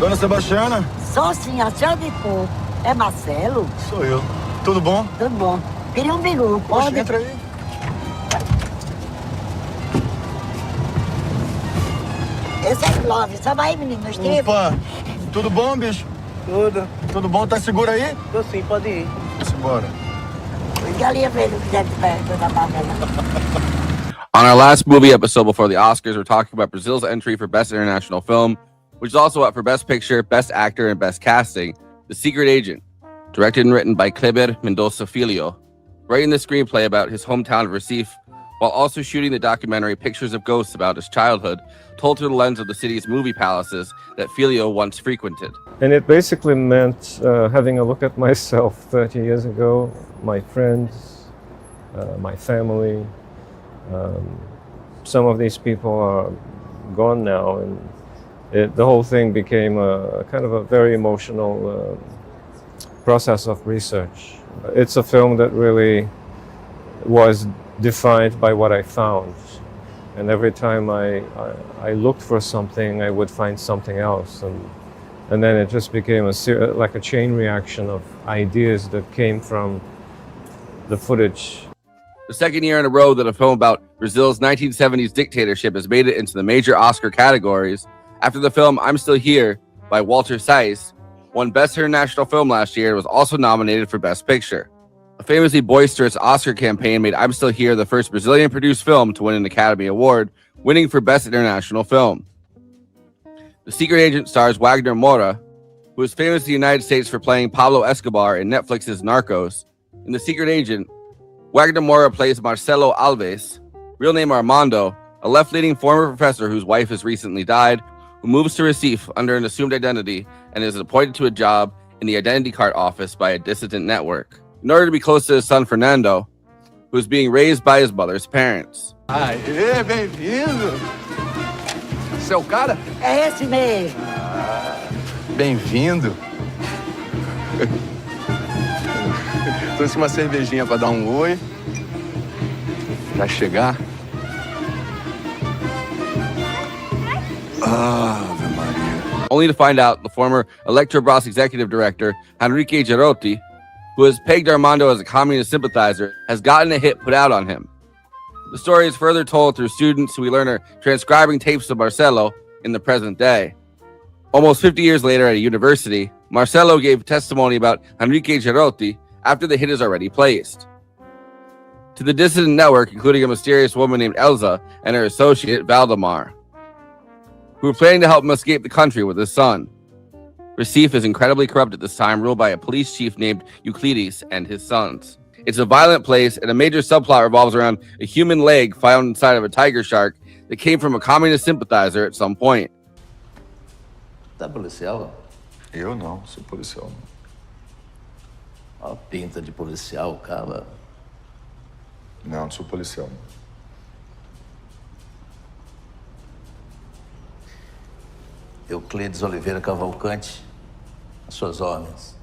Dona Sebastiana? Sou sim, a senhora de cor. É Marcelo? Sou eu. Tudo bom? Tudo bom. Queria um bilu, pode? Poxa, entra aí. Esse é Clóvis. Sabe aí, menino? Esteve? Opa, tudo bom, bicho? Tudo. Tudo bom? Tá seguro aí? Tô sim, pode ir. Simbora. Galinha velho que deve perto da favela. On our last movie episode before the Oscars, we're talking about Brazil's entry for Best International Film, which is also up for Best Picture, Best Actor, and Best Casting, The Secret Agent, directed and written by Kleber Mendonça Filho, writing the screenplay about his hometown of Recife, while also shooting the documentary Pictures of Ghosts about his childhood, told through the lens of the city's movie palaces that Filho once frequented. And it basically meant having a look at myself 30 years ago, my friends, my family. Some of these people are gone now, and the whole thing became a kind of a very emotional process of research. It's a film that really was defined by what I found. And every time I looked for something, I would find something else. And then it just became like a chain reaction of ideas that came from the footage. The second year in a row that a film about Brazil's 1970s dictatorship has made it into the major Oscar categories, after the film I'm Still Here by Walter Saiz won Best International Film last year and was also nominated for Best Picture. A famously boisterous Oscar campaign made I'm Still Here the first Brazilian-produced film to win an Academy Award, winning for Best International Film. The Secret Agent stars Wagner Moura, who is famous in the United States for playing Pablo Escobar in Netflix's Narcos. In The Secret Agent, Wagner Moura plays Marcelo Alves, real name Armando, a left-leaning former professor whose wife has recently died, who moves to Recife under an assumed identity and is appointed to a job in the identity card office by a dissident network, in order to be close to his son Fernando, who is being raised by his mother's parents. Aê, bem-vindo! Você é o cara? É esse mesmo. Bem-vindo. Trouxe uma cervejinha pra dar um oi. Pra chegar. Ave Maria. Only to find out the former Electrobras Executive Director, Henrique Gerotti, who has pegged Armando as a communist sympathizer, has gotten a hit put out on him. The story is further told through students who we learn are transcribing tapes of Marcelo in the present day. Almost 50 years later at a university, Marcelo gave testimony about Henrique Gerotti after the hit is already placed. To the dissident network, including a mysterious woman named Elsa and her associate, Valdemar, who were planning to help him escape the country with his son. Recife is incredibly corrupt at this time, ruled by a police chief named Euclides and his sons. It's a violent place, and a major subplot revolves around a human leg found inside of a tiger shark that came from a communist sympathizer at some point. Tá policial? Eu não, sou policial. Ó, pinta de policial, cara. Não sou policial. Euclides Oliveira Cavalcante, as suas ordens.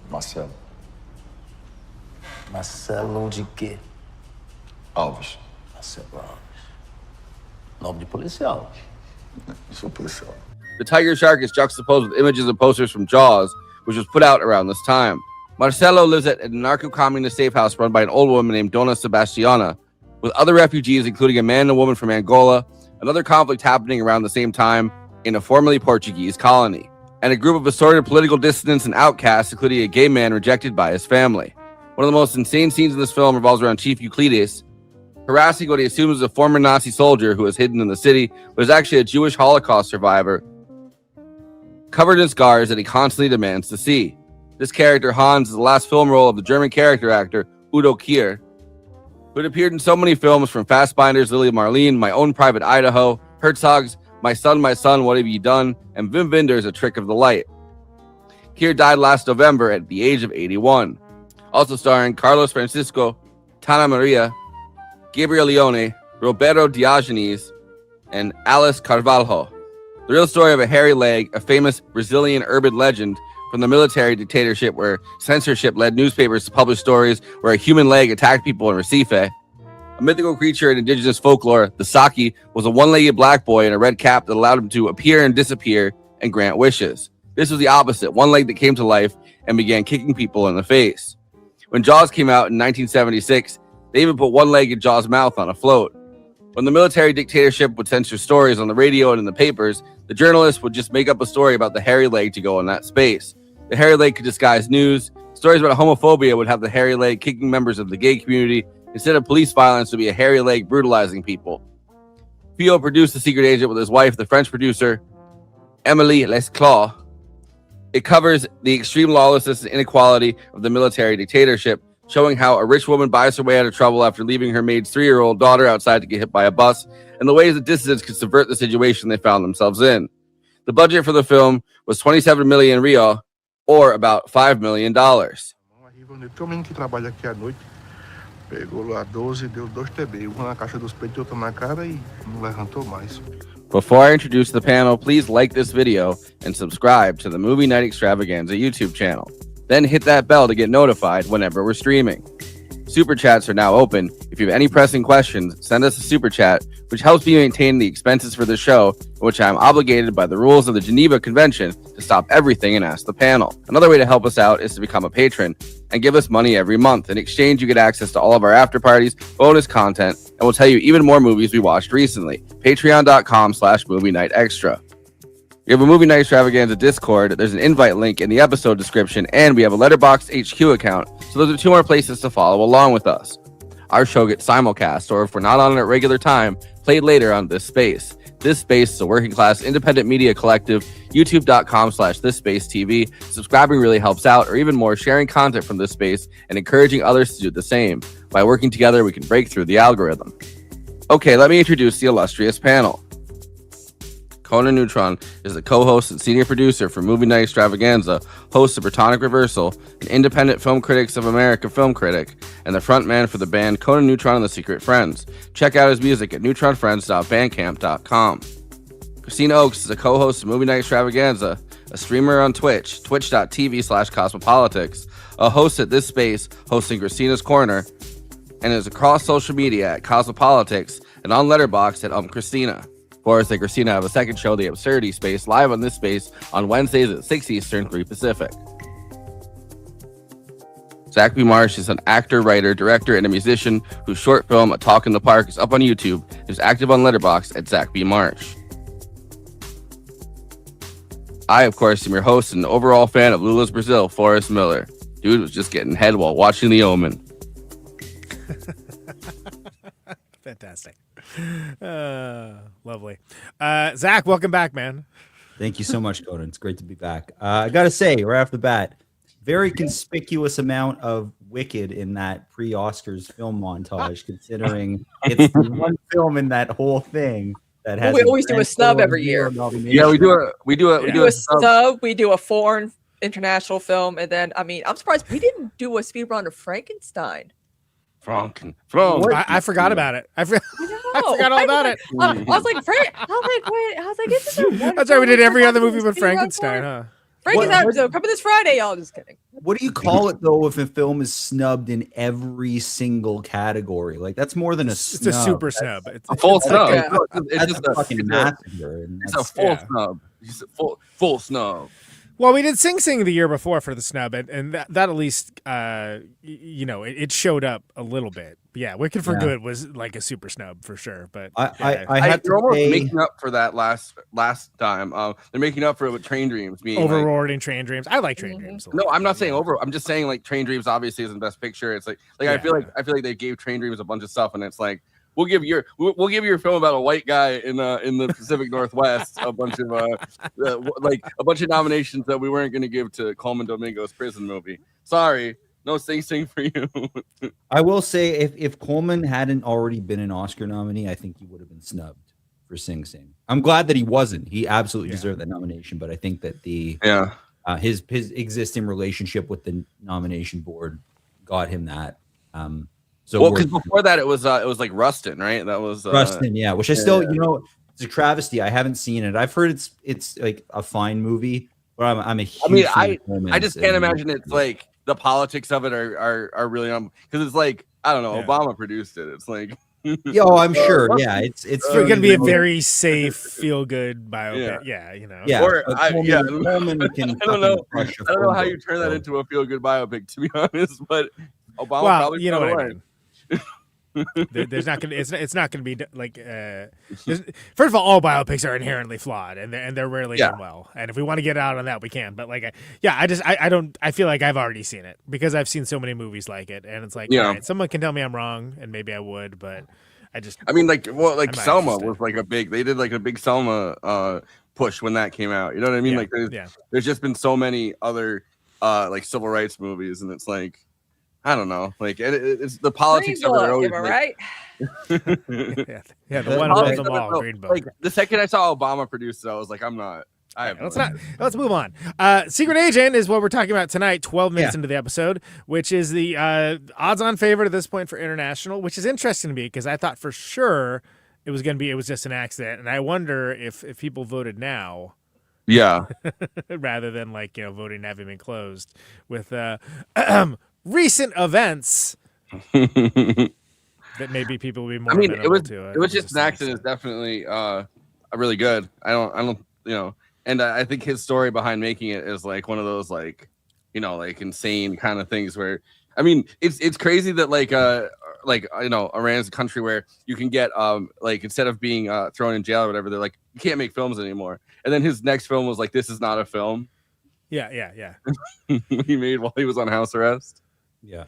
Marcelo. Marcelo de quê? Alves. Marcelo Alves. Nome de policial. Sou policial. The tiger shark is juxtaposed with images and posters from Jaws, which was put out around this time. Marcelo lives at a narco-communist safe house run by an old woman named Dona Sebastiana, with other refugees, including a man and a woman from Angola, another conflict happening around the same time in a formerly Portuguese colony, and a group of assorted political dissidents and outcasts, including a gay man rejected by his family. One of the most insane scenes in this film revolves around Chief Euclides harassing what he assumes is a former Nazi soldier who is hidden in the city, but is actually a Jewish Holocaust survivor covered in scars that he constantly demands to see. This character, Hans, is the last film role of the German character actor Udo Kier, who had appeared in so many films from Fassbinder's Lily Marlene, My Own Private Idaho, Herzog's My Son, What Have You Done, and Wim Wenders' A Trick of the Light. Kier died last November at the age of 81. Also starring Carlos Francisco, Tana Maria, Gabriel Leone, Roberto Diogenes, and Alice Carvalho. The real story of a hairy leg, a famous Brazilian urban legend from the military dictatorship where censorship led newspapers to publish stories where a human leg attacked people in Recife. A mythical creature in indigenous folklore, the Saki, was a one-legged black boy in a red cap that allowed him to appear and disappear and grant wishes. This was the opposite, one leg that came to life and began kicking people in the face. When Jaws came out in 1976, they even put one leg in Jaws' mouth on a float. When the military dictatorship would censor stories on the radio and in the papers, the journalists would just make up a story about the hairy leg to go in that space. The hairy leg could disguise news. Stories about homophobia would have the hairy leg kicking members of the gay community. Instead of police violence, would be a hairy leg brutalizing people. Filho produced The Secret Agent with his wife, the French producer, Émilie Lesclaw. It covers the extreme lawlessness and inequality of the military dictatorship, showing how a rich woman buys her way out of trouble after leaving her maid's 3-year-old daughter outside to get hit by a bus, and the ways that dissidents could subvert the situation they found themselves in. The budget for the film was 27 million real, or about $5 million. Before I introduce the panel, please like this video and subscribe to the Movie Night Extravaganza YouTube channel. Then hit that bell to get notified whenever we're streaming. Super chats are now open. If you have any pressing questions, send us a super chat, which helps me maintain the expenses for the show, in which I am obligated by the rules of the Geneva Convention to stop everything and ask the panel. Another way to help us out is to become a patron and give us money every month. In exchange, you get access to all of our after parties, bonus content, and we'll tell you even more movies we watched recently. Patreon.com/Movie Night Extra. We have a Movie Night Extravaganza Discord. There's an invite link in the episode description, and we have a Letterboxd HQ account. So those are 2 more places to follow along with us. Our show gets simulcast, or if we're not on at regular time, played later on This Space. This Space is a working class independent media collective. YouTube.com/ThisSpaceTV. Subscribing really helps out, or even more, sharing content from This Space and encouraging others to do the same. By working together, we can break through the algorithm. Okay, let me introduce the illustrious panel. Conan Neutron is the co-host and senior producer for Movie Night Extravaganza, host of Protonic Reversal, an independent Film Critics of America film critic, and the frontman for the band Conan Neutron and the Secret Friends. Check out his music at neutronfriends.bandcamp.com. Kristina Oakes is a co-host of Movie Night Extravaganza, a streamer on Twitch, twitch.tv/cosmopolitics, a host at This Space, hosting Kristina's Corner, and is across social media at Cosmopolitics and on Letterboxd at Kristina. Forrest and Kristina have a second show, The Absurdity Space, live on This Space on Wednesdays at 6 Eastern, 3 Pacific. Zach B. Marsh is an actor, writer, director, and a musician whose short film, A Talk in the Park, is up on YouTube and is active on Letterboxd at Zach B. Marsh. I, of course, am your host and overall fan of Lula's Brazil, Forrest Miller. Dude was just getting head while watching The Omen. Fantastic. Lovely. Zach, welcome back, man. Thank you so much, Conan. It's great to be back. I got to say, right off the bat, very conspicuous amount of Wicked in that pre-Oscars film montage, considering it's the one film in that whole thing that has. We always do a snub every year. Yeah, we do a snub. We do a foreign international film, and then I'm surprised we didn't do a speedrun of Frankenstein. I forgot about it. I forgot all about it. I was like, wait. I was like, isn't there one? That's why we did every other movie but Frankenstein, huh? Frankenstein episode coming this Friday, y'all. Just kidding. What do you call it though if a film is snubbed in every single category? Like that's more than a snub. It's a super snub. It's A full it's snub. like It's just a fucking massacre. And It's a that's- full snub. It's a full snub. Well, we did Sing Sing the year before for the snub, and that at least, it showed up a little bit. Yeah, Wicked for Good was like a super snub for sure. But I had They're to almost pay, making up for that last time. They're making up for it with Train Dreams being like, overlording Train Dreams. I like Train Dreams. A no, lot, I'm not but saying yeah. over. I'm just saying like Train Dreams obviously isn't Best Picture. It's like I feel like they gave Train Dreams a bunch of stuff, and it's like we'll give your film about a white guy in the Pacific Northwest a bunch of a bunch of nominations that we weren't going to give to Coleman Domingo's prison movie. Sorry, no Sing Sing for you. I will say if Coleman hadn't already been an Oscar nominee, I think he would have been snubbed for Sing Sing. I'm glad that he wasn't. He absolutely deserved that nomination, but I think that his existing relationship with the nomination board got him that. Because before that it was like Rustin, right? That was Rustin, which I still, it's a travesty. I haven't seen it. I've heard it's like a fine movie, but I'm a huge fan of Coleman's, I just can't imagine it's like the politics of it are really because it's like I don't know, Obama produced it. It's like I'm sure. Yeah, it's going to be a very safe, feel good biopic. Yeah, Yeah, Or Coleman can I don't know how you turn that into a feel good biopic, to be honest. But Obama probably you know what away. I mean. There's not gonna. It's not gonna be like. First of all biopics are inherently flawed, and they're rarely done well. And if we want to get out on that, we can. But like, I don't. I feel like I've already seen it because I've seen so many movies like it, and it's like, all right, someone can tell me I'm wrong, and maybe I would, but Selma was like a big. They did like a big Selma push when that came out. You know what I mean? Like, there's just been so many other like civil rights movies, and it's like. I don't know. Like it's the politics of it. Always, right? The one above them all. Green Book. Like the second I saw Obama produce it, I was like, I'm not. Let's move on. Secret Agent is what we're talking about tonight. 12 minutes into the episode, which is the odds-on favorite at this point for international, which is interesting to me because I thought for sure it was just an accident, and I wonder if people voted now. Yeah. Rather than voting having been closed with recent events that maybe people will be more. It was just an accident. It's definitely really good. I don't and I think his story behind making it is like one of those like insane kind of things where it's crazy that Iran's a country where you can get instead of being thrown in jail or whatever, they're like you can't make films anymore. And then his next film was like this is not a film. Yeah. He made while he was on house arrest. Yeah.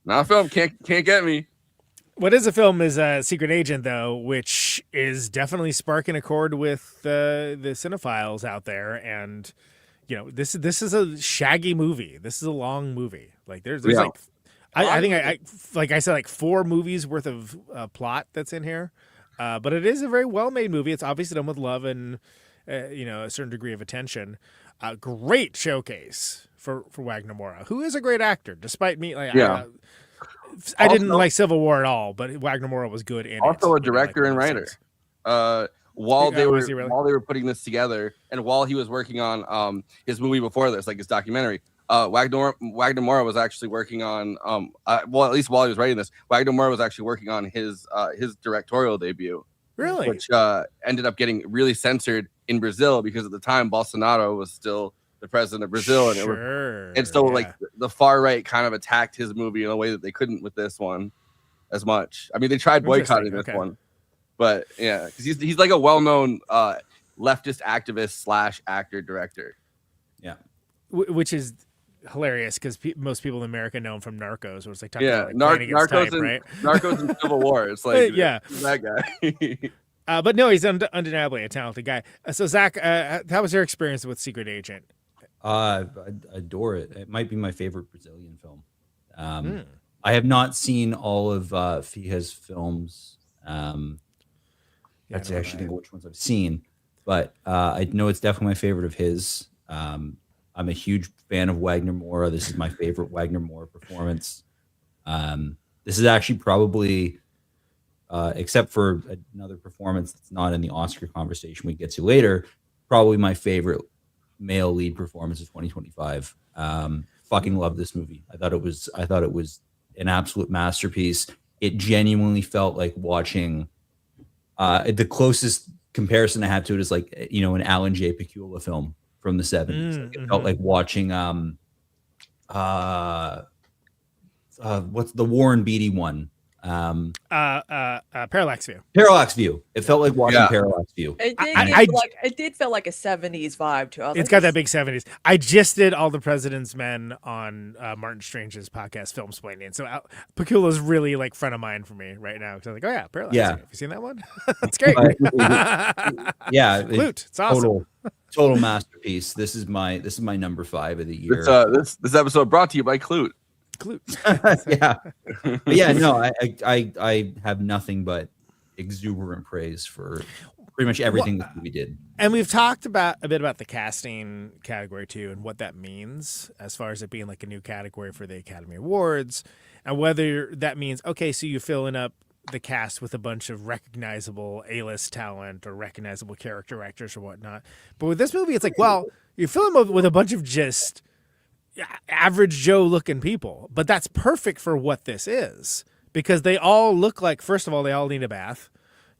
Not a film. Can't get me. What is a film is Secret Agent, though, which is definitely sparking a chord with the cinephiles out there. And, this is a shaggy movie. This is a long movie. Like there's like, I think I said like 4 movies worth of plot that's in here. But it is a very well-made movie. It's obviously done with love and, a certain degree of attention. Great showcase for Wagner Moura, who is a great actor, despite me. I didn't like Civil War at all, but Wagner Moura was good in also it. A director and writer. While they were putting this together, and while he was working on his movie before this, like his documentary, Wagner Moura was actually working on at least while he was writing this, Wagner Moura was actually working on his directorial debut. Really? Which ended up getting really censored in Brazil because at the time Bolsonaro was still the president of Brazil, and like the far right kind of attacked his movie in a way that they couldn't with this one as much. I mean, they tried boycotting this one, but because he's like a well-known leftist activist / actor director. Yeah, which is hilarious because most people in America know him from Narcos, where it's like talking about Narcos and Civil War. It's like that guy. But no, he's undeniably a talented guy. So Zach, how was your experience with Secret Agent? I adore it. It might be my favorite Brazilian film. I have not seen all of Fija's films. I'd actually think of which ones I've seen, but I know it's definitely my favorite of his. I'm a huge fan of Wagner Moura. This is my favorite Wagner Moura performance. This is actually probably, except for another performance that's not in the Oscar conversation we get to later, probably my favorite male lead performance of 2025. Fucking love this movie. I thought it was an absolute masterpiece. It genuinely felt like watching the closest comparison I have to it is like, you know, an Alan J. Pakula film from the 70s. Like it felt like watching what's the Warren Beatty one? Parallax View. Parallax View. It felt like watching Parallax View. It did feel like a 70s vibe to us. It's got that big 70s. I just did All the President's Men on Martin Strange's podcast, Film Splaining. So Pakula's really like front of mind for me right now because I'm like, oh yeah, Parallax View. Have you seen that one? That's great. Yeah, Clute. It's awesome. Total masterpiece. This is my number 5 of the year. This episode brought to you by Clute. Yeah. But yeah, no, I have nothing but exuberant praise for pretty much everything that we did. And we've talked a bit about the casting category too, and what that means as far as it being like a new category for the Academy Awards, and whether that means, okay, so you're filling up the cast with a bunch of recognizable A-list talent or recognizable character actors or whatnot. But with this movie, it's like, well, you're filling them with a bunch of just average Joe looking people, but that's perfect for what this is because they all look like, first of all, they all need a bath,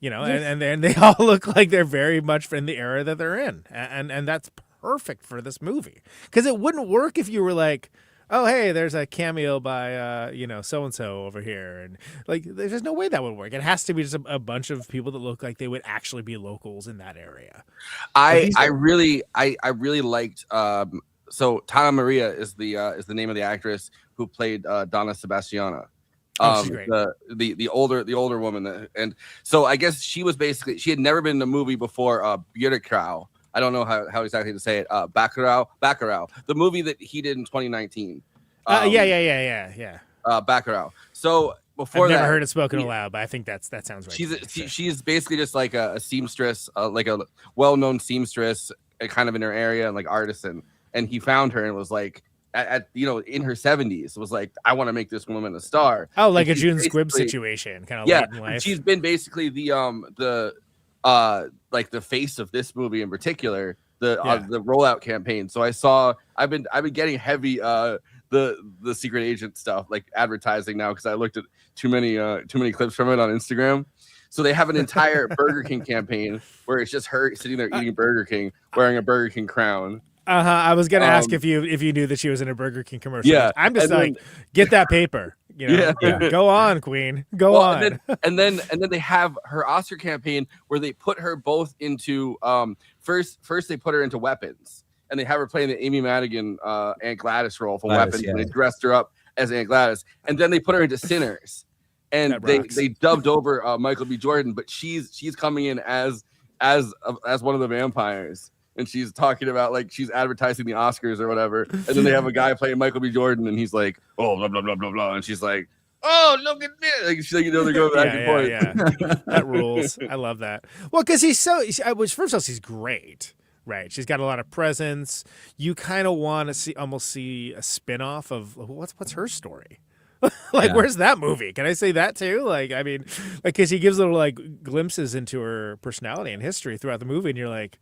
you know, and they all look like they're very much in the era that they're in. And that's perfect for this movie because it wouldn't work if you were like, oh, hey, there's a cameo by, so-and-so over here. And like, there's just no way that would work. It has to be just a bunch of people that look like they would actually be locals in that area. I really liked, so Tana Maria is the name of the actress who played Donna Sebastiana, she's great. the older woman, and so I guess she had never been in a movie before. Bjerrekrav. I don't know how exactly to say it. Baccarat, the movie that he did in 2019. Yeah. Baccarat. So before I've never that, heard it spoken aloud, but I think that sounds right. She's basically just like a seamstress, like a well-known seamstress, kind of in her area, and like artisan. And he found her and was like, in her 70s, was like, I want to make this woman a star. Oh, like a June Squibb situation, kind of late in life. She's been basically the face of this movie in particular, the rollout campaign. So I've been getting heavy the secret agent stuff, like advertising now because I looked at too many clips from it on Instagram. So they have an entire Burger King campaign where it's just her sitting there eating Burger King, wearing a Burger King crown. I was gonna ask if you knew that she was in a Burger King commercial. Yeah, I'm just get that paper. You know? Yeah. Go on, Queen. Go on. And then they have her Oscar campaign where they put her both into first they put her into Weapons, and they have her playing the Amy Madigan Aunt Gladys role from Weapons, and they dressed her up as Aunt Gladys, and then they put her into Sinners, and they dubbed over Michael B. Jordan, but she's coming in as one of the vampires. And she's talking about like she's advertising the Oscars or whatever, and then they have a guy playing Michael B. Jordan, and he's like, "Oh, blah blah blah blah blah," and she's like, "Oh, look at this!" Like, she's like, they're going back and forth. Yeah. That rules. I love that. Well, because first of all, she's great, right? She's got a lot of presence. You kind of want to almost see a spin-off of what's her story. Where's that movie? Can I say that too? Like, I mean, like, because he gives little like glimpses into her personality and history throughout the movie, and you're like,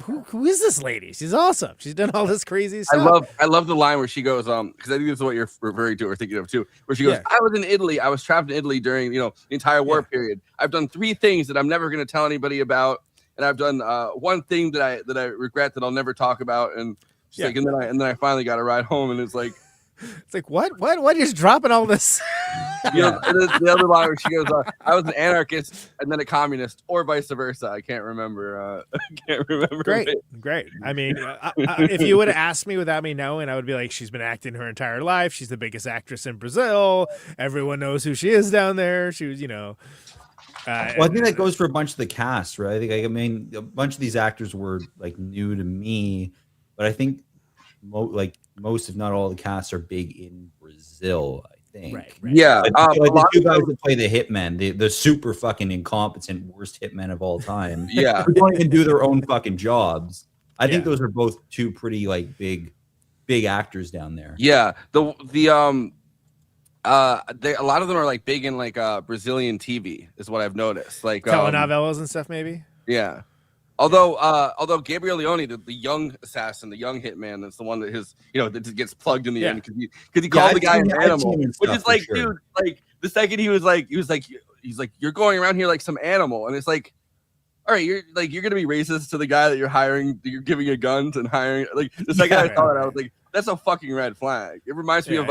who is this lady? She's awesome. She's done all this crazy stuff. I love the line where she goes, because I think this is what you're referring to or thinking of too, where she goes, I was in Italy. I was trapped in Italy during, the entire war period. I've done 3 things that I'm never going to tell anybody about. And I've done one thing that I regret that I'll never talk about. And she's like, and then I finally got a ride home. And it's like, what? What? You're just dropping all this? The other line where she goes, I was an anarchist and then a communist, or vice versa. I can't remember. Great. I mean, if you would have asked me without me knowing, I would be like, she's been acting her entire life. She's the biggest actress in Brazil. Everyone knows who she is down there. She was, well, I think that goes for a bunch of the cast, right? I mean, a bunch of these actors were like new to me, but I think most, if not all, the casts are big in Brazil. I think. Right. Yeah. The 2 guys that play the hitmen, the super fucking incompetent worst hitmen of all time. Yeah. Who don't even do their own fucking jobs. I think those are both 2 pretty like big actors down there. Yeah. A lot of them are like big in like Brazilian TV is what I've noticed. Like telenovelas and stuff, maybe. Yeah. Although Gabriel Leone, the young assassin, the young hitman, that's the one that that gets plugged in the end because he called the guy an animal, which is like, dude, like the second he was like, you're going around here like some animal, and it's like, all right, you're gonna be racist to the guy that you're hiring, that you're giving a gun and hiring. Like the second I saw it, I was like, that's a fucking red flag. It reminds me of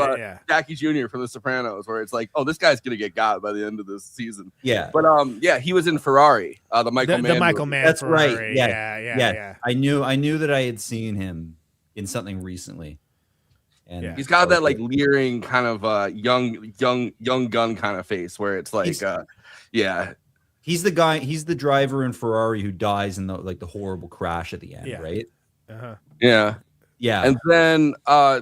Jackie Jr. from The Sopranos, where it's like, oh, this guy's gonna get got by the end of this season. Yeah, but he was in Ferrari, the Michael Mann. That's Ferrari. right. Yeah. I knew that I had seen him in something recently, and he's got that like leering kind of young gun kind of face, where it's like, He's the guy. He's the driver in Ferrari who dies in the horrible crash at the end, right? Yeah. And then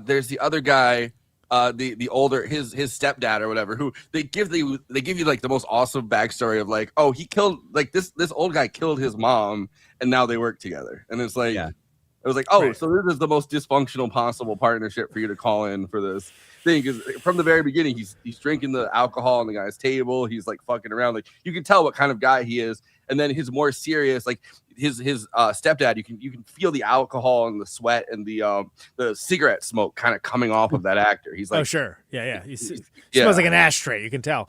there's the other guy, the older his stepdad or whatever, who they give you like the most awesome backstory of like, oh, he killed like this old guy killed his mom and now they work together, and it's like it was like, oh, so this is the most dysfunctional possible partnership for you to call in for this thing, because from the very beginning he's drinking the alcohol on the guy's table, he's like fucking around, like you can tell what kind of guy he is. And then his more serious, like his stepdad, you can feel the alcohol and the sweat and the cigarette smoke kind of coming off of that actor. He's like, oh sure, he smells like an ashtray. You can tell.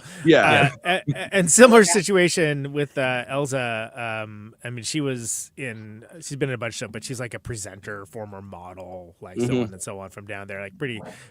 And similar situation with Elsa. I mean, she's been in a bunch of stuff, but she's like a presenter, former model, like so on and so on from down there, like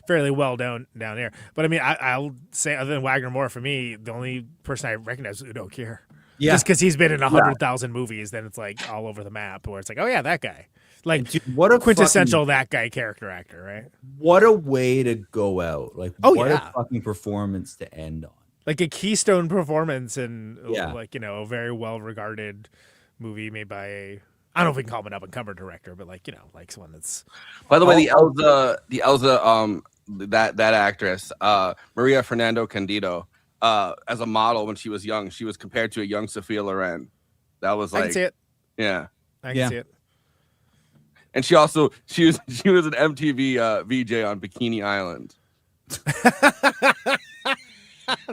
fairly well down there. But I mean, I'll say, other than Wagner Moura, for me, the only person I recognize is Udo Kier. Yeah. Just because he's been in 100,000 movies, then it's like all over the map where it's like, oh yeah, that guy. Like, dude, what a quintessential that guy character actor, right? What a way to go out. Like, what a fucking performance to end on. Like a keystone performance in like, a very well regarded movie made by I don't know if we can call him an up and comer director, but like, like someone that's. By the way, the Elsa that actress, Maria Fernando Candido, as a model when she was young, she was compared to a young Sophia Loren. That was like, I can see it. Yeah, I can see it. And she was an MTV VJ on Bikini Island.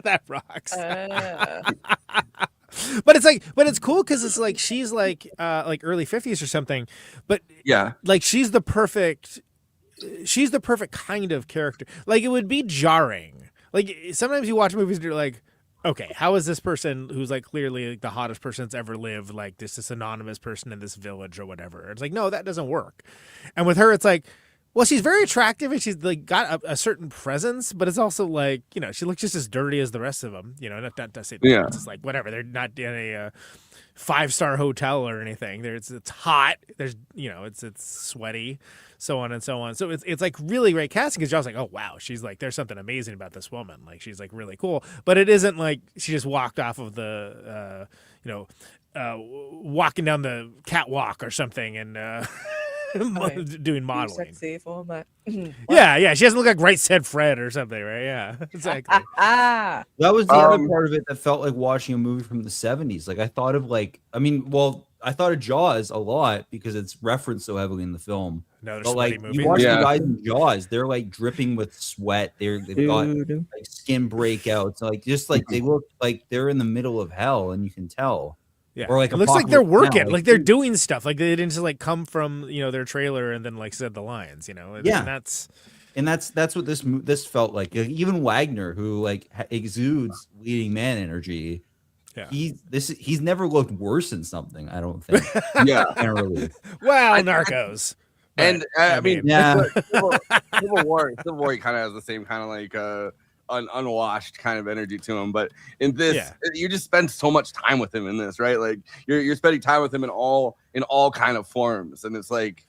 That rocks. But it's cool because it's like she's like early 50s or something, but like she's the perfect kind of character. Like it would be jarring. Like sometimes you watch movies and you're like, okay, how is this person who's like clearly like the hottest person that's ever lived, like this anonymous person in this village or whatever? It's like, no, that doesn't work. And with her, it's like, well, she's very attractive and she's like got a certain presence, but it's also like, she looks just as dirty as the rest of them. Not to say it's just like whatever. They're not in a 5-star hotel or anything. It's hot. There's it's sweaty, so on and so on. So it's like really great casting because John's like, oh wow, she's like, there's something amazing about this woman. Like she's like really cool, but it isn't like she just walked off of the walking down the catwalk or something and doing modeling. Sexy format. Yeah. She doesn't look like Right Said Fred or something, right? Yeah, exactly. That was the other part of it that felt like watching a movie from the 70s. Like I thought of I thought of Jaws a lot because it's referenced so heavily in the film. But like movie. You watch the guys in Jaws, they're like dripping with sweat. They've got like skin breakouts. Like just like they look like they're in the middle of hell, and you can tell. Yeah, or like it looks like they're working, like they're doing stuff. Like they didn't just like come from their trailer and then like said the lines. And that's what this felt like. Even Wagner, who like exudes leading man energy. Yeah. He's never looked worse in something, I don't think. Generally. Well, Narcos. And I mean, Civil War kind of has the same kind of like unwashed kind of energy to him, but in this, you just spend so much time with him in this, right? Like you're spending time with him in all kind of forms, and it's like,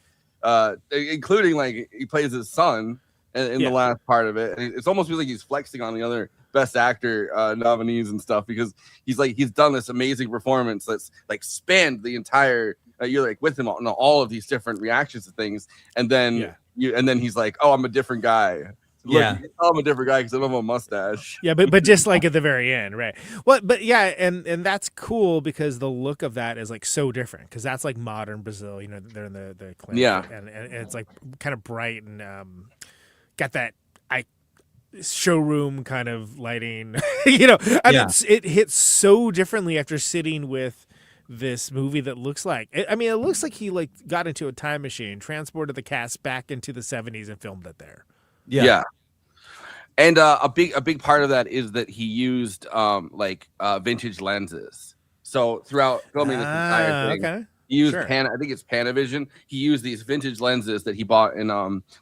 including like he plays his son in the last part of it, and it's almost feels like he's flexing on the other Best Actor nominees and stuff because he's done this amazing performance that's like spanned the entire. You're like with him on all of these different reactions to things, and then he's like, "Oh, I'm a different guy." Look, you can tell I'm a different guy because I don't have a mustache. Yeah, but just like at the very end, right? Well, but and that's cool because the look of that is like so different because that's like modern Brazil. They're in the clinic, and it's like kind of bright and got that showroom kind of lighting. It hits so differently after sitting with this movie that looks like, I mean, it looks like he like got into a time machine, transported the cast back into the 70s and filmed it there. Yeah. And a big part of that is that he used vintage lenses. So throughout filming this entire thing, okay. he used Sure. I think it's Panavision. He used these vintage lenses that he bought in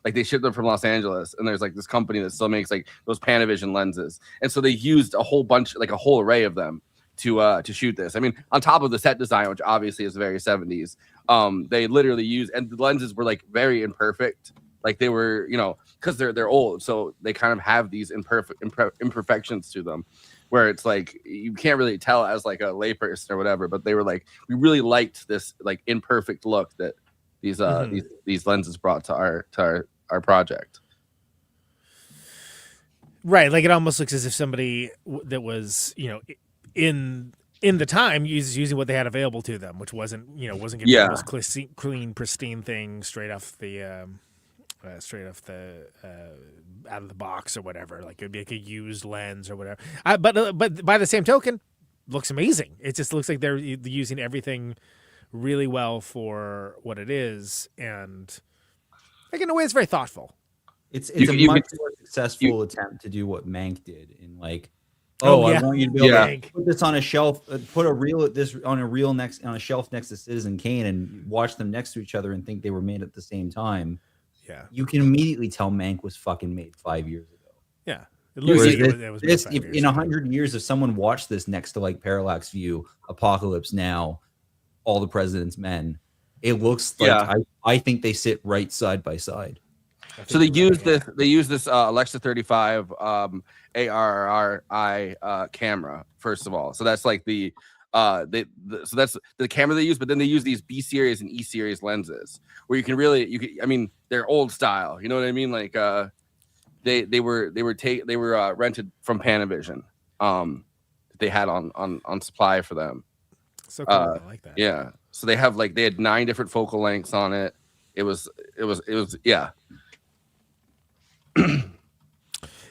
like they shipped them from Los Angeles, and there's like this company that still makes like those Panavision lenses. And so they used a whole bunch, like a whole array of them to shoot this. I mean, on top of the set design, which obviously is very 70s, they literally used, and the lenses were like very imperfect. Like they were, you know, because they're old, so they kind of have these imperfections to them, where it's like you can't really tell as like a layperson or whatever. But they were like, we really liked this like imperfect look that these these lenses brought to our project. Right, like it almost looks as if somebody that was, you know, in the time using what they had available to them, which wasn't going to be the most clean, pristine thing straight off the out of the box or whatever. Like it'd be like a used lens or whatever. But by the same token, looks amazing. It just looks like they're using everything really well for what it is, and like in a way, it's very thoughtful. It's a much more successful attempt to do what Mank did in like, I want you to be able to put this on a shelf, put this on a shelf next to Citizen Kane and watch them next to each other and think they were made at the same time. Yeah, you can immediately tell Mank was fucking made 5 years ago. Yeah, it looks like it was made 5 years in 100 years, if someone watched this next to like Parallax View, Apocalypse Now, All the President's Men, it looks like I think they sit right side by side. So they use this Alexa 35 ARRI camera first of all. So that's like so that's the camera they use, but then they use these B series and E series lenses where I mean, they're old style, you know what I mean? Like they were rented from Panavision. They had on supply for them. So cool. I like that. Yeah. So they had 9 different focal lengths on it. It was yeah.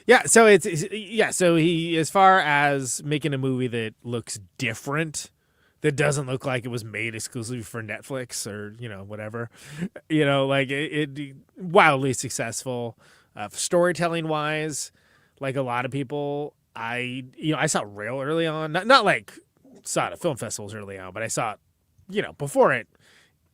Yeah, so so he, as far as making a movie that looks different, that doesn't look like it was made exclusively for Netflix or, you know, whatever, you know, like it wildly successful, storytelling wise, like a lot of people, I saw it real early on, not like saw it at film festivals early on, but I saw it, you know, before it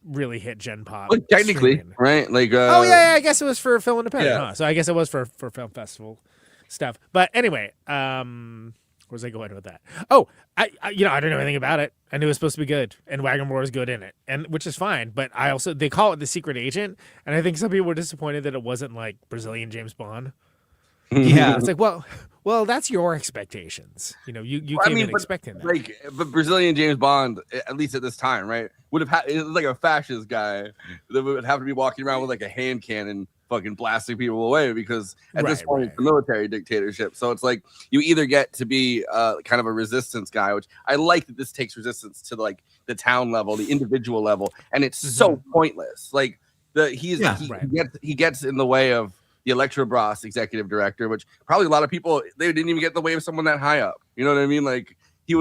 really hit Gen Pop. Well, technically, streaming. Right? Like, I guess it was for Film Independent, huh? So I guess it was for film festival stuff. But anyway, where's I going with that? Oh, I don't know anything about it. I knew it was supposed to be good, and Wagner Moura is good in it, and which is fine. But they call it The Secret Agent, and I think some people were disappointed that it wasn't like Brazilian James Bond. Yeah, it's like, well, that's your expectations. You know, you came in expecting that. Like, but Brazilian James Bond, at least at this time, right, would have had like a fascist guy that would have to be walking around with like a hand cannon, fucking blasting people away because at this point it's a military dictatorship. So it's like you either get to be kind of a resistance guy, which I like that this takes resistance to like the town level, the individual level, and it's so pointless. Like he gets in the way of the Electrobras Executive Director, which probably a lot of people, they didn't even get in the way of someone that high up. You know what I mean? Like he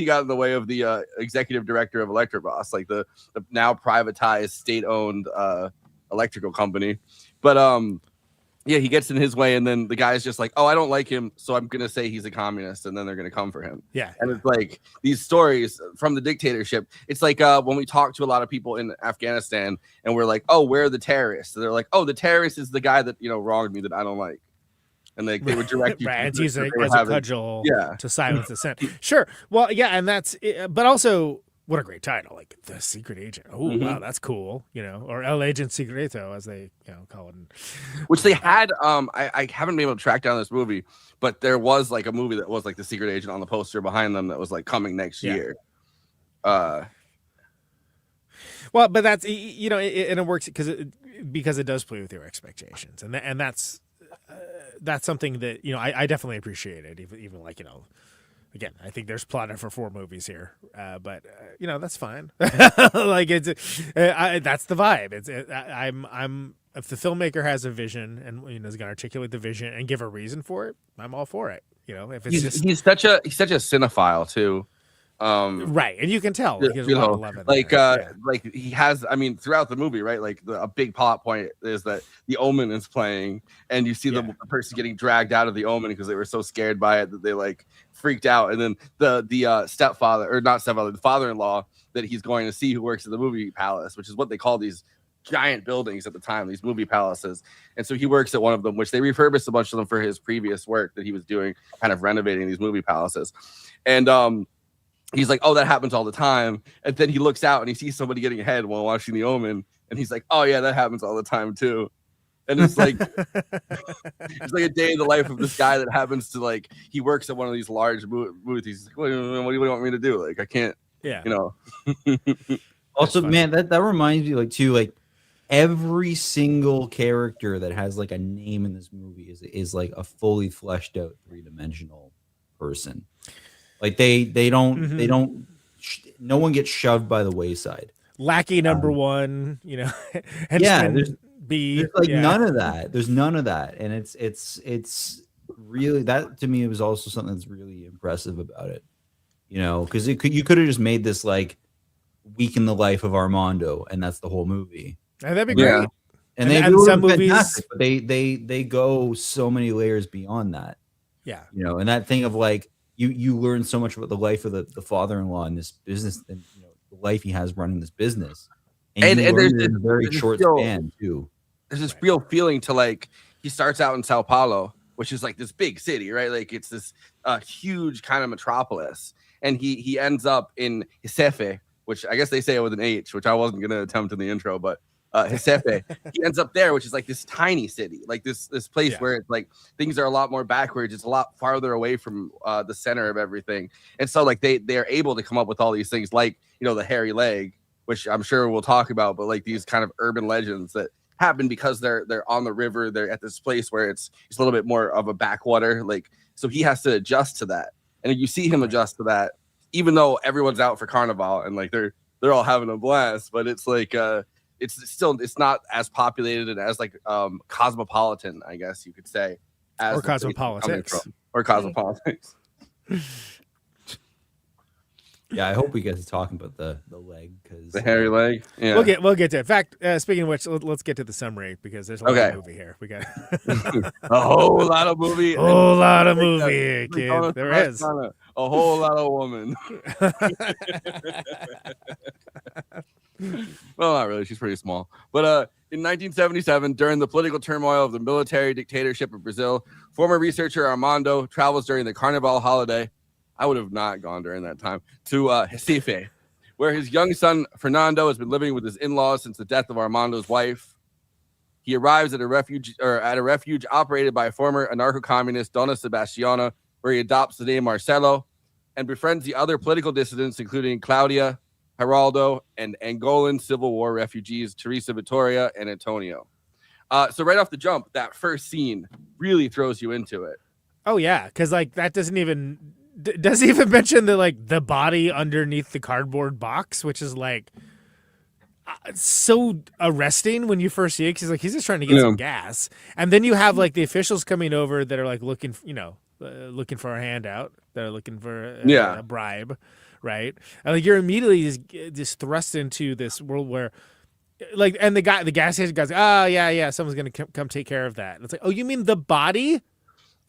got in the way of the Executive Director of Electrobras, like the now privatized state-owned electrical company. But he gets in his way, and then the guy's just like, oh, I don't like him, so I'm gonna say he's a communist, and then they're gonna come for him. Yeah. And it's like these stories from the dictatorship. It's like when we talk to a lot of people in Afghanistan, and we're like, oh, where are the terrorists? So they're like, oh, the terrorist is the guy that wronged me that I don't like, and they would direct you. Right, as a cudgel to silence dissent. Sure. Well, yeah, and that's, but also, what a great title, like The Secret Agent. Oh, wow, that's cool, or El Agent Secreto, as they call it. Which they had, I haven't been able to track down this movie, but there was like a movie that was like The Secret Agent on the poster behind them that was like coming next year. Well, but that's, and it works because it does play with your expectations, and that's something that, I definitely appreciated, even like, again, I think there's plot for 4 movies here, but that's fine. Like that's the vibe. I'm if the filmmaker has a vision and is going to articulate the vision and give a reason for it, I'm all for it. If it's he's such a cinephile too. Right, and you can tell like, there's a you lot know, of love in like there. like he has, I mean, throughout the movie, right? Like a big plot point is that the Omen is playing, and you see the person getting dragged out of the Omen because they were so scared by it that they like freaked out, and then the stepfather, or not stepfather, the father-in-law that he's going to see, who works at the movie palace, which is what they call these giant buildings at the time, these movie palaces. And so he works at one of them, which they refurbished a bunch of them for his previous work that he was doing, kind of renovating these movie palaces. And he's like, oh, that happens all the time. And then he looks out and he sees somebody getting ahead while watching The Omen. And he's like, oh, yeah, that happens all the time, too. And it's like, it's like a day in the life of this guy that happens to, like, he works at one of these large booths. He's like, what do you want me to do? Like, I can't, you know. Also, man, that reminds me, like, too, like, every single character that has, like, a name in this movie is like, a fully fleshed out 3-dimensional person. Like they don't no one gets shoved by the wayside. Lackey number one, you know. There's B. There's like none of that. There's none of that, and it's really, that to me was also something that's really impressive about it. You know, because you could have just made this like week in the life of Armando, and that's the whole movie. And that'd be great. And they do some movies, but they go so many layers beyond that. Yeah, you know, and that thing of like. You learn so much about the life of the father-in-law in this business, and you know the life he has running this business, and there's in a very short span too. There's this real feeling to like he starts out in Sao Paulo, which is like this big city, right? Like it's this huge kind of metropolis, and he ends up in Recife, which I guess they say it with an H, which I wasn't gonna attempt in the intro, but. Recife. He ends up there, which is like this tiny city, like this place where it's like things are a lot more backwards. It's a lot farther away from the center of everything, and so like they're able to come up with all these things, like you know the hairy leg, which I'm sure we'll talk about, but like these kind of urban legends that happen because they're on the river. They're at this place where it's a little bit more of a backwater, like so he has to adjust to that, and you see him adjust to that, even though everyone's out for carnival and like they're all having a blast, but it's like it's not as populated and as like cosmopolitan, I guess you could say, as or cosmopolitics or cosmopolitics. Yeah, I hope we get to talking about the leg, because the hairy leg. Yeah, we'll get to it. In fact, speaking of which, let's get to the summary, because there's a lot of movie here. We got a whole lot of movie. Whole lot of movie, kid. There is a whole lot of woman. Well, not really. She's pretty small. But in 1977, during the political turmoil of the military dictatorship of Brazil, former researcher Armando travels during the Carnival holiday. I would have not gone during that time to Recife, where his young son Fernando has been living with his in-laws since the death of Armando's wife. He arrives at a refuge operated by former anarcho-communist Dona Sebastiana, where he adopts the name Marcelo and befriends the other political dissidents, including Claudia, Geraldo, and Angolan Civil War refugees Teresa Vittoria and Antonio. So right off the jump, that first scene really throws you into it. Oh yeah, because like that doesn't even mention the body underneath the cardboard box, which is like so arresting when you first see it. Because he's just trying to get some gas, and then you have like the officials coming over that are like looking for a handout. They're looking for a bribe. Right, and like you're immediately just thrust into this world where, like, and the gas station guy's, oh yeah, someone's gonna come take care of that. And it's like, oh, you mean the body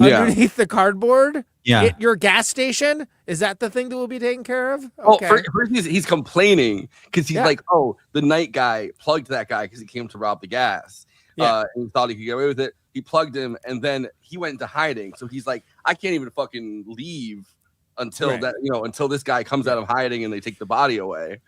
underneath the cardboard? Yeah, at your gas station? Is that the thing that will be taken care of? Okay. Oh, first he's complaining because he's like, oh, the night guy plugged that guy because he came to rob the gas. And he thought he could get away with it. He plugged him, and then he went into hiding. So he's like, I can't even fucking leave until until this guy comes out of hiding and they take the body away.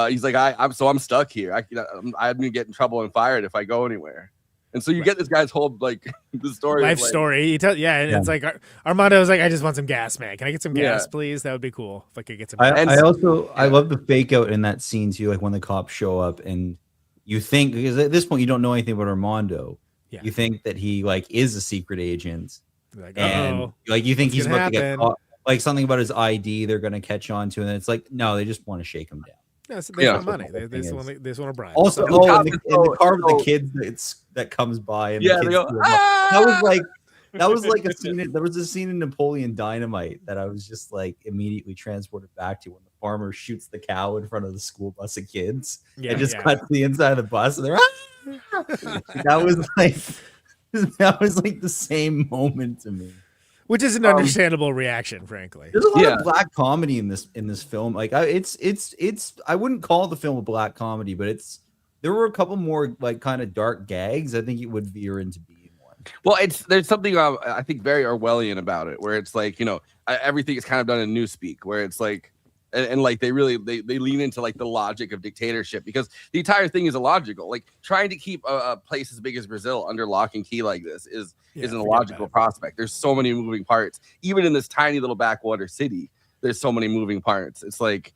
He's like, I'm stuck here. I'm gonna get in trouble and fired if I go anywhere. And so you get this guy's whole like the story, life story. It's like Armando's like, I just want some gas, man. Can I get some gas, please? That would be cool if I could get some. I love the fake out in that scene too, like when the cops show up and you think, because at this point you don't know anything about Armando. Yeah. You think that he like is a secret agent, and like you think he's about to get caught. Like something about his ID, they're going to catch on to, and it's like, no, they just want to shake him down. Yeah, so they want money. They just want to bribe. Also, in the car with the kids that comes by, and they go, I was like, That was like a scene. There was a scene in Napoleon Dynamite that I was just like immediately transported back to when the farmer shoots the cow in front of the school bus of kids. It just cuts to the inside of the bus, and they're that was like the same moment to me. Which is an understandable reaction, frankly. There's a lot of black comedy in this film. Like it's I wouldn't call the film a black comedy, but there were a couple more like kind of dark gags. I think it would veer into being one. Well, there's something I think very Orwellian about it, where it's like, everything is kind of done in newspeak, where it's like, and like they lean into like the logic of dictatorship, because the entire thing is illogical. Like trying to keep a place as big as Brazil under lock and key like this is an illogical prospect. There's so many moving parts, even in this tiny little backwater city. There's so many moving parts. It's like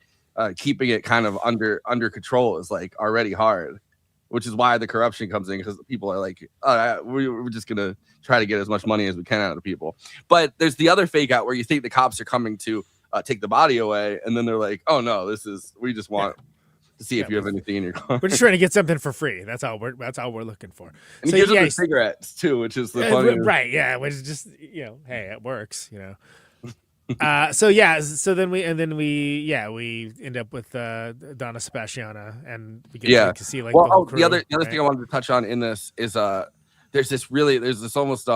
keeping it kind of under control is like already hard, which is why the corruption comes in, because people are like, we're just gonna try to get as much money as we can out of people. But there's the other fake out where you think the cops are coming to take the body away, and then they're like, oh no, we just want to see if you have anything in your car. We're just trying to get something for free. That's all we're looking for. And he gives them the cigarettes too, which is the funny. Right, yeah, which is just, hey, it works, so then we end up with Donna Sebastiana, and we get to see like the whole crew, the other thing I wanted to touch on in this is there's this almost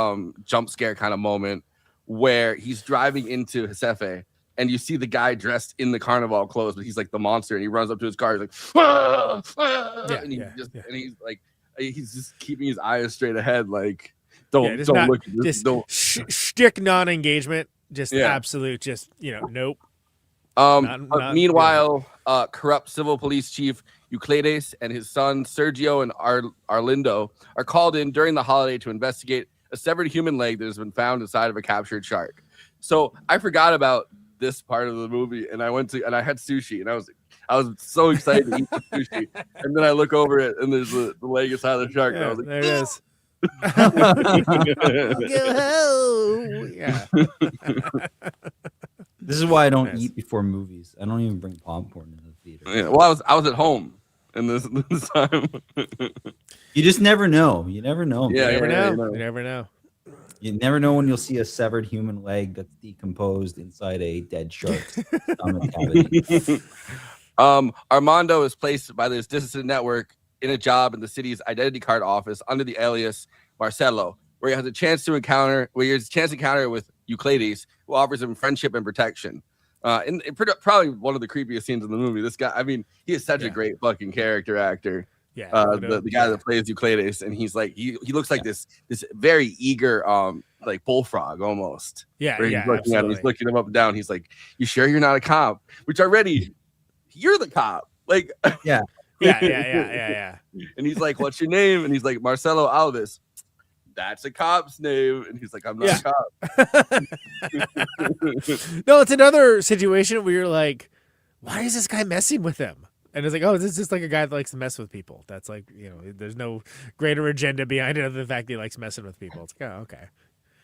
jump scare kind of moment where he's driving into Recife, and you see the guy dressed in the carnival clothes, but he's like the monster, and he runs up to his car, he's like, he's like, he's just keeping his eyes straight ahead, like don't look, just don't shtick non-engagement, just absolute, just nope. Meanwhile, corrupt civil police chief Euclides and his son Sergio and Arlindo are called in during the holiday to investigate a severed human leg that has been found inside of a captured shark. So I forgot about this part of the movie, and I had sushi, and I was so excited to eat the sushi, and then I look over it, and there's the leg inside of the shark. And I was like, there it is. This is why I don't eat before movies. I don't even bring popcorn into the theater. Yeah, well, I was at home, and this time. You just never know. You never know. Yeah, you never know. You never know when you'll see a severed human leg that's decomposed inside a dead shark's stomach cavity. Armando is placed by this dissident network in a job in the city's identity card office under the alias Marcelo, where he has a chance to encounter with Euclides, who offers him friendship and protection. And probably one of the creepiest scenes in the movie. This guy, I mean, he is such a great fucking character actor. Yeah, the guy that plays Euclides, and he's like he looks like this very eager like bullfrog almost. Yeah, he's looking at him, he's looking him up and down. He's like, "You sure you're not a cop?" Which already, you're the cop. Like, yeah. And he's like, "What's your name?" And he's like, "Marcelo Alves." That's a cop's name, and he's like, "I'm not a cop." No, it's another situation where you're like, "Why is this guy messing with him?" And it's like, oh, this is just like a guy that likes to mess with people. That's like, there's no greater agenda behind it other than the fact that he likes messing with people. It's like, oh, okay.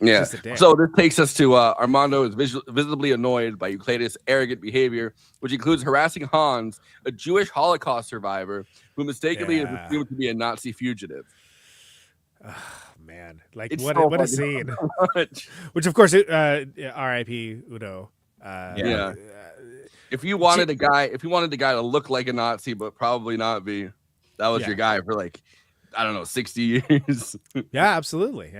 Yeah. So this takes us to Armando is visibly annoyed by Euclides' arrogant behavior, which includes harassing Hans, a Jewish Holocaust survivor who mistakenly is assumed to be a Nazi fugitive. Oh, man. Like, It's what a scene. Which, of course, R.I.P. Udo. If you wanted a guy to look like a Nazi but probably not be, that was your guy for like, I don't know, 60 years. Yeah, absolutely.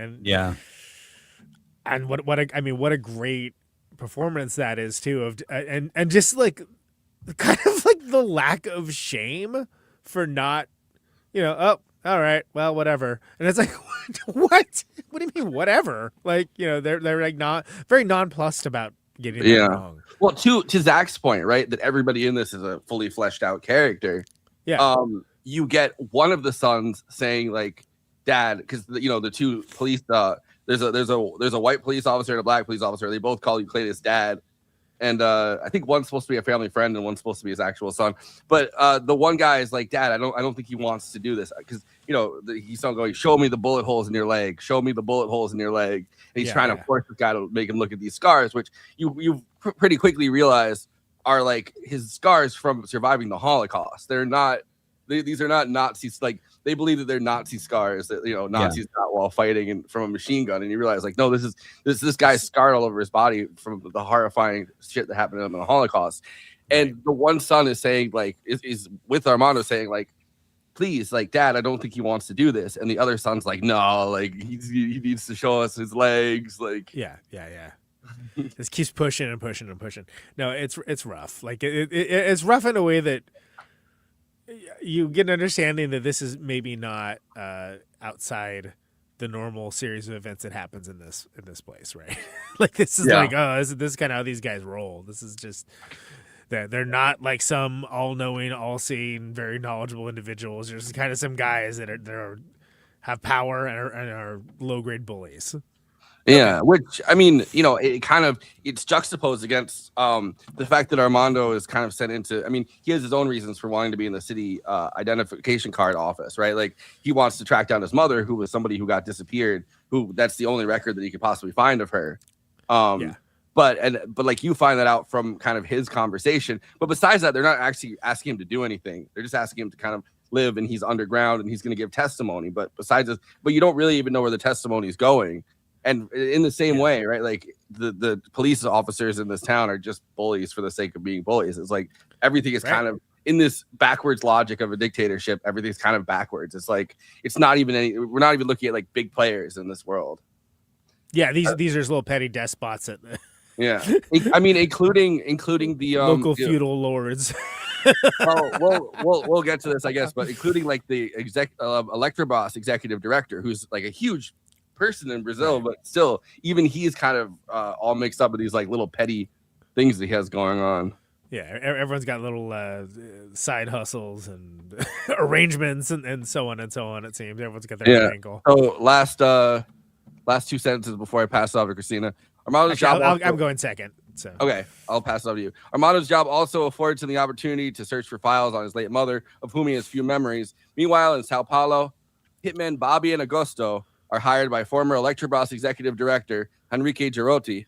And what a great performance that is too, of and just like kind of like the lack of shame for not, oh, all right, well, whatever. And it's like, what do you mean whatever? Like, they're like not very nonplussed about getting it wrong. Well, to Zach's point, right, that everybody in this is a fully fleshed out character. Yeah. You get one of the sons saying like, "Dad," because the two police. There's a white police officer and a black police officer. They both call Euclides dad, and I think one's supposed to be a family friend and one's supposed to be his actual son. But the one guy is like, "Dad, I don't think he wants to do this," because he's not going, "Show me the bullet holes in your leg. Show me the bullet holes in your leg." And he's trying to force this guy to make him look at these scars, which you pretty quickly realize are like his scars from surviving the Holocaust. They're not these are not Nazis. Like they believe that they're Nazi scars that Nazis got while fighting from a machine gun, and you realize like no, this guy's scarred all over his body from the horrifying shit that happened to him in the Holocaust. And the one son is saying like is with Armando saying like, please, like, Dad, I don't think he wants to do this. And the other son's like, no, like he needs to show us his legs. Like, yeah. Just keeps pushing and pushing and pushing. No, it's rough. Like it's rough in a way that you get an understanding that this is maybe not outside the normal series of events that happens in this place, right? Like this is like, oh, this is kind of how these guys roll. This is just. They're not like some all-knowing, all-seeing, very knowledgeable individuals. There's kind of some guys that have power and are low-grade bullies. Yeah, which I mean, it's juxtaposed against the fact that Armando is kind of sent into. I mean, he has his own reasons for wanting to be in the city identification card office, right? Like he wants to track down his mother, who was somebody who got disappeared. Who that's the only record that he could possibly find of her. But like you find that out from kind of his conversation. But besides that, they're not actually asking him to do anything. They're just asking him to kind of live, and he's underground and he's going to give testimony. But besides this, but you don't really even know where the testimony is going. And in the same way, right? Like the police officers in this town are just bullies for the sake of being bullies. It's like everything is kind of in this backwards logic of a dictatorship. Everything's kind of backwards. It's like we're not even looking at like big players in this world. Yeah, these are just little petty despots that. Yeah, I mean, including the local feudal lords. We'll get to this, I guess, but including like the Electrobras Executive Director, who's like a huge person in Brazil, but still, even he's kind of all mixed up with these like little petty things that he has going on. Yeah, everyone's got little side hustles and arrangements and so on and so on. It seems everyone's got their own angle. So last 2 sentences before I pass it off to Kristina. Armando's job. I'm going second. So okay, I'll pass it over to you. Armando's job also affords him the opportunity to search for files on his late mother, of whom he has few memories. Meanwhile, in Sao Paulo, hitmen Bobby and Augusto are hired by former Electrobras Executive Director Henrique Girotti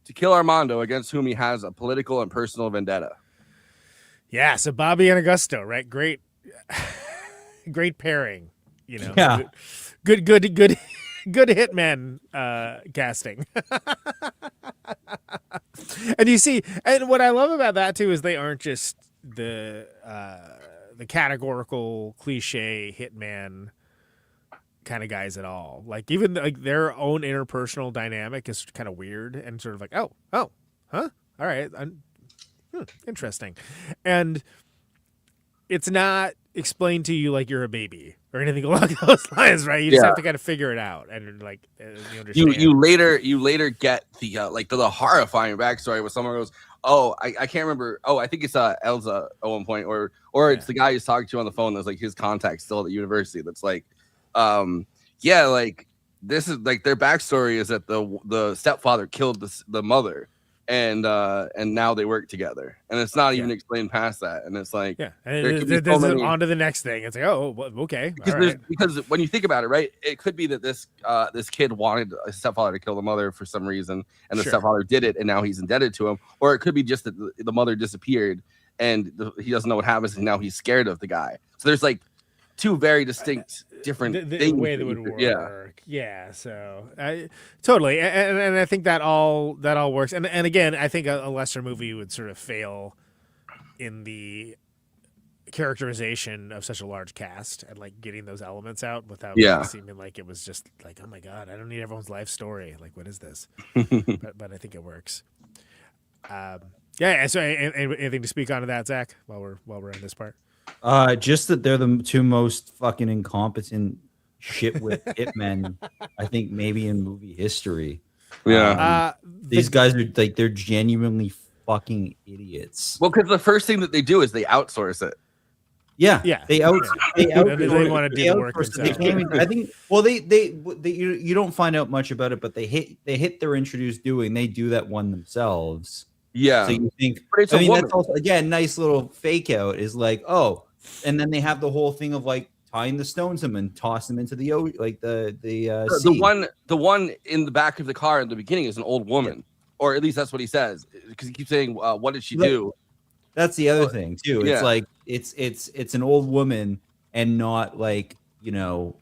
to kill Armando, against whom he has a political and personal vendetta. Yeah, so Bobby and Augusto, right? Great pairing. Yeah. Good hitman casting. And you see, and what I love about that too is they aren't just the categorical cliche hitman kind of guys at all. Like even like their own interpersonal dynamic is kind of weird and sort of like, oh, huh? All right. Interesting. And it's not explained to you like you're a baby or anything along those lines, right? You just have to kind of figure it out, and like you understand. You later get the horrifying backstory where someone goes, "Oh, I can't remember. Oh, I think it's Elsa at one point, or it's the guy he's talking to on the phone. That's like his contact still at the university. That's like, like this is like their backstory is that the stepfather killed the mother." And now they work together, and it's not even explained past that. And it's like, and there's on to the next thing. It's like, oh, okay, because when you think about it, right, it could be that this kid wanted a stepfather to kill the mother for some reason, and the stepfather did it, and now he's indebted to him. Or it could be just that the mother disappeared, and he doesn't know what happens, and now he's scared of the guy. So there's like two very distinct different the things way that would work. Yeah. So totally, and I think that all works. And again, I think a lesser movie would sort of fail in the characterization of such a large cast and like getting those elements out without seeming like it was just like, oh my god, I don't need everyone's life story. Like, what is this? but I think it works. So anything to speak on to that, Zach? While we're in this part. Just that they're the two most fucking incompetent shitwit hitmen, I think maybe in movie history. Yeah. These guys are like, they're genuinely fucking idiots. Well, because the first thing that they do is they outsource it. Yeah. They want to do the work themselves. I think. Well, they you don't find out much about it, but they hit their introduced doing. They do that one themselves. Yeah. So you think, that's also, again, nice little fake out is like, oh, and then they have the whole thing of like tying the stones them and toss them into the like the one in the back of the car in the beginning is an old woman, or at least that's what he says, because he keeps saying, what did she do? That's the other thing too. It's yeah. like it's an old woman and not like, you know,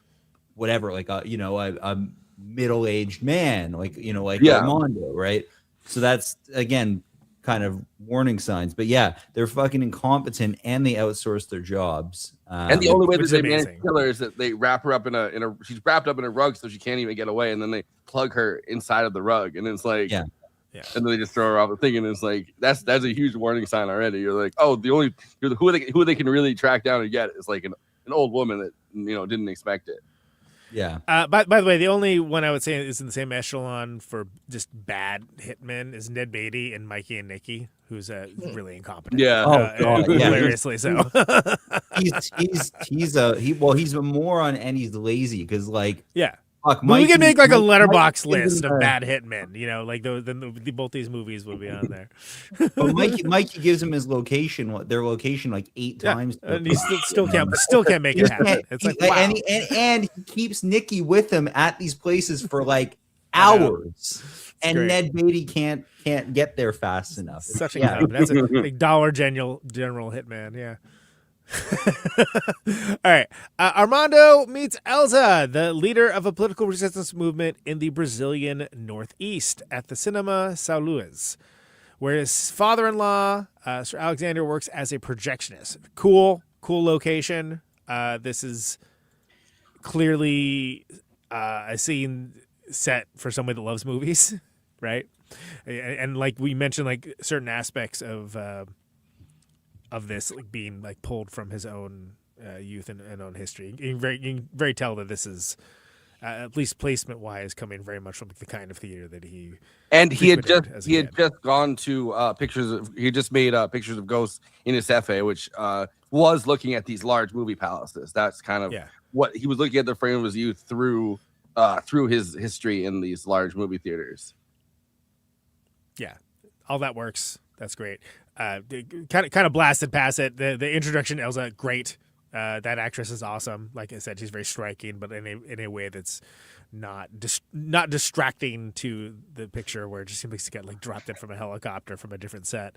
whatever, like a middle-aged man, like, you know, like Yeah. Armando, right? So that's again kind of warning signs. But yeah, they're fucking incompetent and they outsource their jobs. And the only way that which is they manage amazing. to kill her is that they wrap her up in a she's wrapped up in a rug so she can't even get away, and then they plug her inside of the rug, and it's like Yeah. and then they just throw her off the thing, and it's like that's a huge warning sign already. You're like, oh, who they can really track down and get is like an old woman that, you know, didn't expect it. Yeah. By the way, the only one I would say is in the same echelon for just bad hitmen is Ned Beatty and Mikey and Nikki, who's really incompetent. Yeah. Oh, God, yeah. Hilariously so. He's a moron and he's lazy because like Yeah. fuck, But we could make like a letterbox Mikey list gives of him bad hitmen, you know, like both these movies would be on there. But Mikey gives him his location, their location, like 8 times. And he still can't make it happen. It's like, wow. and he keeps Nikki with him at these places for like hours, and great. Ned Beatty can't get there fast enough. Such a that's a like Dollar General hitman, yeah. All right. Armando meets Elza, the leader of a political resistance movement in the Brazilian Northeast, at the Cinema São Luís, where his father-in-law, Sir Alexander, works as a projectionist. Cool location. This is clearly a scene set for somebody that loves movies, right? And like we mentioned, like certain aspects of this like being like pulled from his own youth and own history. You can very tell that this is at least placement wise coming very much from the kind of theater that he had just gone to he just made pictures of ghosts in Recife, which was looking at these large movie palaces. That's kind of what he was looking at, the frame of his youth through his history in these large movie theaters. Yeah, all that works. That's great. Kind of blasted past it. The introduction, Elza, great. That actress is awesome. Like I said, she's very striking, but in a way that's not distracting to the picture, where it just seems like to get like dropped in from a helicopter from a different set.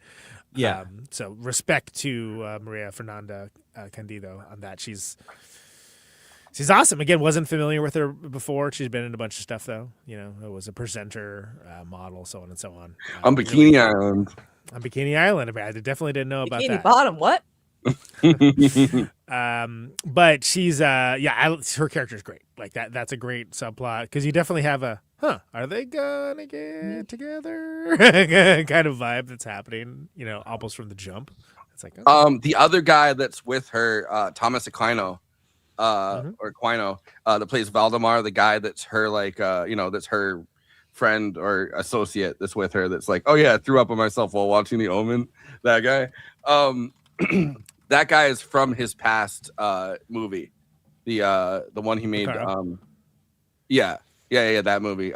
Yeah. So respect to Maria Fernanda Candido on that. She's awesome. Again, wasn't familiar with her before. She's been in a bunch of stuff though. You know, it was a presenter, model, so on and so on. On Bikini Island. On Bikini Island, I definitely didn't know about Bikini that. Bottom, what? But she's her character is great. Like that's a great subplot because you definitely have a are they gonna get together kind of vibe that's happening, you know, almost from the jump. It's like the other guy that's with her, Thomas Aquino, or Aquino, that plays Valdemar, the guy that's her like that's her friend or associate that's with her, that's like, oh yeah, I threw up on myself while watching The Omen. That guy. That guy is from his past movie, the one he made. That movie.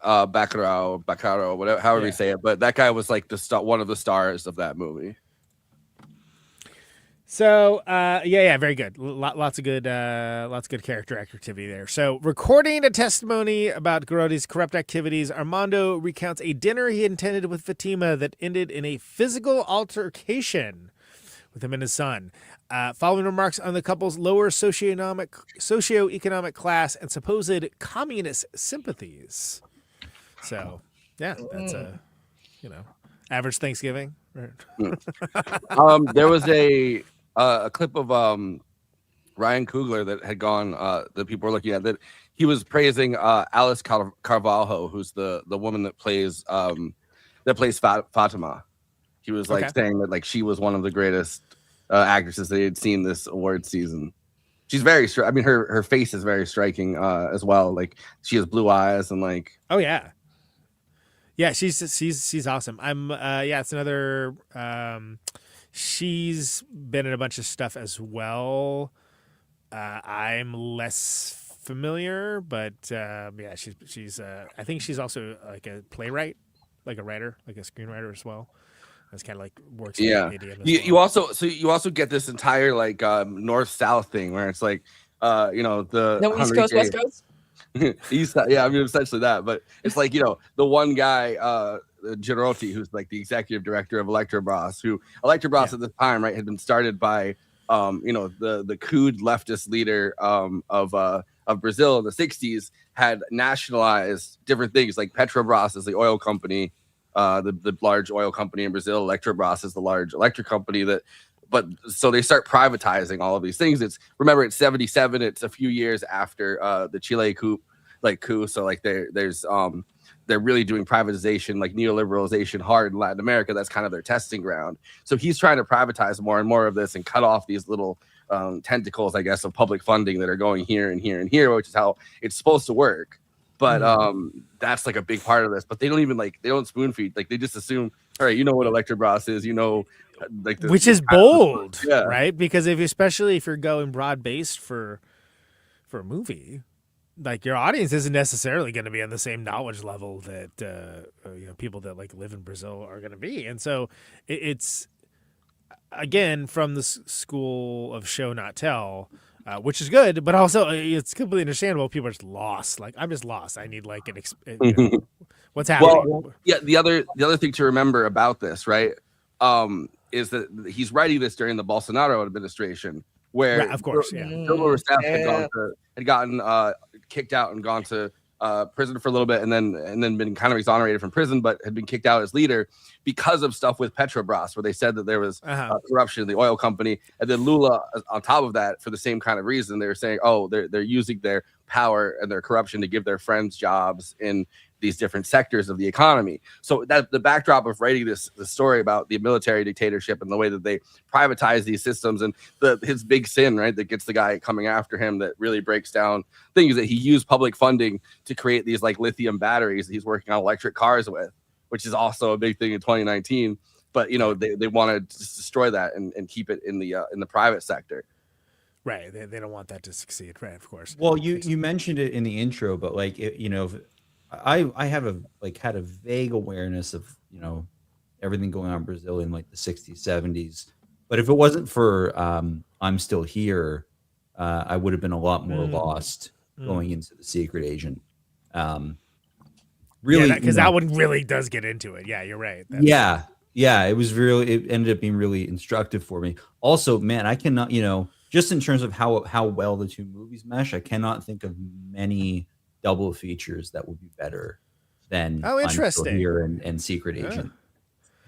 Baccarat, whatever, however you say it. But that guy was like one of the stars of that movie. So very good. Lots of good character activity there. So, recording a testimony about Garotti's corrupt activities, Armando recounts a dinner he attended with Fatima that ended in a physical altercation with him and his son. Following remarks on the couple's lower socioeconomic class and supposed communist sympathies. So, yeah, that's a average Thanksgiving. Right. There was a clip of Ryan Coogler that had gone that people were looking at, that he was praising Alice Carvalho, who's the woman that plays Fatima. He was like saying that like she was one of the greatest actresses that he had seen this award season. She's very I mean, her face is very striking as well. Like she has blue eyes and like she's awesome. It's another she's been in a bunch of stuff as well. I'm less familiar, but she's I think she's also like a playwright, like a writer, like a screenwriter as well. That's kind of like works. You also get this entire like north south thing where it's like the East Coast, West Coast. East, I mean essentially that, but it's like the one guy Girotti, who's like the executive director of Electrobras, who Electrobras at the time, right, had been started by the coup leftist leader of Brazil in the 60s, had nationalized different things, like Petrobras is the oil company, the large oil company in Brazil. Electrobras is the large electric company but so they start privatizing all of these things. It's 77. It's a few years after the Chile coup. So like they're really doing privatization, like neoliberalization hard in Latin America. That's kind of their testing ground. So he's trying to privatize more and more of this and cut off these little tentacles, I guess, of public funding that are going here and here and here, which is how it's supposed to work. But that's like a big part of this. But they don't spoon feed. Like they just assume, all right, you know what Electrobras is, which is bold, right? Because especially if you're going broad based for a movie, like your audience isn't necessarily going to be on the same knowledge level that people that like live in Brazil are going to be, and so it's again from the school of show not tell, which is good, but also it's completely understandable. People are just lost. Like I'm just lost. I need like what's happening. Well, yeah. The other thing to remember about this, right, is that he's writing this during the Bolsonaro administration, where of course, Dilma Rousseff had gotten kicked out and gone to prison for a little bit, and then been kind of exonerated from prison, but had been kicked out as leader because of stuff with Petrobras, where they said that there was corruption in the oil company. And then Lula, on top of that, for the same kind of reason, they were saying, oh, they're using their power and their corruption to give their friends jobs in these different sectors of the economy. So that the backdrop of writing the story about the military dictatorship and the way that they privatize these systems, and his big sin, right, that gets the guy coming after him, that really breaks down things, that he used public funding to create these like lithium batteries that he's working on electric cars with, which is also a big thing in 2019. But they want to destroy that and keep it in the private sector. Right. They don't want that to succeed. Right. Of course. Well, you mentioned it in the intro, but like I have had a vague awareness of everything going on in Brazil in like the 60s, 70s. But if it wasn't for I'm Still Here, I would have been a lot more lost going into The Secret Agent. Really, because that one really does get into it. Yeah, you're right. It was really. It ended up being really instructive for me. Also, man, I cannot, just in terms of how well the two movies mesh, I cannot think of many double features that would be better than interesting Here and Secret Agent.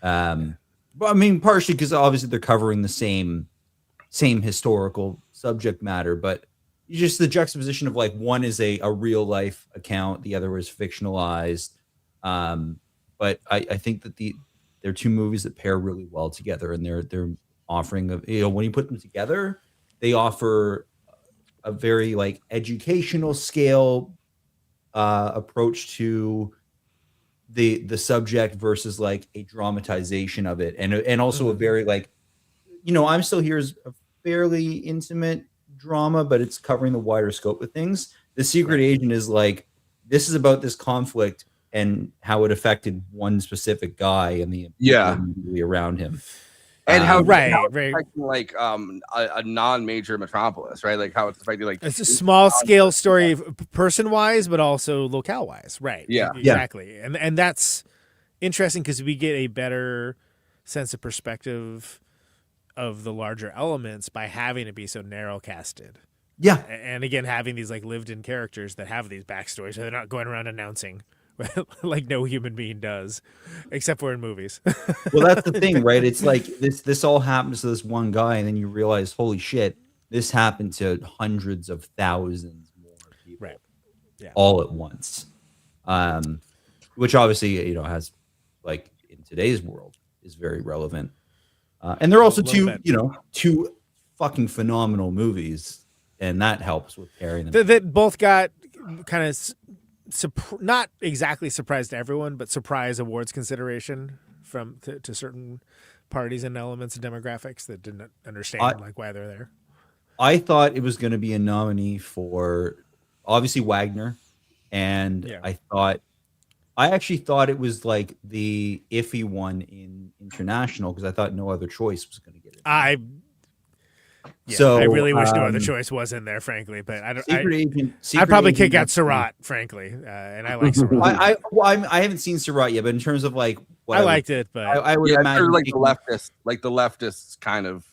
But I mean, partially because obviously they're covering the same historical subject matter, but just the juxtaposition of like one is a real life account, the other is fictionalized. But I think that they're two movies that pair really well together, and they're offering when you put them together, they offer a very like educational scale approach to the subject versus like a dramatization of it, and also a very like I'm Still Here is a fairly intimate drama, but it's covering the wider scope of things. The Secret Agent is like, this is about this conflict and how it affected one specific guy and the immediately around him, and how it's affecting like a non-major metropolis, right? Like how it's affecting like it's a small scale story, person wise, but also locale wise, right? Yeah, exactly. And that's interesting because we get a better sense of perspective of the larger elements by having it be so narrow casted. Yeah. And again, having these like lived in characters that have these backstories, so they're not going around announcing like no human being does, except for in movies. Well, that's the thing, right? It's like this all happens to this one guy, and then you realize, holy shit, this happened to hundreds of thousands more people, right? Yeah, all at once. Which obviously, has like in today's world is very relevant. And they're also two fucking phenomenal movies, and that helps with carrying them. That both got kind of not exactly surprised everyone, but surprise awards consideration to certain parties and elements and demographics that didn't understand why they're there. I thought it was going to be a nominee for obviously Wagner, and I actually thought it was like the iffy one in international because I thought no other choice was going to get it. Yeah, So I really wish no other choice was in there, frankly. But I don't. Secret I'd probably Agent kick out was- Surratt, frankly, and I like Surratt. I haven't seen Surratt yet, but in terms of like what I liked it, but I would Yeah, imagine it's sort of like the leftist kind of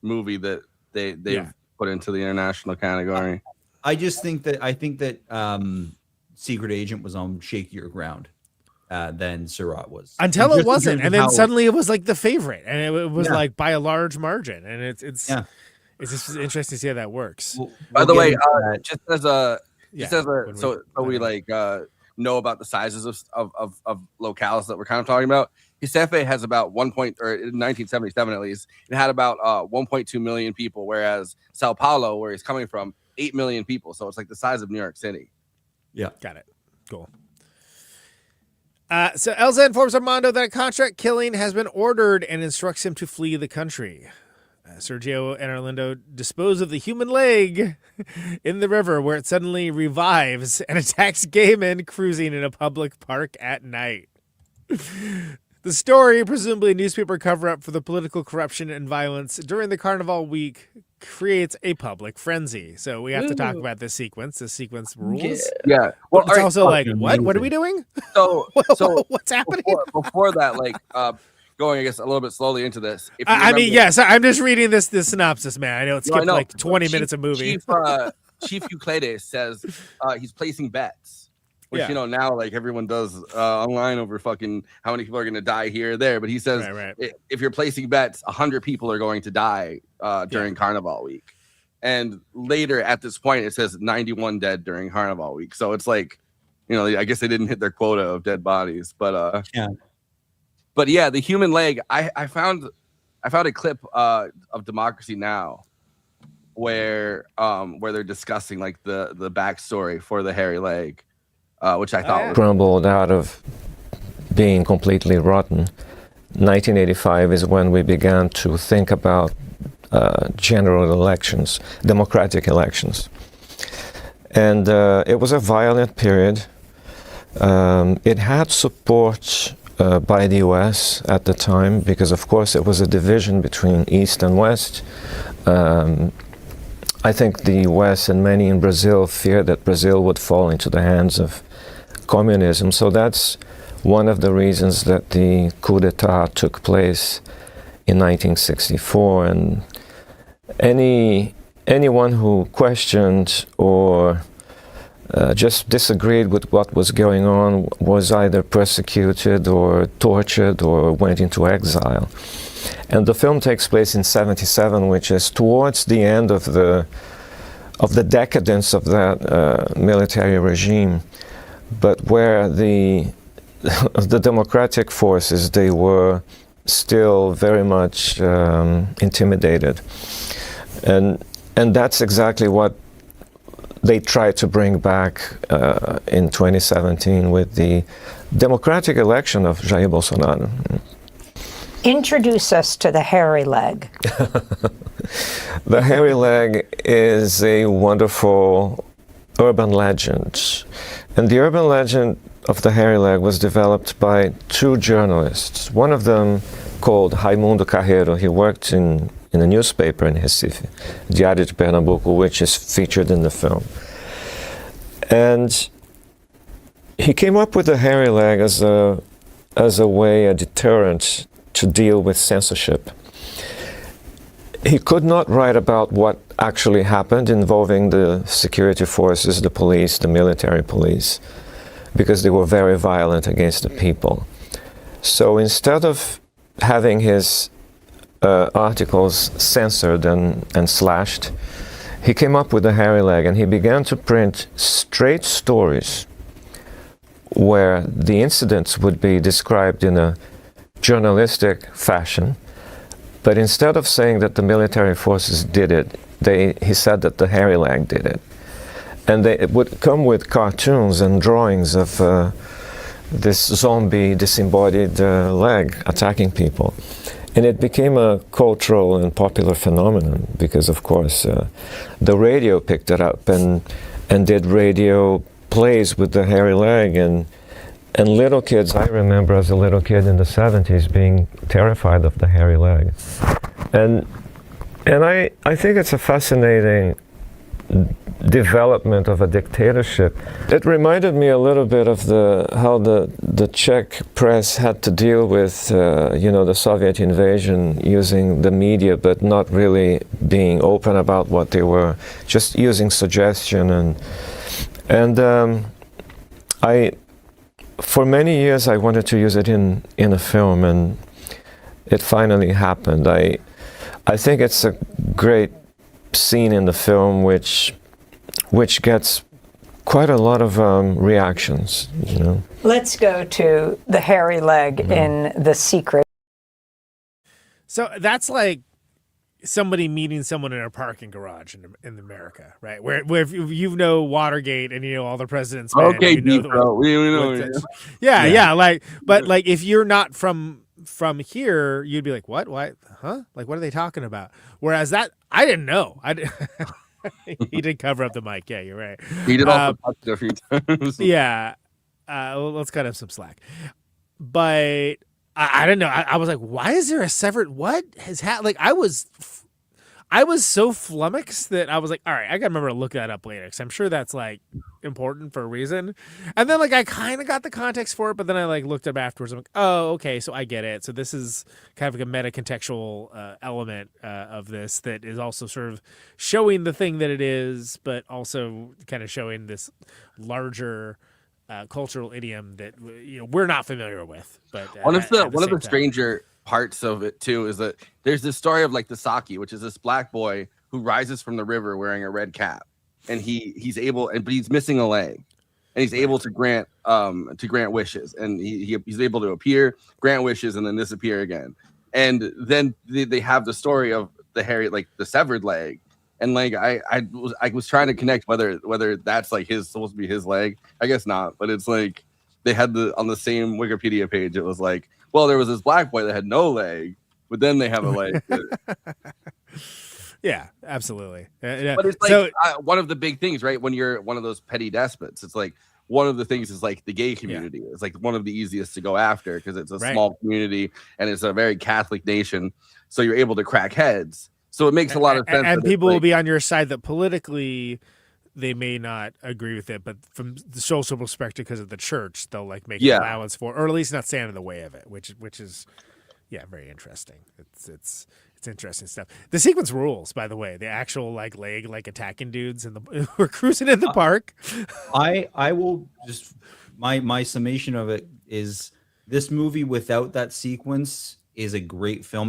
movie that they've put into the international category. I think that Secret Agent was on shakier ground than Surratt was. until Just it in wasn't, terms and of then how- suddenly it was like the favorite, and it was Yeah. like by a large margin, and it's Yeah. just interesting to see how that works. By the We'll way, get into that. just as a when so we like know about the sizes of locales that we're kind of talking about. Recife has about in 1977 at least, it had about 1.2 million people, whereas Sao Paulo, where he's coming from, 8 million people. So it's like the size of New York City. Yeah. Got it. Cool. So Elza informs Armando that a contract killing has been ordered and instructs him to flee the country. Sergio and Orlando dispose of the human leg in the river, where it suddenly revives and attacks gay men cruising in a public park at night. The story, presumably a newspaper cover-up for the political corruption and violence during the Carnival week, creates a public frenzy. So we have to talk about this sequence. The sequence rules. Yeah. Well, It's also like, what are we doing? So What's happening? before that, like going, I guess, a little bit slowly into this. If you I mean, remember- yes, I'm just reading this synopsis, man. I know it No, I skipped know. like 20 Chief- minutes of movie. Chief Euclides says he's placing bets, which Yeah. you know now like everyone does online over fucking how many people are going to die here or there. But he says Right. if you're placing bets, 100 people are going to die during Carnival week, and later at this point it says 91 dead during Carnival week. So it's like, you know, I guess they didn't hit their quota of dead bodies, but But yeah, the human leg. I found a clip of Democracy Now, where they're discussing like the backstory for the hairy leg, which I thought was Crumbled out of being completely rotten. 1985 is when we began to think about general elections, democratic elections. And it was a violent period. It had support by the US at the time, because of course it was a division between East and West. I think the US and many in Brazil feared that Brazil would fall into the hands of communism. So that's one of the reasons that the coup d'etat took place in 1964. And anyone who questioned or just disagreed with what was going on was either persecuted or tortured or went into exile. And the film takes place in 77, which is towards the end of the decadence of that military regime, but where the democratic forces, they were still very much intimidated. And that's exactly what they tried to bring back in 2017 with the democratic election of Jair Bolsonaro. Introduce us to the hairy leg. The hairy leg is a wonderful urban legend. And the urban legend of the hairy leg was developed by two journalists. One of them called Raimundo Carreiro. He worked in a newspaper in Recife, Diário de Pernambuco, which is featured in the film. And he came up with the hairy leg as a way, a deterrent to deal with censorship. He could not write about what actually happened involving the security forces, the police, the military police, because they were very violent against the people. So instead of having his articles censored and slashed, he came up with the hairy leg, and he began to print straight stories where the incidents would be described in a journalistic fashion, but instead of saying that the military forces did it, he said that the hairy leg did it. And it would come with cartoons and drawings of this zombie disembodied leg attacking people. And it became a cultural and popular phenomenon because, of course, the radio picked it up and did radio plays with the hairy leg. And little kids, I remember as a little kid in the 70s being terrified of the hairy leg. And And I think it's a fascinating development of a dictatorship. It reminded me a little bit of how the Czech press had to deal with the Soviet invasion using the media, but not really being open about what they were, just using suggestion and for many years I wanted to use it in a film, and it finally happened. I think it's a great scene in the film which gets quite a lot of reactions, Let's go to the hairy leg in The Secret. So that's like somebody meeting someone in a parking garage in America, right? Where if you know Watergate and you know all the president's men. Okay, deep, bro. We know. Yeah. But like if you're not from here, you'd be like, what? Why? Huh? Like, what are they talking about? Whereas that I didn't know. He did cover up the mic. Yeah, you're right. He did also touch it a few times. Yeah. Let's cut him some slack. But I didn't know. I was like, why is there a severed? What has happened? Like, I was so flummoxed that I was like, all right, I gotta remember to look that up later because I'm sure that's like important for a reason. And then like I kind of got the context for it, but then I like looked up afterwards. I'm like, oh, okay, so I get it. So this is kind of like a meta contextual element of this that is also sort of showing the thing that it is, but also kind of showing this larger cultural idiom that we're not familiar with. But one of the stranger parts of it too is that there's this story of like the Saki, which is this black boy who rises from the river wearing a red cap, and he's able, but he's missing a leg, and he's able to grant wishes, and he's able to appear, grant wishes, and then disappear again. And then they have the story of the hairy, like the severed leg, and like I was trying to connect whether that's like supposed to be his leg. I guess not, but it's like they had on the same Wikipedia page. It was like, well, there was this black boy that had no leg, but then they have a leg. Yeah, absolutely. But it's like one of the big things, right? When you're one of those petty despots, it's like one of the things is like the gay community. Yeah. It's like one of the easiest to go after because it's a small community and it's a very Catholic nation. So you're able to crack heads. So it makes a lot of sense. And people will be on your side that politically they may not agree with it, but from the social perspective, because of the church, they'll like make an allowance for, or at least not stand in the way of it, which is, very interesting. It's interesting stuff. The sequence rules, by the way. The actual like leg like attacking dudes we're cruising in the park. I will just my summation of it is this movie without that sequence is a great film.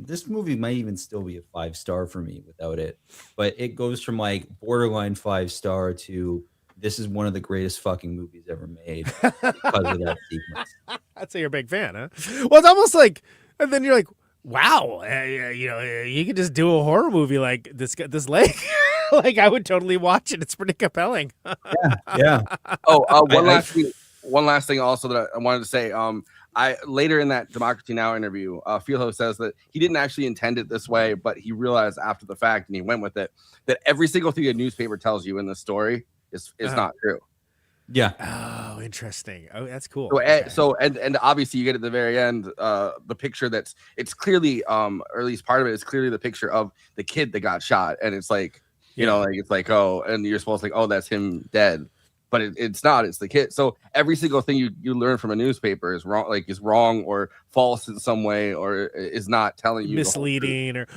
This movie might even still be a 5-star for me without it, but it goes from like borderline 5-star to this is one of the greatest fucking movies ever made because of that sequence. I'd say you're a big fan, huh? Well, it's almost like, and then you're like, wow, you could just do a horror movie like this leg. Like I would totally watch it. It's pretty compelling. Yeah. Oh, one last thing also that I wanted to say. I later in that Democracy Now! Interview, Filho says that he didn't actually intend it this way, but he realized after the fact, and he went with it, that every single thing a newspaper tells you in the story is not true. Yeah. Oh, interesting. Oh, that's cool. So, and obviously you get at the very end the picture it's clearly or at least part of it is clearly the picture of the kid that got shot, and it's like it's like, oh, and you're supposed to think, oh, that's him dead. But it's not. It's the kid. So every single thing you learn from a newspaper is wrong or false in some way, or is not telling you misleading and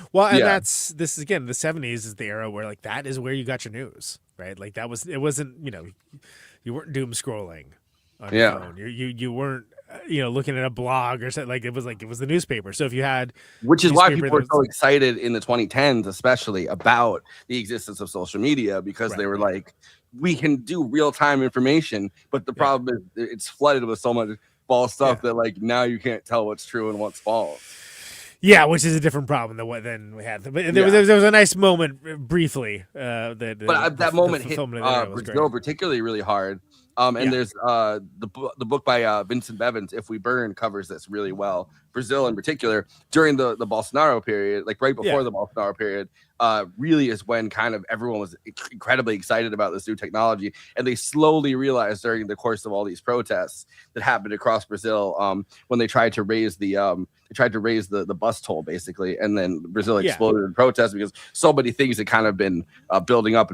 this is again the 70s is the era where like that is where you got your news, right? Like it wasn't you weren't doom scrolling on your phone. You weren't looking at a blog or something. Like it was the newspaper. So if you had, which is why people were so excited in the 2010s, especially about the existence of social media, because they were like, we can do real-time information, but the problem is it's flooded with so much false stuff that like now you can't tell what's true and what's false. Yeah, which is a different problem than we had. But there was a nice moment briefly that moment hit Brazil particularly really hard. And there's the book by Vincent Bevins, If We Burn, covers this really well. Brazil in particular during the Bolsonaro period, like right before the Bolsonaro period, really is when kind of everyone was incredibly excited about this new technology, and they slowly realized during the course of all these protests that happened across Brazil, when they tried to raise the bus toll basically, and then Brazil exploded in protest because so many things had kind of been building up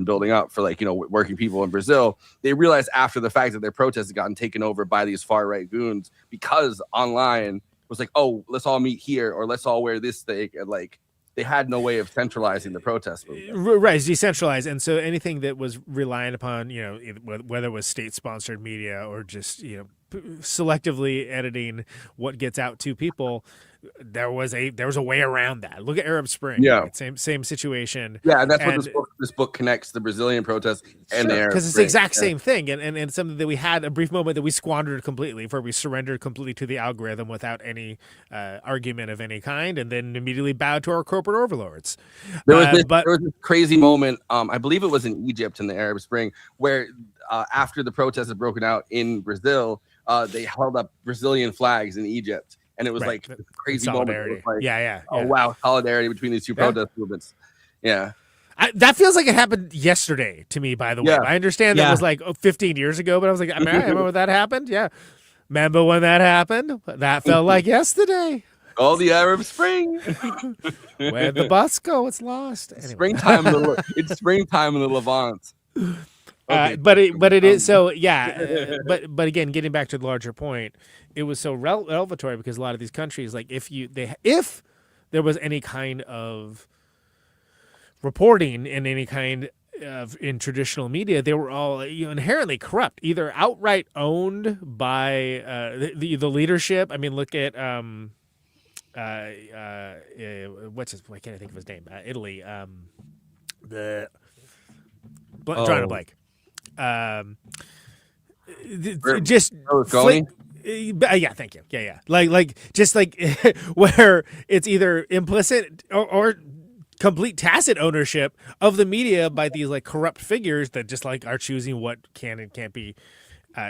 for like, you know, working people in Brazil. They realized after the fact that their protests had gotten taken over by these far right goons because online was like, oh, let's all meet here or let's all wear this thing, and like they had no way of centralizing the protest movement. Right, it's decentralized, and so anything that was reliant upon, you know, whether it was state-sponsored media or just, you know, selectively editing what gets out to people, there was a way around that. Look at Arab Spring. Yeah, right? Same situation. Yeah, and that's what this book connects the Brazilian protests and the Arab because it's the exact same thing, and something that we had a brief moment that we squandered completely, where we surrendered completely to the algorithm without any argument of any kind, and then immediately bowed to our corporate overlords. There was this crazy moment. I believe it was in Egypt in the Arab Spring, where after the protests had broken out in Brazil, they held up Brazilian flags in Egypt. And it was like a crazy moment. It was like, oh, wow, solidarity between these two protest movements. Yeah. That feels like it happened yesterday to me, by the way. Yeah. I understand that was like 15 years ago, but I was like, I remember when that happened. Yeah. Remember when that happened? That felt like yesterday. Oh, the Arab Spring. Where'd the bus go? It's lost. Anyway. It's springtime in the Levant. Okay. But it is so but again, getting back to the larger point, it was so revelatory because a lot of these countries, like if there was any kind of reporting in any kind of in traditional media, they were all inherently corrupt, either outright owned by the leadership. I mean, look at what's his? Why can't I think of his name? Italy. Drawing a blank. Just yeah, thank you. Yeah. Like just like where it's either implicit or complete tacit ownership of the media by these like corrupt figures that just like are choosing what can and can't be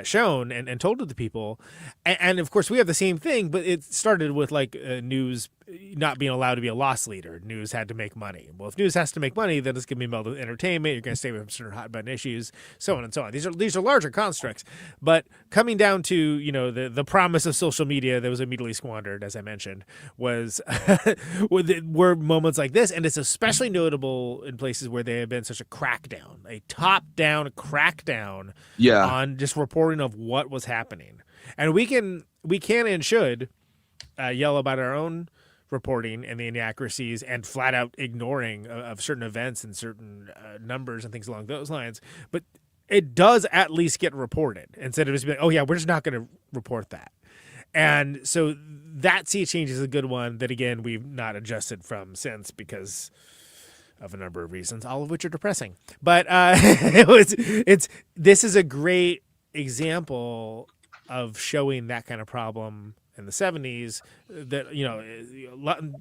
shown and told to the people. And of course we have the same thing, but it started with like news not being allowed to be a loss leader. News had to make money. Well, if news has to make money, then it's going to be about entertainment. You're going to stay away from certain hot button issues, so on and so on. These are larger constructs, but coming down to the promise of social media that was immediately squandered, as I mentioned, was were moments like this, and it's especially notable in places where there have been such a crackdown, a top-down crackdown on just reporting of what was happening. And we can and should yell about our own reporting and the inaccuracies and flat out ignoring of certain events and certain numbers and things along those lines. But it does at least get reported instead of just being, oh yeah, we're just not going to report that. And so that sea change is a good one that, again, we've not adjusted from since because of a number of reasons, all of which are depressing. But this is a great example of showing that kind of problem in the 70s, that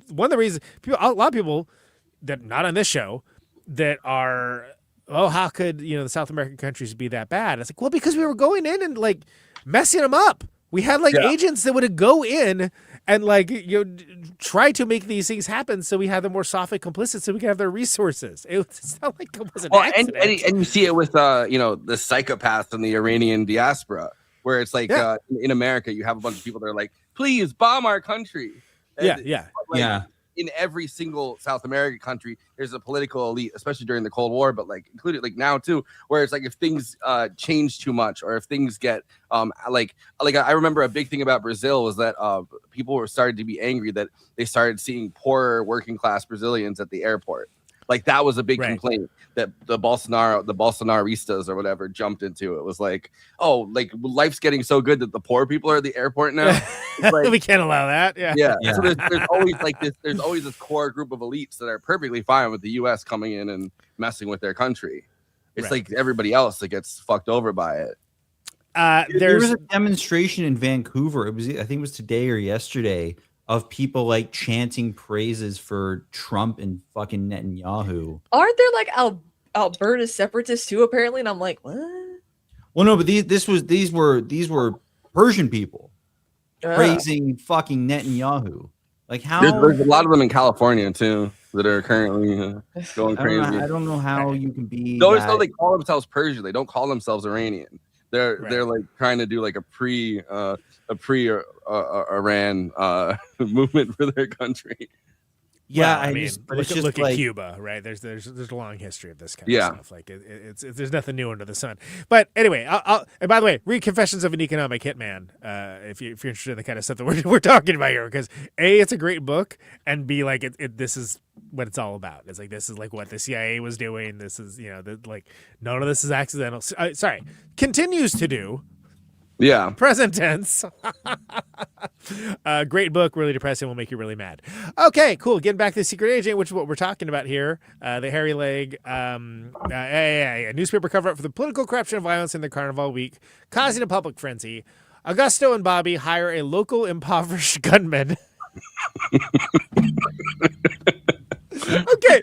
one of the reasons a lot of people that not on this show that are, oh, how could the South American countries be that bad? It's like, well, because we were going in and like messing them up. We had like agents that would go in and like try to make these things happen, so we had them more softly complicit, so we could have their resources. It's not like it was an accident. And you see it with the psychopaths in the Iranian diaspora, where it's like in America you have a bunch of people that are like, please bomb our country. In every single South American country, there's a political elite, especially during the Cold War, but like included like now too, where it's like if things change too much or if things get like I remember a big thing about Brazil was that people were starting to be angry that they started seeing poorer working class Brazilians at the airport. Like that was a big complaint that the Bolsonaristas or whatever jumped into. It was like, oh, like life's getting so good that the poor people are at the airport now. Like, we can't allow that. Yeah. So there's always like this. There's always this core group of elites that are perfectly fine with the U.S. coming in and messing with their country. It's like everybody else that gets fucked over by it. There was a demonstration in Vancouver. I think it was today or yesterday, of people like chanting praises for Trump and fucking Netanyahu. Aren't there like Alberta separatists too, apparently? And I'm like, what? Well, no, but these were Persian people. praising fucking Netanyahu. Like how There's a lot of them in California too that are currently going crazy. I don't know how you can be. Notice though they call themselves Persian. They don't call themselves Iranian. They're like trying to do like a pre Iran movement for their country. Yeah, well, I mean, look at like, Cuba, right? There's a long history of this kind of stuff. Like it's there's nothing new under the sun. But anyway, and by the way, read Confessions of an Economic Hitman if you're interested in the kind of stuff that we're talking about here, because A, it's a great book, and B, like this is what it's all about. It's like this is like what the CIA was doing. This is like none of this is accidental. Sorry, continues to do. Yeah. Present tense. Great book, really depressing, will make you really mad. Okay, cool. Getting back to The Secret Agent, which is what we're talking about here. The hairy leg. A newspaper cover-up for the political corruption and violence in the Carnival week, causing a public frenzy. Augusto and Bobby hire a local impoverished gunman. Okay.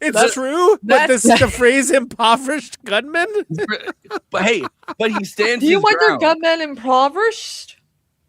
It's true, but the phrase impoverished gunman? But hey, he stands Do you his want ground. your gunman impoverished?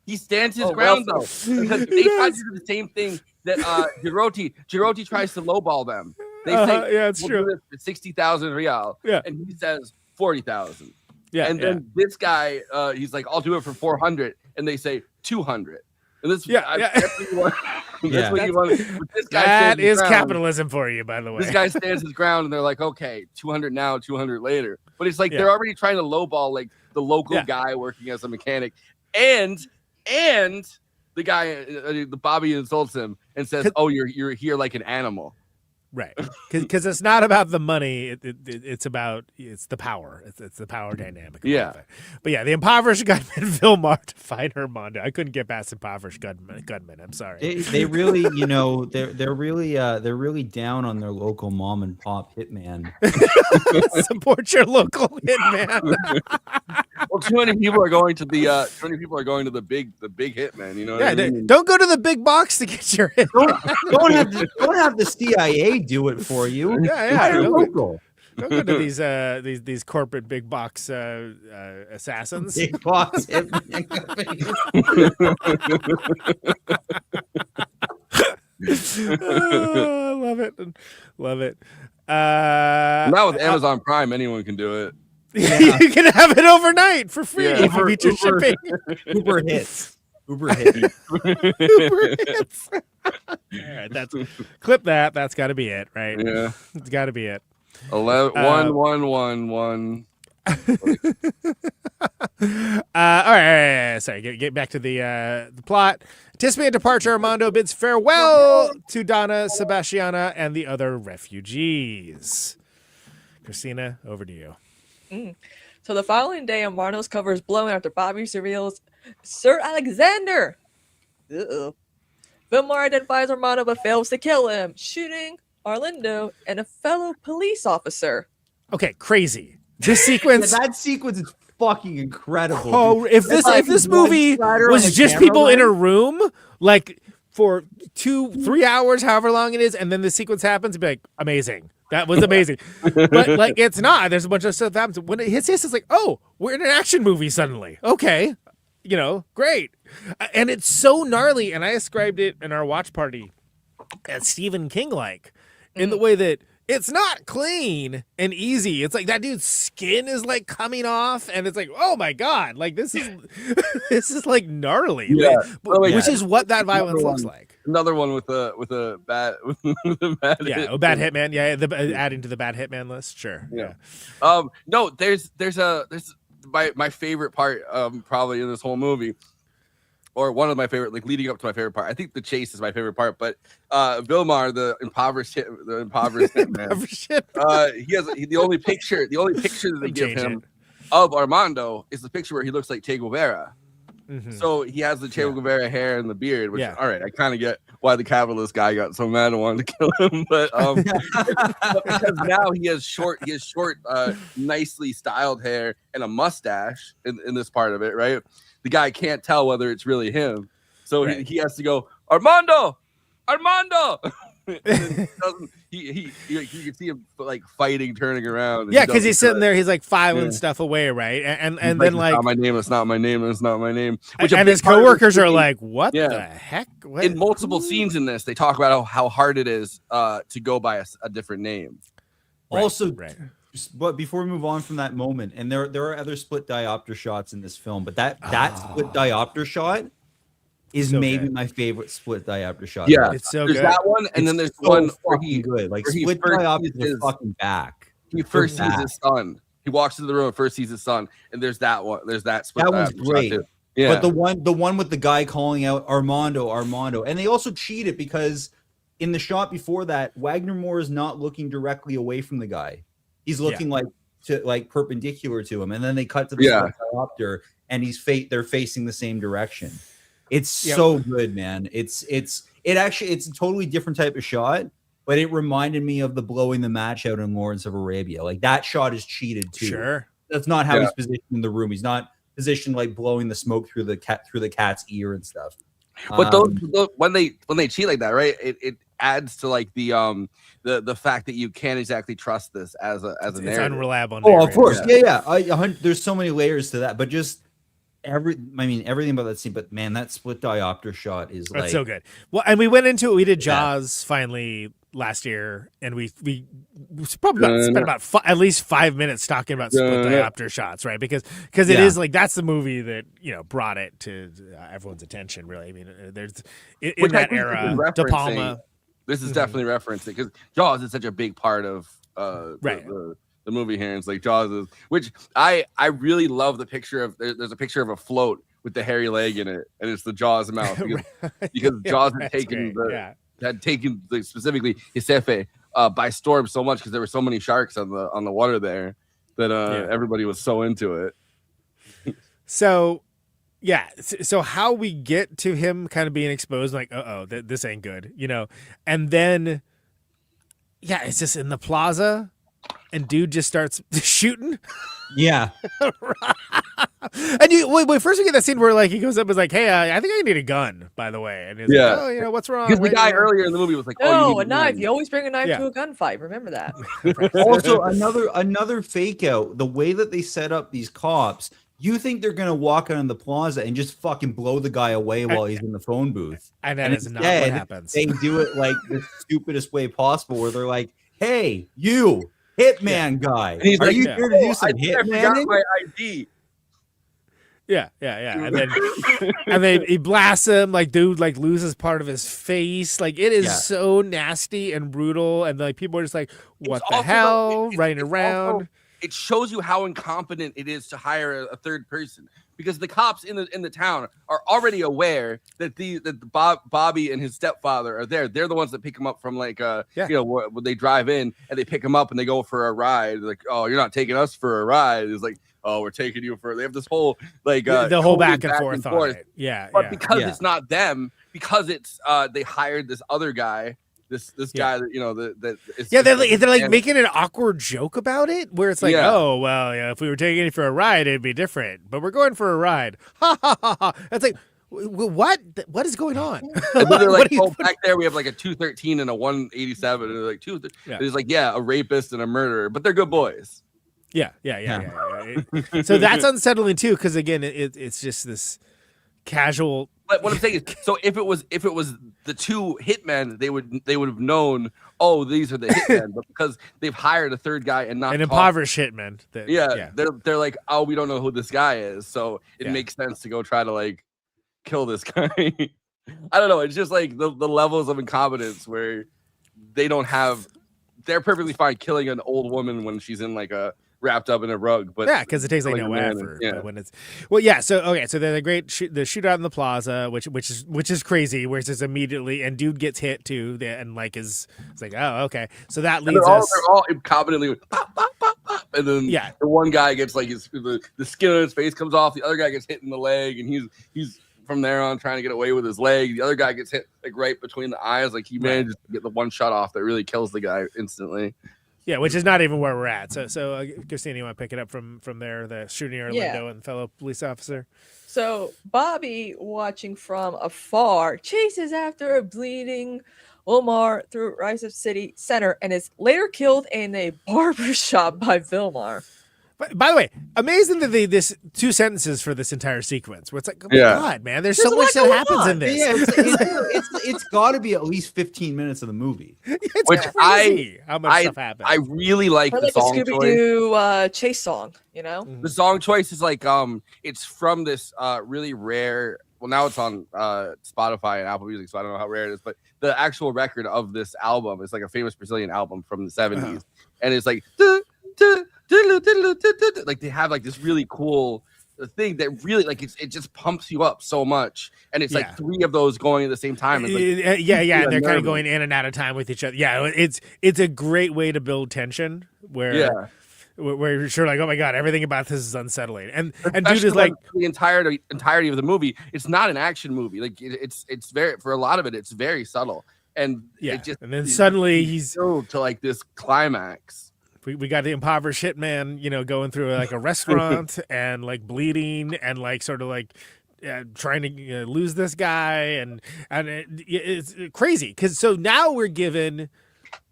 He stands his ground, though. Because they try to do the same thing that Girotti tries to lowball them. They say, yeah, it's true. Do this for 60,000 real. Yeah. And he says 40,000. Yeah. And then this guy, he's like, I'll do it for 400. And they say 200. And this, that's what you want. That's what you want. This guy that is capitalism for you, by the way. This guy stands his ground, and they're like, okay, 200 now, 200 later. But it's like they're already trying to lowball like the local guy working as a mechanic, and the guy, the Bobby insults him and says, "Oh, you're here like an animal." Right, because it's not about the money. It's the power. It's the power dynamic. Yeah, but yeah, the impoverished gunman Vilmar to find Armando. I couldn't get past impoverished gunman. I'm sorry. They really, they're really down on their local mom and pop hitman. Support your local hitman. Well, too many people are going to the big hitman. You know? Yeah, I mean? Don't go to the big box to get your hit. Don't have the CIA do it for you. Yeah. Don't go to these corporate big box assassins. Big box. Love it. Now with Amazon Prime, anyone can do it. You can have it overnight for free if you beat your shipping. Uber hits. All right, clip that. That's got to be it, right? Yeah, it's got to be it. 1-1-1-1. All right. Sorry. Get back to the plot. Anticipated departure. Armando bids farewell to Donna, Sebastiana, and the other refugees. Kristina, over to you. So the following day, Armando's cover is blown after Bobby reveals Sir Alexander. Vilmar identifies Armando but fails to kill him, shooting Orlando and a fellow police officer. Okay, crazy. This sequence. That sequence is fucking incredible. Oh, if this movie was just people in a room, like for 2-3 hours, however long it is, and then the sequence happens, it'd be like amazing. That was amazing. But like it's not. There's a bunch of stuff that happens. When it hits this, it's like, oh, we're in an action movie suddenly. Okay. Great. And it's so gnarly. And I ascribed it in our watch party as Stephen King-like in the way that it's not clean and easy. It's like that dude's skin is like coming off, and it's like, oh my God, like this is like gnarly. Yeah. Which is what that violence looks like. Another one with a bad bad hitman. Yeah, adding to the bad hitman list. Sure. Yeah. No, there's my favorite part probably in this whole movie, or one of my favorite, like leading up to my favorite part. I think the chase is my favorite part, but Vilmar, the impoverished hitman, he has the only picture that they give him of Armando is the picture where he looks like Che Guevara. Mm-hmm. So he has the Che Guevara hair and the beard, which all right, I kind of get why the capitalist guy got so mad and wanted to kill him, but because now he has short, nicely styled hair and a mustache in this part of it, right? The guy can't tell whether it's really him, so he has to go Armando, And then he you can see him like fighting, turning around. And Yeah, because doesn't he's sitting do it. there, he's like filing Yeah. stuff away, right? And He's then it's like, not my name. It's not my name. It's not my name. Which and his coworkers are like, what the heck? What? In multiple scenes in this, they talk about how hard it is to go by a different name. Also, right. But before we move on from that moment, and there are other split diopter shots in this film, but that split diopter shot is So maybe good. my favorite split diopter shot. Yeah, It's so there's good. that one, and It's then there's so one where fucking good. Like where he split first diopter sees is his- fucking back. he first They're sees back. his son. He walks into the room and first sees his son, and there's that one. There's that split. That one's diopter shot great. too. Yeah, But the one with the guy calling out Armando, and they also cheated because in the shot before that, Wagner Moura is not looking directly away from the guy. He's looking like perpendicular to him, and then they cut to the split diopter, and they're facing the same direction. It's so good, man. It's a totally different type of shot, but it reminded me of the blowing the match out in Lawrence of Arabia. Like that shot is cheated too. Sure. That's not how he's positioned in the room. He's not positioned like blowing the smoke through the cat's ear and stuff. but those when they cheat like that, right? It adds to like the fact that you can't exactly trust this as a It's narrative. unreliable. Oh, of narrative. course, there's so many layers to that, but just everything about that scene. But man, that split diopter shot is That's like so good. Well, and we went into it. We did Jaws finally last year, and we probably spent about at least 5 minutes talking about split diopter shots, right? Because it is like that's the movie that brought it to everyone's attention. Really, I mean, there's in Which I that think era, this is De referencing- Palma. This is definitely referencing because Jaws is such a big part of Right. the movie here. And it's like Jaws is, which I really love the picture of. There's a picture of a float with the hairy leg in it, and it's the Jaws mouth because Jaws had taken specifically Recife by storm so much because there were so many sharks on the water there that everybody was so into it. So. Yeah. So how we get to him kind of being exposed, like, this ain't good, and then, it's just in the plaza, and dude just starts shooting. yeah. And first we get that scene where like he goes up and is like, "Hey, I think I need a gun, by the way," and he's like, "Oh, what's wrong?" Because the guy earlier in the movie was like, No, you a need knife. gun." You always bring a knife to a gunfight. Remember that. Also, another fake out. The way that they set up these cops, you think they're gonna walk out in the plaza and just fucking blow the guy away while he's in the phone booth, and that is not what instead, happens. They do it like the stupidest way possible, where they're like, "Hey, you hitman guy, And he's are like, you here to do some I forgot hitman?" my ID. Yeah. And then he blasts him, like dude like loses part of his face. Like it is so nasty and brutal, and like people are just like, "What the hell?" Running around. Also, it shows you how incompetent it is to hire a third person because the cops in the town are already aware that Bobby and his stepfather are there. They're the ones that pick him up from like when they drive in and they pick him up and they go for a ride. They're like, "Oh, you're not taking us for a ride." It's like, "Oh, we're taking you for." They have this whole like the whole back and forth on it. But because it's not them, because it's they hired this other guy. This guy that they're like making an awkward joke about it where it's like, "Oh well, if we were taking it for a ride it'd be different, but we're going for a ride." Ha ha ha ha. It's like, what is going on? And then they're like, back there we have like a 213 and a 187 and they're like there's like a rapist and a murderer, but they're good boys. Yeah. So that's unsettling too, because again it's just this casual. But what I'm saying is, so if it was the two hitmen, they would have known, oh, these are the hitmen, but because they've hired a third guy and not an impoverished hitman. They're like, oh, we don't know who this guy is, so it makes sense to go try to like kill this guy. I don't know. It's just like the levels of incompetence where they're perfectly fine killing an old woman when she's in like a wrapped up in a rug, but because it takes like no effort. But when it's so then the shootout in the plaza, which is crazy, where it's just immediately and dude gets hit too, and like it's like, oh, okay, so that leads us. They're all incompetently pop, pop, pop, pop, and then the one guy gets like the skin on his face comes off, the other guy gets hit in the leg, and he's from there on trying to get away with his leg. The other guy gets hit like right between the eyes, like he manages to get the one shot off that really kills the guy instantly. Yeah, which is not even where we're at. So Kristina, you want to pick it up from there, the shooting Orlando and fellow police officer? So Bobby, watching from afar, chases after a bleeding Wilmar through Recife City Center and is later killed in a barber shop by Vilmar. By the way, amazing that this 2 sentences for this entire sequence. Where it's like, oh my god, man, there's so much that happens in this. Yeah, it's got to be at least 15 minutes of the movie. It's Which crazy how much stuff happens. I really like Or the like a song Scooby-Doo chase song, you know? The song choice is like it's from this really rare, well now it's on Spotify and Apple Music, so I don't know how rare it is, but the actual record of this album is like a famous Brazilian album from the 70s. And it's like like they have like this really cool thing that really like it just pumps you up so much, and it's like 3 of those going at the same time. It's like, and they're kind of going in and out of time with each other. Yeah, it's a great way to build tension where you're sure like, oh my god, everything about this is unsettling, and dude is like the entirety of the movie. It's not an action movie. Like it's very, for a lot of it, it's very subtle, and and then suddenly he's to like this climax. We got the impoverished hitman, going through like a restaurant and like bleeding and like sort of like trying to lose this guy, and it's crazy because so now we're given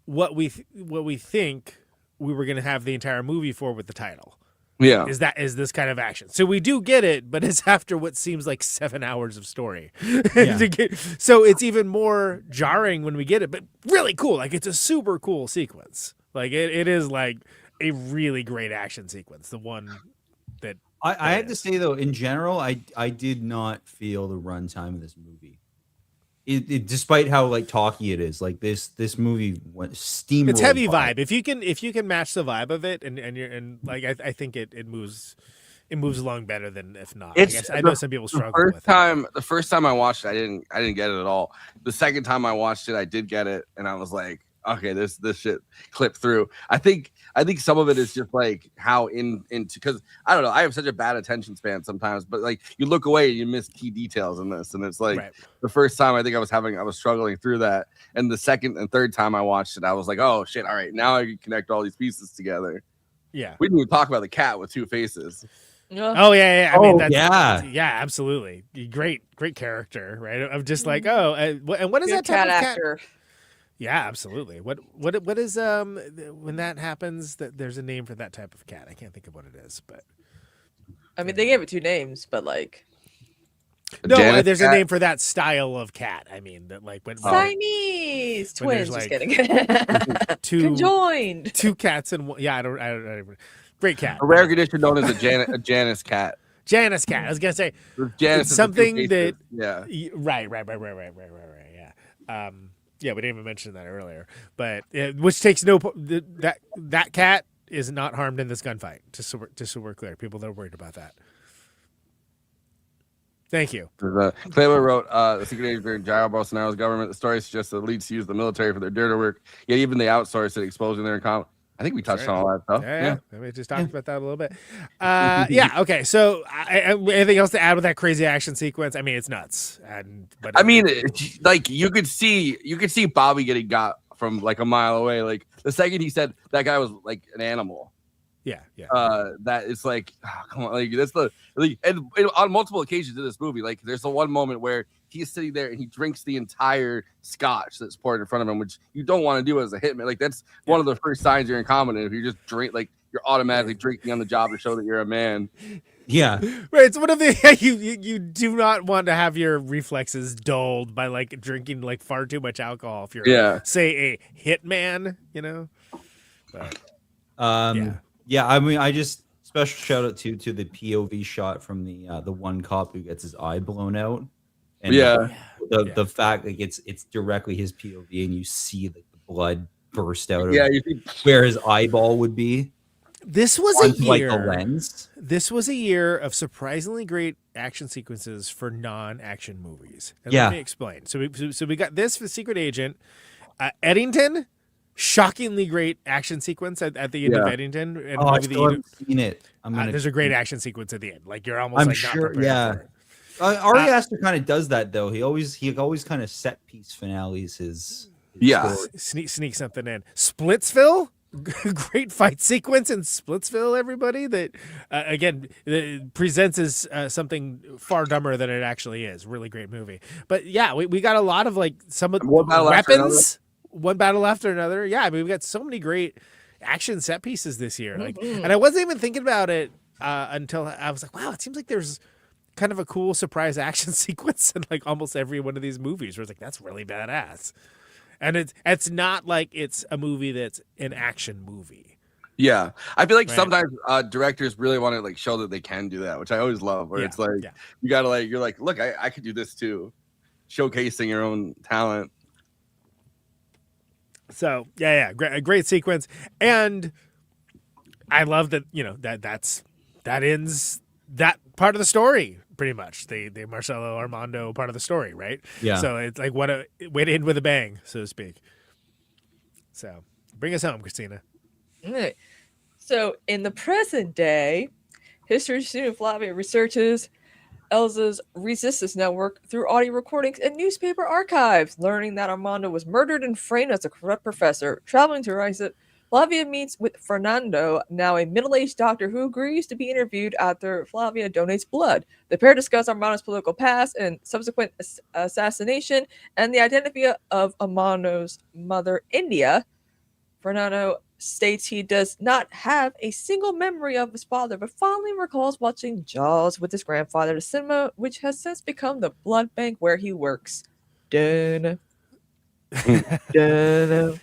what we think we were going to have the entire movie for with the title. Yeah, is this kind of action? So we do get it, but it's after what seems like 7 hours of story. So it's even more jarring when we get it, but really cool. Like it's a super cool sequence. Like it is like a really great action sequence. The one that I have to say though, in general, I did not feel the runtime of this movie. It despite how like talky it is, like this movie went steamrolled. It's heavy vibe. If you can match the vibe of it, and like I think it moves along better than if not. I know some people struggle with it. The first time I watched it, I didn't get it at all. The second time I watched it, I did get it, and I was like, okay, this shit clipped through. I think some of it is just like how into because I don't know, I have such a bad attention span sometimes, but like you look away and you miss key details in this, and it's like the first time I think I was struggling through that, and the second and third time I watched it, I was like, oh shit, all right, now I can connect all these pieces together. Yeah, we didn't even talk about the cat with 2 faces. Oh yeah. I mean, that's, yeah, absolutely. Great character, right? Of just like, and what is that type cat of actor? Cat? Yeah, absolutely. What is when that happens? That there's a name for that type of cat. I can't think of what it is, but I mean, they gave it 2 names, but like there's a name for that style of cat. I mean, that like when Siamese twins. Like, just kidding. Conjoined. 2 cats and one. Yeah, I don't. Great cat. A rare condition known as a Janus cat. Janus cat. I was gonna say Janus something that. Yeah. Right. Yeah. Yeah, we didn't even mention that earlier, but which takes that cat is not harmed in this gunfight. Just so we're clear, people that are worried about that. Thank you. Kleber wrote, the secret agent during Jair Bolsonaro's government. The story suggests the elites use the military for their dirty work, yet even they outsource it, exposing their income. I think we touched on all that stuff. Yeah. We just talked about that a little bit. Okay. So, anything else to add with that crazy action sequence? I mean, it's nuts. Like you could see Bobby getting got from like a mile away. Like the second he said that guy was like an animal. Yeah. That is like, oh, come on, like that's and on multiple occasions in this movie, like there's the one moment where he's sitting there and he drinks the entire scotch that's poured in front of him, which you don't want to do as a hitman. Like that's one of the first signs you're incompetent. If you just drink, like you're automatically drinking on the job to show that you're a man. Yeah, right. It's one of the you do not want to have your reflexes dulled by like drinking like far too much alcohol if you're say a hitman, But, yeah. I mean, I just special shout out to the POV shot from the one cop who gets his eye blown out. And the fact like it's directly his POV and you see like the blood burst out of where his eyeball would be. This was a year. Like the lens. This was a year of surprisingly great action sequences for non-action movies. And let me explain. So we got this for Secret Agent, Eddington. Shockingly great action sequence at the end of Eddington. And I still haven't seen it. There's a great action sequence at the end. Like you're almost not prepared for it. Ari Aster kind of does that though. He always kind of set piece finales his sneak something in. Splitsville. great fight sequence in Splitsville, everybody, that again presents as something far dumber than it actually is. Really great movie. But yeah, we got a lot of like some of One battle after weapons, one battle after another. Yeah, I mean, we've got so many great action set pieces this year. Like, and I wasn't even thinking about it until I was like, wow, it seems like there's kind of a cool surprise action sequence in like almost every one of these movies where it's like, that's really badass. And it's not like it's a movie that's an action movie. Yeah, I feel like Right. sometimes directors really want to like show that they can do that, which I always love. Where Yeah, it's like yeah. you gotta like you're like, look, I could do this too, showcasing your own talent. So yeah, a great sequence, and I love that that ends that part of the story pretty much. The Marcelo Armando part of the story, right? Yeah. So it's like what a way to end with a bang, so to speak. So bring us home, Kristina. Right. So in the present day, history student Flavia researches Elza's Resistance Network through audio recordings and newspaper archives, learning that Armando was murdered and framed as a corrupt professor. Traveling to Recife, Flavia meets with Fernando, now a middle-aged doctor who agrees to be interviewed after Flavia donates blood. The pair discuss Armando's political past and subsequent assassination and the identity of Armando's mother, India. Fernando states he does not have a single memory of his father, but fondly recalls watching Jaws with his grandfather at the cinema, which has since become the blood bank where he works. Dun, dun,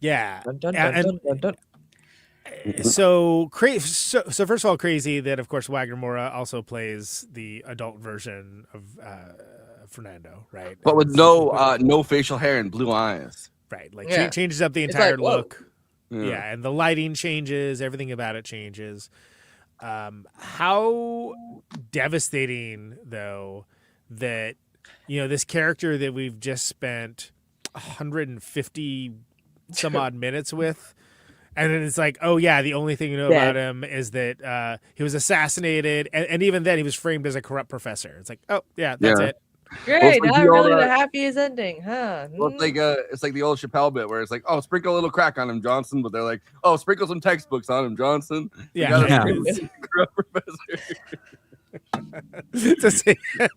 Yeah. dun, dun, And- dun, dun, dun. So first of all, crazy that of course Wagner Moura also plays the adult version of Fernando, right? But with no facial hair and blue eyes. Right, like Yeah. changes up the It's entire like, whoa. look. Yeah, and the lighting changes, everything about it changes. How devastating, though, that this character that we've just spent 150 some odd minutes with, and then it's like, oh yeah, the only thing you know about him is that he was assassinated, and even then he was framed as a corrupt professor. It's like, oh yeah, that's it. Great, Well, not the old, really the happiest ending, huh? Well, it's like the old Chappelle bit where it's like, oh, sprinkle a little crack on him, Johnson, but they're like, oh, sprinkle some textbooks on him, Johnson. You Yeah. gotta Yeah. sprinkle corrupt professor.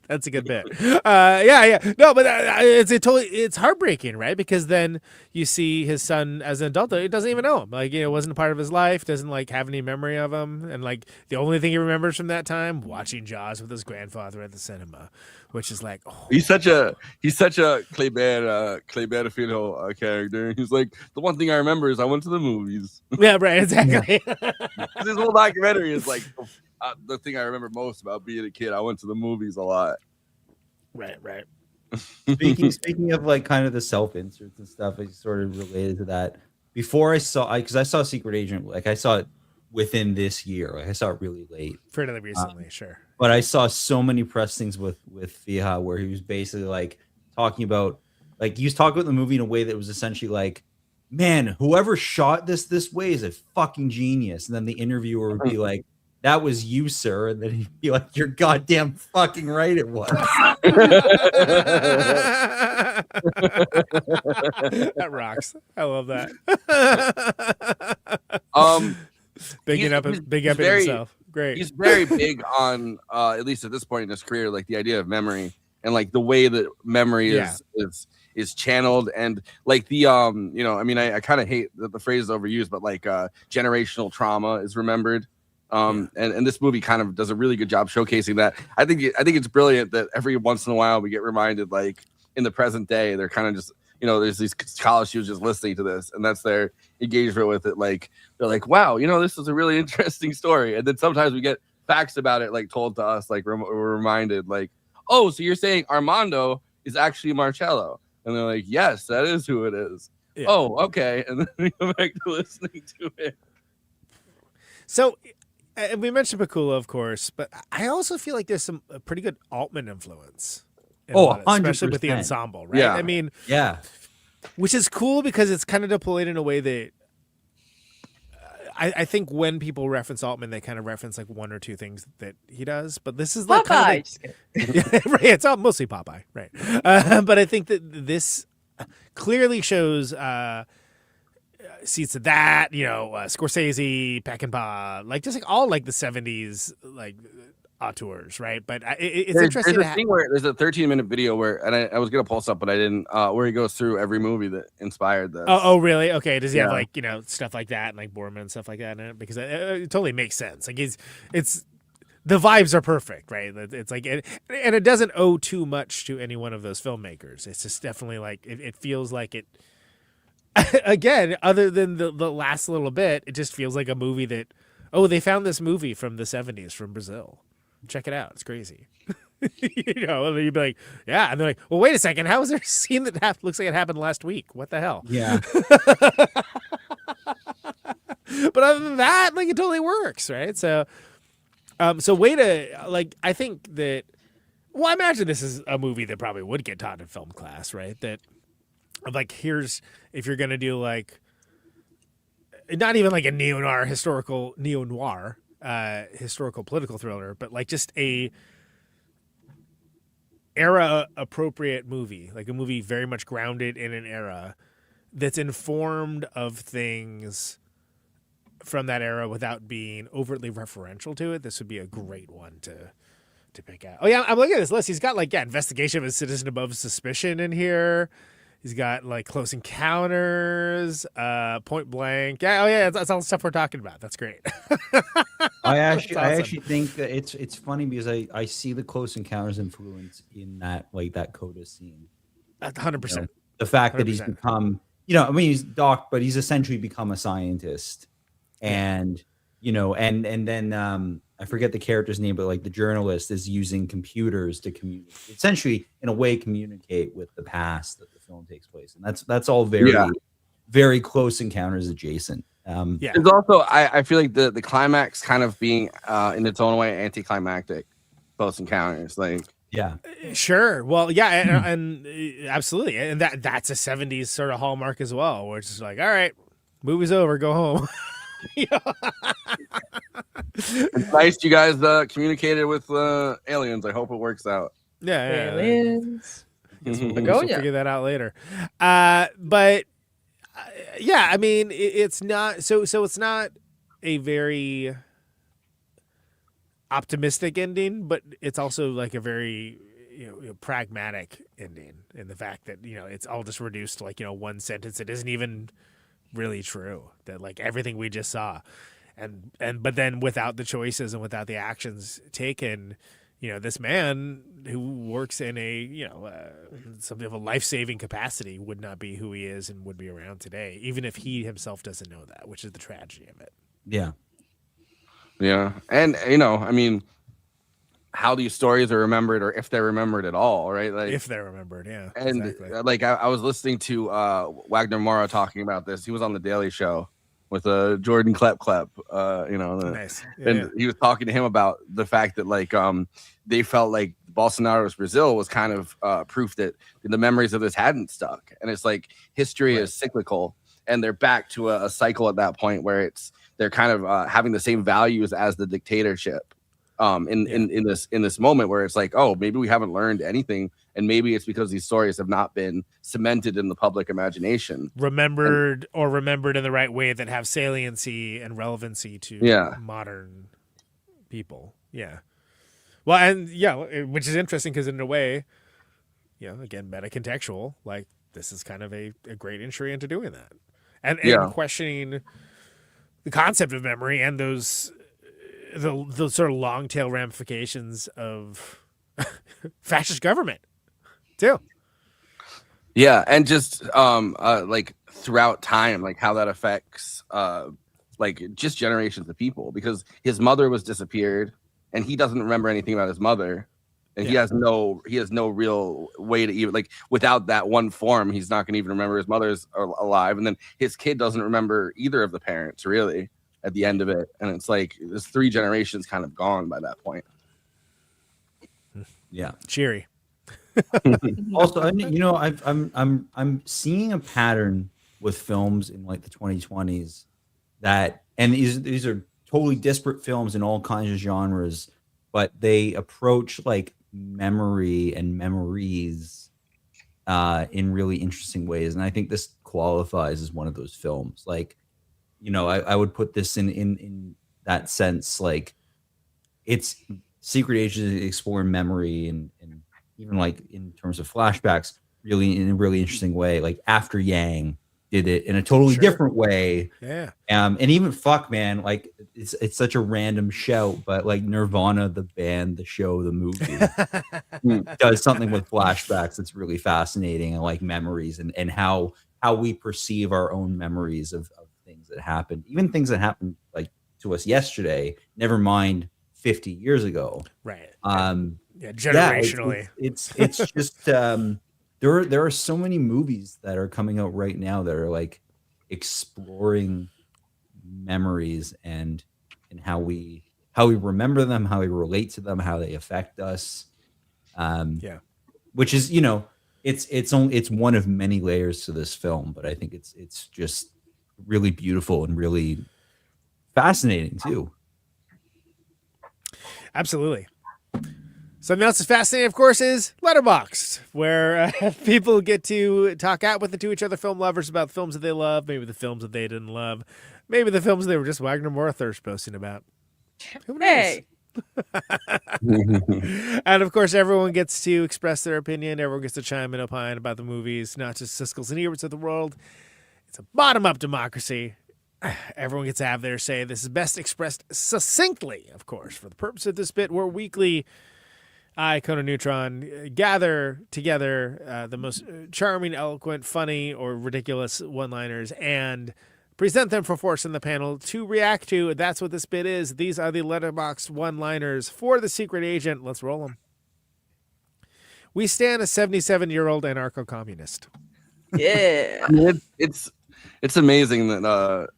That's a good bit. Yeah. No, but it's heartbreaking, right? Because then you see his son as an adult. He doesn't even know him. Like, wasn't a part of his life. Doesn't like have any memory of him. And like the only thing he remembers from that time, watching Jaws with his grandfather at the cinema, which is like, oh. He's such a Kleber Filho character. He's like, the one thing I remember is I went to the movies. Yeah, right. Exactly. This whole documentary is like the thing I remember most about being a kid. I went to the movies a lot. Right. Speaking of like kind of the self inserts and stuff, I sort of related to that. Before I saw Secret Agent, like I saw it within this year. Like I saw it really late. Fairly recently, sure. But I saw so many press things with Fija where he was basically like talking about, like he was talking about the movie in a way that was essentially like, man, whoever shot this way is a fucking genius. And then the interviewer would be like, that was you, sir. And then he'd be like, you're goddamn fucking right it was. That rocks. I love that. Big up himself. Great. He's very big on at least at this point in his career, like the idea of memory and like the way that memory is channeled, and like the I mean, I kind of hate that the phrase is overused, but like generational trauma is remembered. And this movie kind of does a really good job showcasing that. I think it's brilliant that every once in a while we get reminded, like in the present day, they're kind of just, there's these college students just listening to this, and that's their engagement with it. Like they're like, wow, this is a really interesting story. And then sometimes we get facts about it, like told to us, like we're reminded, like, oh, so you're saying Armando is actually Marcelo? And they're like, yes, that is who it is. Yeah. Oh, okay. And then we go back to listening to it. So, and we mentioned Pakula, of course, but I also feel like there's some pretty good Altman influence. Especially with the ensemble, right? Yeah. I mean, yeah, which is cool because it's kind of deployed in a way that I think when people reference Altman, they kind of reference like one or two things that he does, but this is like Popeye. Right, it's all mostly Popeye, right? But I think that this clearly shows Seats of That, Scorsese, Peckinpah, like just like all like the 70s like auteurs, right? But it's interesting. There's a thing where there's a 13-minute video where, and I was gonna pulse up, but I didn't. Where he goes through every movie that inspired this. Oh, really? Okay. Does he have Yeah. like stuff like that and like Borman and stuff like that in it? Because it totally makes sense. Like it's the vibes are perfect, right? It's like and it doesn't owe too much to any one of those filmmakers. It's just definitely like it feels like it. Again, other than the last little bit, it just feels like a movie that, they found this movie from the 70s from Brazil. Check it out. It's crazy. And you'd be like, yeah. And they're like, well, wait a second. How is there a scene that looks like it happened last week? What the hell? Yeah. But other than that, like it totally works, right? So way to, like, I think that, well, I imagine this is a movie that probably would get taught in film class, right? That, like, here's, if you're going to do like, not even like a neo-noir historical political thriller, but like just a era appropriate movie, like a movie very much grounded in an era that's informed of things from that era without being overtly referential to it. This would be a great one to pick out. Oh yeah, I'm looking at this list. He's got like Investigation of a Citizen Above Suspicion in here. He's got like Close Encounters, Point Blank. Yeah, that's all the stuff we're talking about. That's great. I actually think that it's funny because I see the Close Encounters influence in that Coda scene. 100%. The fact that 100%. he's become, he's Doc, but he's essentially become a scientist, and and then I forget the character's name, but like the journalist is using computers to communicate, essentially in a way communicate with the past that the film takes place, and that's all very very Close Encounters adjacent. There's also I feel like the climax kind of being in its own way anticlimactic. Close Encounters, like sure, well, yeah, and absolutely, and that's a 70s sort of hallmark as well, where it's just like, all right, movie's over, go home. It's nice you guys communicated with aliens. I hope it works out. Aliens. We'll figure that out later. But yeah, I mean, it's not so it's not a very optimistic ending, but it's also like a very pragmatic ending in the fact that it's all just reduced to like one sentence. It isn't even really true, that like everything we just saw, but then without the choices and without the actions taken, this man who works in a something of a life-saving capacity would not be who he is and would be around today, even if he himself doesn't know that, which is the tragedy of it. Yeah, and I mean, how these stories are remembered, or if they're remembered at all, right? Like if they're remembered, yeah. And exactly. like I was listening to Wagner Moura talking about this. He was on the Daily Show with Jordan Klep. Nice. And he was talking to him about the fact that like they felt like Bolsonaro's Brazil was kind of proof that the memories of this hadn't stuck, and it's like history is cyclical, and they're back to a cycle at that point where they're kind of having the same values as the dictatorship. In this moment where it's like, oh, maybe we haven't learned anything, and maybe it's because these stories have not been cemented in the public imagination, remembered in the right way, that have saliency and relevancy to modern people. Well, and which is interesting because in a way, again, meta-contextual, like this is kind of a great entry into doing that, and questioning the concept of memory and those the sort of long tail ramifications of fascist government too. Yeah, and just like throughout time, like how that affects like just generations of people, because his mother was disappeared and he doesn't remember anything about his mother, and he has no real way to even, like, without that one form, he's not going to even remember his mother's alive, and then his kid doesn't remember either of the parents really at the end of it, and it's like there's 3 generations kind of gone by that point. Cheery. Also, I'm seeing a pattern with films in like the 2020s that, and these are totally disparate films in all kinds of genres, but they approach like memory and memories in really interesting ways. And I think this qualifies as one of those films. Like, you know, I would put this in that sense, like it's Secret Agents exploring memory and even like in terms of flashbacks, really in a really interesting way. Like After Yang did it in a totally different way. Yeah. And even fuck, man, like it's such a random shout, but like Nirvana, the band, the show, the movie does something with flashbacks that's really fascinating, and like memories and how we perceive our own memories of things that happened, even things that happened like to us yesterday, never mind 50 years ago. Right. Generationally. It's just there are so many movies that are coming out right now that are like exploring memories and how we remember them, how we relate to them, how they affect us. Which is, you know, it's one of many layers to this film, but I think it's just really beautiful and really fascinating too. Absolutely. Something else that's fascinating, of course, is Letterboxd, where people get to talk out to each other, film lovers, about the films that they love, maybe the films that they didn't love, maybe the films they were just Wagner Moura thirst posting about. Who knows? Hey. And of course, everyone gets to express their opinion. Everyone gets to chime in, opine about the movies, not just Siskel's and Eberts of the world. It's a bottom-up democracy. Everyone gets to have their say. This is best expressed succinctly, of course. For the purpose of this bit, we're weekly. I, Conan Neutron, gather together the most charming, eloquent, funny, or ridiculous one-liners and present them for Forrest and the panel to react to. That's what this bit is. These are the Letterboxd one-liners for the Secret Agent. Let's roll them. We stand a 77-year-old anarcho-communist. Yeah. I mean, it's amazing that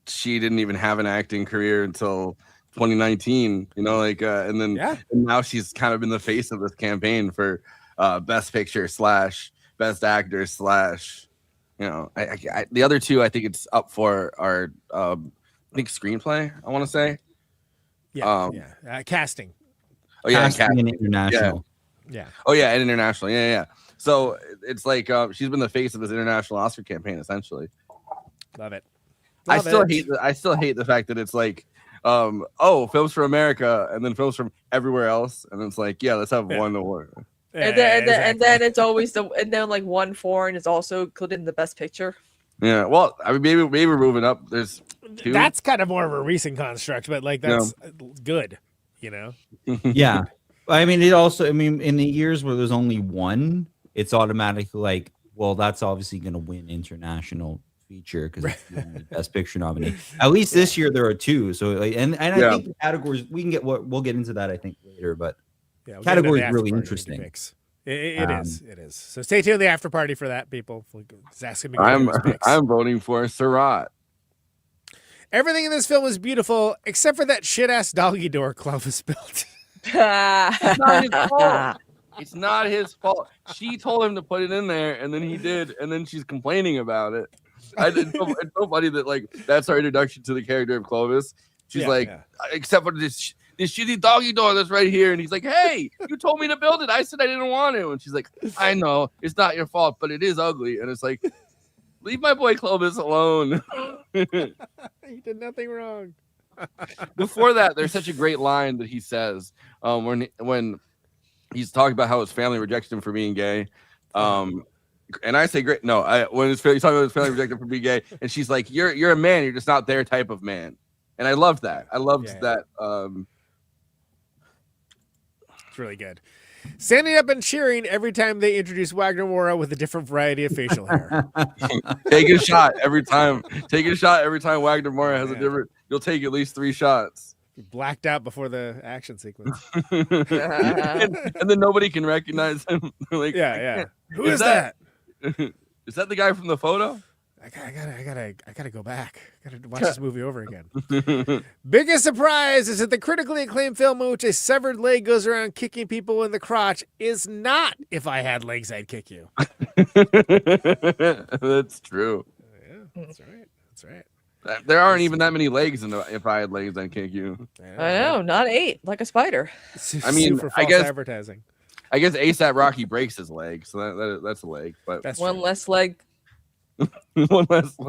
she didn't even have an acting career until 2019, you know, like and now she's kind of been the face of this campaign for best picture / best actor / you know, I the other two I think it's up for are I think screenplay, I want to say. Casting. Oh yeah, casting and international. Yeah. Oh yeah, and international. Yeah. So it's like she's been the face of this international Oscar campaign essentially. Love it. I still hate the fact that it's like films from America and then films from everywhere else, and it's like, let's have one award. And then it's always like one foreign is also included in the best picture. Yeah, well, I mean, maybe we're moving up. There's two. That's kind of more of a recent construct, but like that's good, you know. Yeah, I mean, in the years where there's only one, it's automatically like, well, that's obviously going to win international feature because it's the only best picture nominee. At least this year there are two. So like, and I think the categories we'll get into that I think later, but category is really interesting. It is. So stay tuned to the after party for that, people. I'm voting for Surratt. Everything in this film is beautiful except for that shit ass doggy door Clovis built. It's not his fault. She told him to put it in there, and then he did, and then she's complaining about it. It's so funny that like that's our introduction to the character of Clovis. She's except for this shitty doggy door that's right here, and he's like, "Hey, you told me to build it. I said I didn't want to." And she's like, "I know it's not your fault, but it is ugly." And it's like, leave my boy Clovis alone. He did nothing wrong. Before that, there's such a great line that he says when he's talking about how his family rejected him for being gay. And I say, great. No, when he's talking about his family rejected him for being gay, and she's like, "You're a man. You're just not their type of man." And I loved that. I loved that. It's really good. Standing up and cheering every time they introduce Wagner Moura with a different variety of facial hair. Take a shot every time. Take a shot every time Wagner Moura has a different. You'll take at least 3 shots. Blacked out before the action sequence. and then nobody can recognize him. Like, who is that? Is that the guy from the photo? I gotta go back. I gotta watch this movie over again. Biggest surprise is that the critically acclaimed film in which a severed leg goes around kicking people in the crotch is not If I Had Legs, I'd Kick You. That's true. Yeah, that's right. There aren't even that many legs in the If I Had Legs, I'd Kick You. I know, not 8, like a spider. I mean, for false advertising. I guess ASAP Rocky breaks his leg, so that's a leg. But that's one less leg one last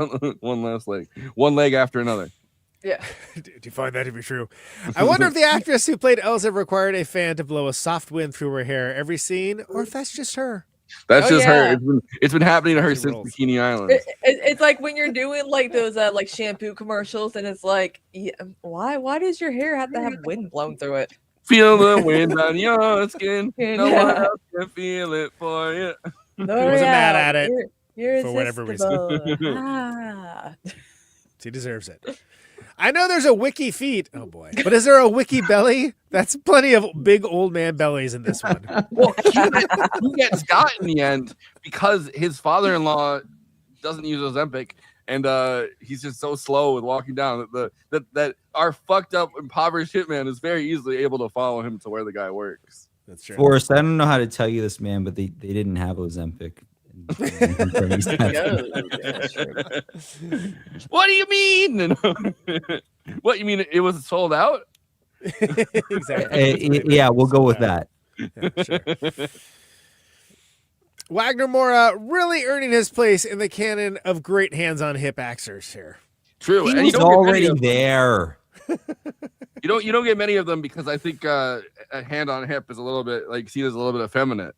leg. One leg after another. Yeah. Do you find that to be true? I wonder if the actress who played Elsa required a fan to blow a soft wind through her hair every scene, or if that's just her. That's just yeah. her. It's been happening to her She since rolls. Bikini Island. It's like when you're doing like those like shampoo commercials, and it's like, yeah, why does your hair have to have wind blown through it? Feel the wind on your skin. No Yeah. one else can feel it for you. L'Oreal, wasn't mad at it you're for whatever reason. irresistible. Ah. She deserves it. I know there's a wiki feet. Oh boy. But is there a wiki belly? That's plenty of big old man bellies in this one. Well, he gets got in the end because his father-in-law doesn't use Ozempic, and he's just so slow with walking down that our fucked up impoverished hitman is very easily able to follow him to where the guy works. That's true. Forrest, I don't know how to tell you this, man, but they didn't have Ozempic. What do you mean? What you mean? It was sold out? Exactly. Yeah, we'll go with that. Yeah, sure. Wagner Moura really earning his place in the canon of great hands-on hip actors here. True. He And was you don't get many already of them. there. You don't get many of them because I think a hand on hip is a little bit like seen as a little bit effeminate.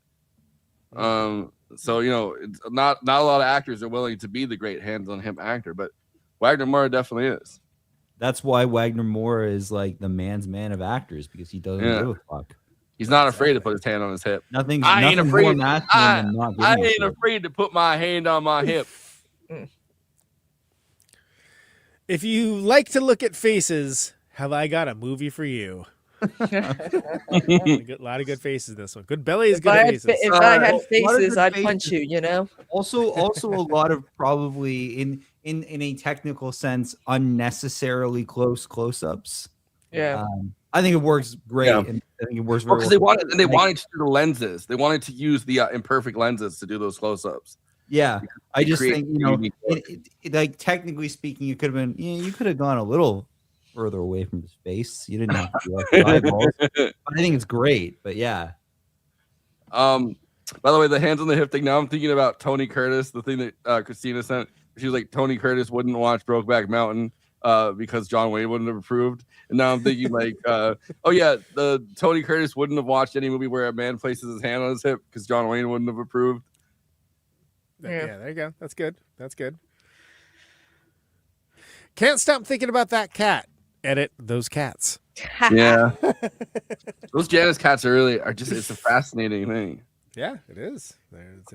So it's not a lot of actors are willing to be the great hands on hip actor, but Wagner Moura definitely is. That's why Wagner Moura is like the man's man of actors, because he doesn't give a fuck. He's not afraid to put his hand on his hip. Nothing I ain't more afraid. masculine than not I giving a ain't shit. afraid to put my hand on my hip. If you like to look at faces, have I got a movie for you? A lot of good faces in this one. Good bellies, good faces. If I had A lot of faces, good I'd faces. punch you. You know. Also a lot of probably in a technical sense unnecessarily close-ups. Yeah. I think it works great. Yeah. And I think it works very Because well. they wanted to do the lenses. They wanted to use the imperfect lenses to do those close-ups. Yeah, I just create think unique look. like technically speaking, you could have been you could have gone a little further away from his face. You didn't have to do like eyeballs. But I think it's great. But yeah, By the way, the hands on the hip thing. Now I'm thinking about Tony Curtis, the thing that Kristina sent. She was like, Tony Curtis wouldn't watch Brokeback Mountain because John Wayne wouldn't have approved. And now I'm thinking like, oh yeah, the Tony Curtis wouldn't have watched any movie where a man places his hand on his hip because John Wayne wouldn't have approved. Yeah, there you go. That's good. That's good. Can't stop thinking about that cat. Edit those cats. Yeah, those Janice cats it's a fascinating thing. Yeah, it is.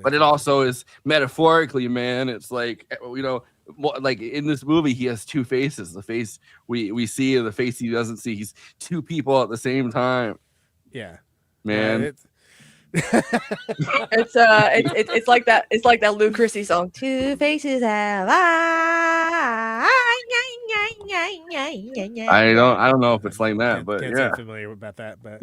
But it also is metaphorically, man. It's like like in this movie, he has two faces. The face we see and the face he doesn't see. He's two people at the same time. Yeah, man. It's like that. It's like that Lou Christie song. Two faces have I. I don't know if it's like that, but can't yeah. say familiar about that, but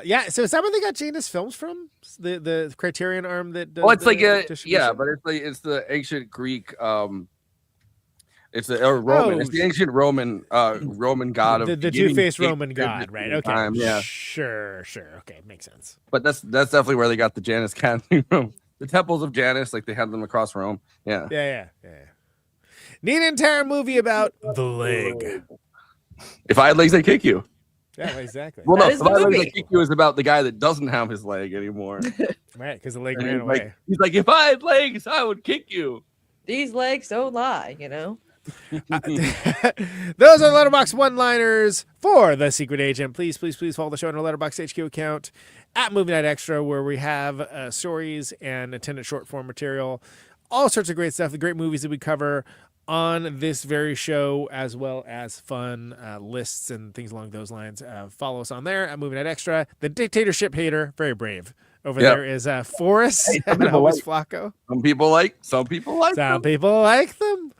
yeah. So is that where they got Janus films from? The Criterion arm that does. Well, it's the like distribution? but it's the ancient Greek. It's the Roman. It's the ancient Roman god of the two-faced Roman god, right? Okay, time, yeah. Sure. Okay, makes sense. But that's definitely where they got the Janus cat from. The temples of Janus, like they had them across Rome. Yeah. Yeah. Need an entire movie about the leg. If I had legs, I'd kick you. Yeah, exactly. Well, no, That if is I the had legs, movie. I'd kick you is about the guy that doesn't have his leg anymore. Right, because the leg And ran he's like, away. he's like, if I had legs, I would kick you. These legs don't lie. You know. Those are Letterboxd one-liners for The Secret Agent. Please follow the show on our Letterboxd HQ account at Movie Night Extra, where we have stories and attendant short form material, all sorts of great stuff, the great movies that we cover on this very show, as well as fun lists and things along those lines. Follow us on there at Movie Night Extra. The Dictatorship Hater, very brave. Over there is Forrest and Always Flacco. Some people like Some them. people like them.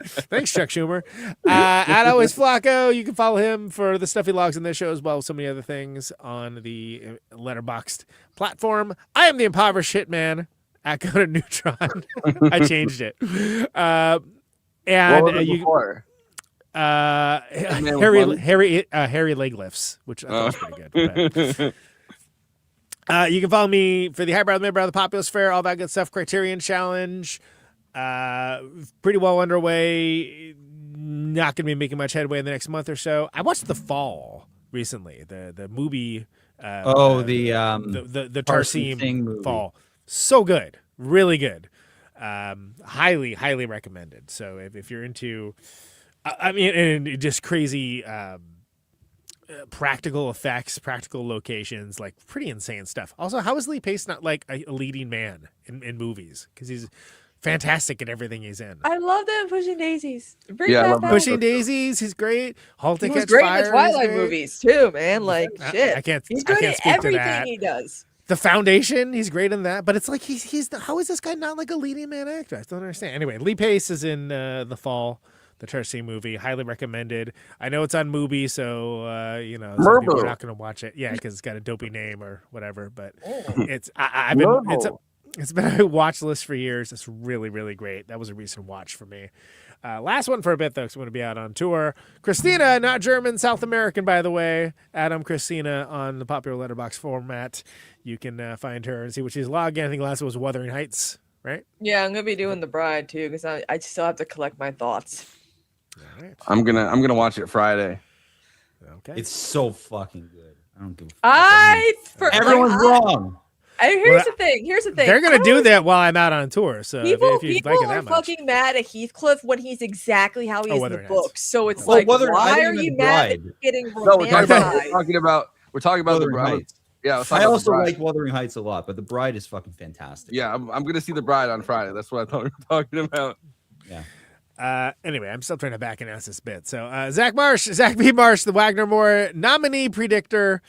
Thanks, Chuck Schumer. At Always Flacco, you can follow him for the stuff he logs in this show, as well as so many other things on the Letterboxd platform. I am the impoverished hitman at Conan Neutron. I changed it. What was it before? Harry leg lifts, which I thought was pretty good. You can follow me for the Highbrow, the Midbrow, the Populous Fair, all that good stuff. Criterion Challenge, pretty well underway. Not going to be making much headway in the next month or so. I watched The Fall recently, the movie. The Tarsim movie. Fall. So good, really good. Highly recommended. So if you're into, and just crazy. Practical effects, practical locations, like pretty insane stuff. Also, how is Lee Pace not like a leading man in movies? Because he's fantastic at everything he's in. I love them Pushing Daisies. Pushing Daisies, he's great. Halt to He was Catch great Fire. in the Twilight movies too, man. Like shit. I can't He's good speak at to everything that. he does. The Foundation, he's great in that. But it's like how is this guy not like a leading man actor? I don't understand. Anyway, Lee Pace is in The Fall. The Tarsi movie, highly recommended. I know it's on Mubi, so some people are not going to watch it. Yeah, because it's got a dopey name or whatever. But it's been a watch list for years. It's really, really great. That was a recent watch for me. Last one for a bit though, because I'm going to be out on tour. Kristina, not German, South American, by the way. Adam Kristina on the popular letterbox format. You can find her and see what she's logging. I think last one was Wuthering Heights, right? Yeah, I'm gonna be doing The Bride too, because I still have to collect my thoughts. All right. I'm gonna watch it Friday. Okay. It's so fucking good. I don't give a fuck. Everyone's wrong. Here's the thing. They're gonna do that while I'm out on tour. So people if you like people it that are much. fucking mad at Heathcliff when he's exactly how he is in the Wuthering Heights. books. So it's Well, like, why are you mad at Bride. getting No, we're talking romanticized? about the Wuthering Bride. Heights. Yeah, let's I talk about The also Bride. like Wuthering Heights a lot, but The Bride is fucking fantastic. Yeah, I'm gonna see The Bride on Friday. That's what I thought we were talking about. Yeah. Anyway, I'm still trying to back announce this bit. So Zach B. Marsh, the Wagner Moura nominee predictor.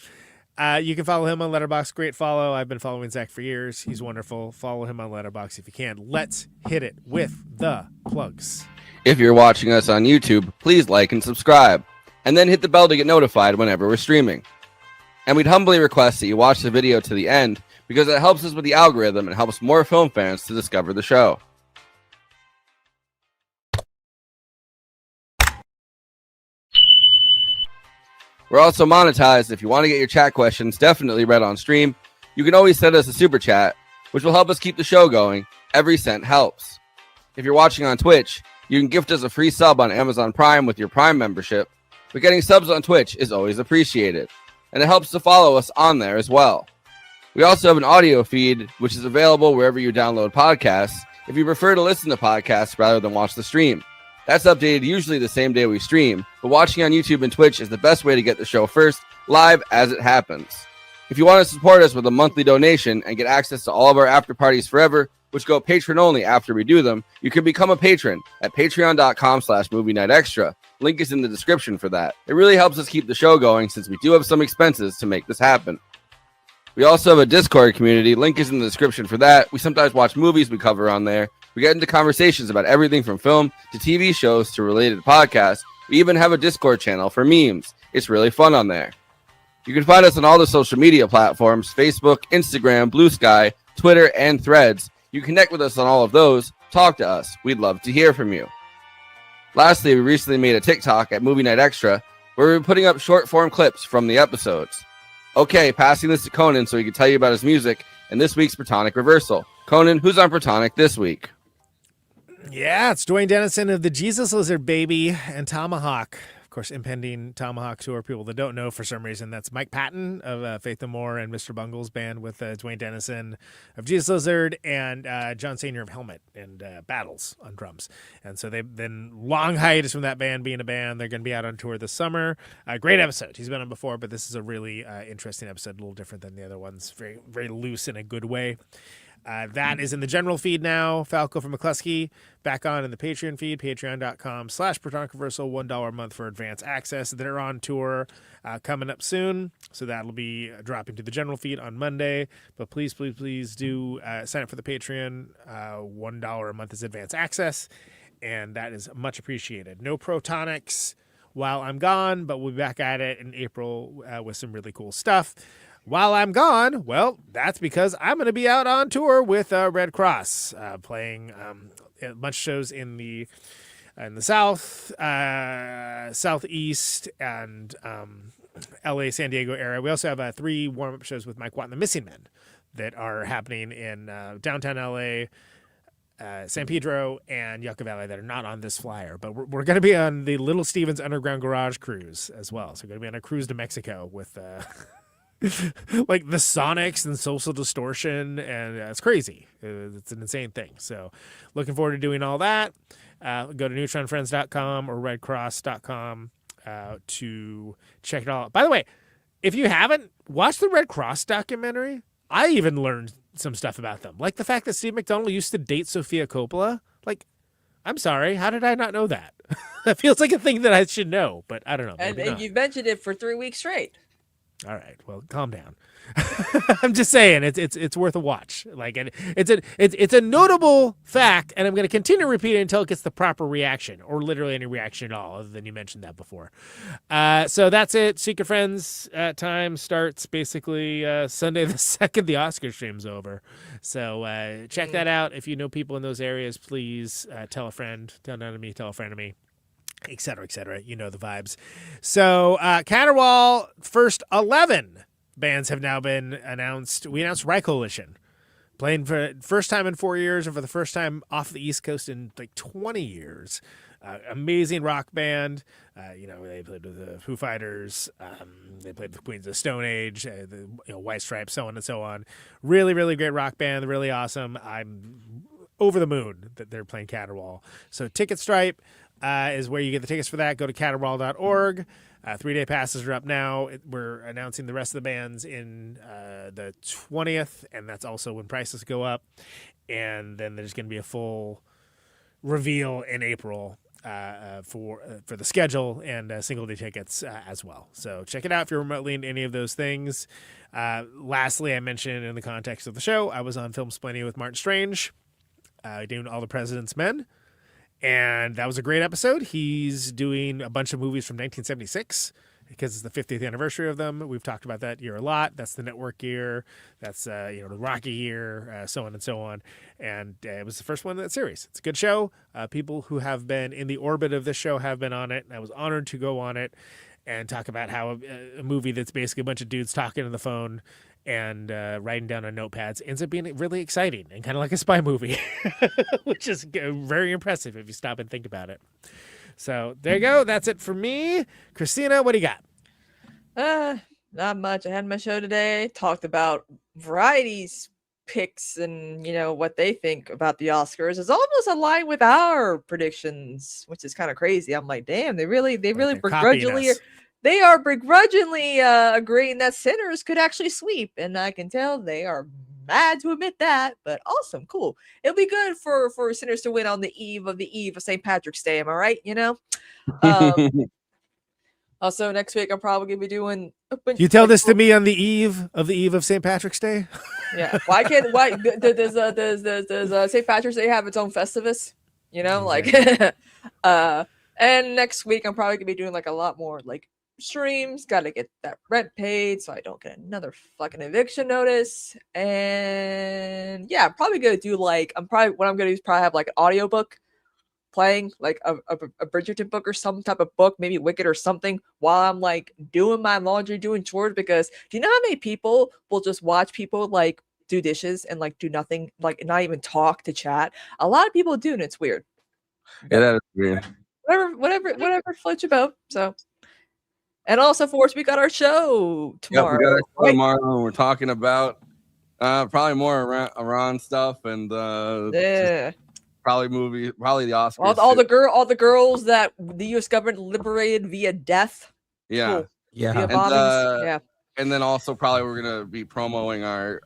You can follow him on Letterboxd. Great follow. I've been following Zach for years. He's wonderful. Follow him on Letterboxd if you can. Let's hit it with the plugs. If you're watching us on YouTube, please like and subscribe, and then hit the bell to get notified whenever we're streaming. And we'd humbly request that you watch the video to the end, because it helps us with the algorithm and helps more film fans to discover the show. We're also monetized. If you want to get your chat questions definitely read on stream, you can always send us a super chat, which will help us keep the show going. Every cent helps. If you're watching on Twitch, you can gift us a free sub on Amazon Prime with your Prime membership, but getting subs on Twitch is always appreciated, and it helps to follow us on there as well. We also have an audio feed, which is available wherever you download podcasts, if you prefer to listen to podcasts rather than watch the stream. That's updated usually the same day we stream, but watching on YouTube and Twitch is the best way to get the show first, live as it happens. If you want to support us with a monthly donation and get access to all of our after parties forever, which go patron only after we do them, you can become a patron at patreon.com/movie night extra. Link is in the description for that. It really helps us keep the show going since we do have some expenses to make this happen. We also have a Discord community. Link is in the description for that. We sometimes watch movies we cover on there. We get into conversations about everything from film to TV shows to related podcasts. We even have a Discord channel for memes. It's really fun on there. You can find us on all the social media platforms: Facebook, Instagram, Blue Sky, Twitter, and Threads. You connect with us on all of those. Talk to us. We'd love to hear from you. Lastly, we recently made a TikTok at Movie Night Extra where we're putting up short form clips from the episodes. Okay, passing this to Conan so he can tell you about his music and this week's Protonic Reversal. Conan, who's on Protonic this week? Yeah, it's Dwayne Dennison of the Jesus Lizard Baby and Tomahawk. Of course, impending Tomahawk tour. People that don't know, for some reason, that's Mike Patton of Faith No More and Mr. Bungle's band with Dwayne Dennison of Jesus Lizard and John Senior of Helmet and Battles on drums. And so they've been long hiatus from that band being a band. They're going to be out on tour this summer. Great episode. He's been on before, but this is a really interesting episode, a little different than the other ones. Very, very loose in a good way. That is in the general feed now. Falco from McCluskey back on in the Patreon feed, patreon.com/ProtonicReversal, $1 a month for advance access. They're on tour coming up soon, so that'll be dropping to the general feed on Monday. But please do sign up for the Patreon. $1 a month is advance access, and that is much appreciated. No Protonics while I'm gone, but we'll be back at it in April with some really cool stuff. While I'm gone, well, that's because I'm going to be out on tour with Red Cross, playing a bunch of shows in the in the South, Southeast, and LA, San Diego area. We also have 3 warm-up shows with Mike Watt and the Missing Men that are happening in downtown LA, San Pedro, and Yucca Valley that are not on this flyer. But we're going to be on the Little Stevens Underground Garage cruise as well. So we're going to be on a cruise to Mexico with like the Sonics and Social Distortion, and it's crazy. It's an insane thing. So looking forward to doing all that. Go to neutronfriends.com or redcross.com to check it all out. By the way, if you haven't watched the Red Cross documentary, I even learned some stuff about them. Like the fact that Steve McDonald used to date Sofia Coppola. Like, I'm sorry, how did I not know that? That feels like a thing that I should know, but I don't know. And you've mentioned it for 3 weeks straight. All right, well, calm down. I'm just saying it's worth a watch. Like, and it's a notable fact, and I'm going to continue to repeat it until it gets the proper reaction, or literally any reaction at all, other than you mentioned that before. So that's it. Secret Friends time starts basically Sunday the 2nd. The Oscar stream's over, so check that out. If you know people in those areas, please tell a friend, tell none of me, tell a friend of me, et cetera, et cetera. You know the vibes. So Caterwaul, first 11 bands have now been announced. We announced Rye Coalition, playing for first time in 4 years, and for the first time off the East Coast in like 20 years. Amazing rock band. They played with the Foo Fighters. They played with Queens of the Stone Age, White Stripes, so on and so on. Really, really great rock band. Really awesome. I'm over the moon that they're playing Caterwaul. So Ticket Stripe is where you get the tickets for that. Go to caterwaul.org. 3-day passes are up now. We're announcing the rest of the bands in the 20th, and that's also when prices go up. And then there's going to be a full reveal in April for the schedule and single-day tickets as well. So check it out if you're remotely into any of those things. Lastly, I mentioned in the context of the show, I was on Film Splaining with Martin Strange, doing All the President's Men. And that was a great episode. He's doing a bunch of movies from 1976 because it's the 50th anniversary of them. We've talked about that year a lot. That's the Network year. That's the Rocky year, so on and so on. And it was the first one in that series. It's a good show. People who have been in the orbit of this show have been on it. And I was honored to go on it and talk about how a movie that's basically a bunch of dudes talking on the phone and writing down on notepads ends up being really exciting and kind of like a spy movie, which is very impressive if you stop and think about it. So there you go. That's it for me. Kristina, what do you got? Not much. I had my show today. Talked about Variety's picks and what they think about the Oscars. Is almost aligned with our predictions, which is kind of crazy. I'm like, damn, they really begrudgingly. They are begrudgingly agreeing that Sinners could actually sweep, and I can tell they are mad to admit that, but awesome, cool. It'll be good for Sinners to win on the eve of St. Patrick's Day, am I right? Also, next week I'm probably gonna be doing. You tell this to me on the eve of St. Patrick's Day? Yeah. Why does St. Patrick's Day have its own Festivus? And next week I'm probably gonna be doing a lot more streams. Got to get that rent paid so I don't get another fucking eviction notice. And yeah, I'm probably gonna do what I'm gonna do is probably have an audiobook playing, a Bridgerton book or some type of book, maybe Wicked or something, while I'm doing my laundry, doing chores. Because do you know how many people will just watch people do dishes and do nothing, not even talk to chat? A lot of people do, and it's weird. Yeah, that is weird. Whatever floats your boat. So, and also, Forrest, we got our show tomorrow. Yep, we got our show tomorrow, and we're talking about probably more Iran stuff and probably the Oscars. All the girls that the U.S. government liberated via death. Yeah, cool. Yeah, via bombings. Yeah. And then also probably we're gonna be promoting our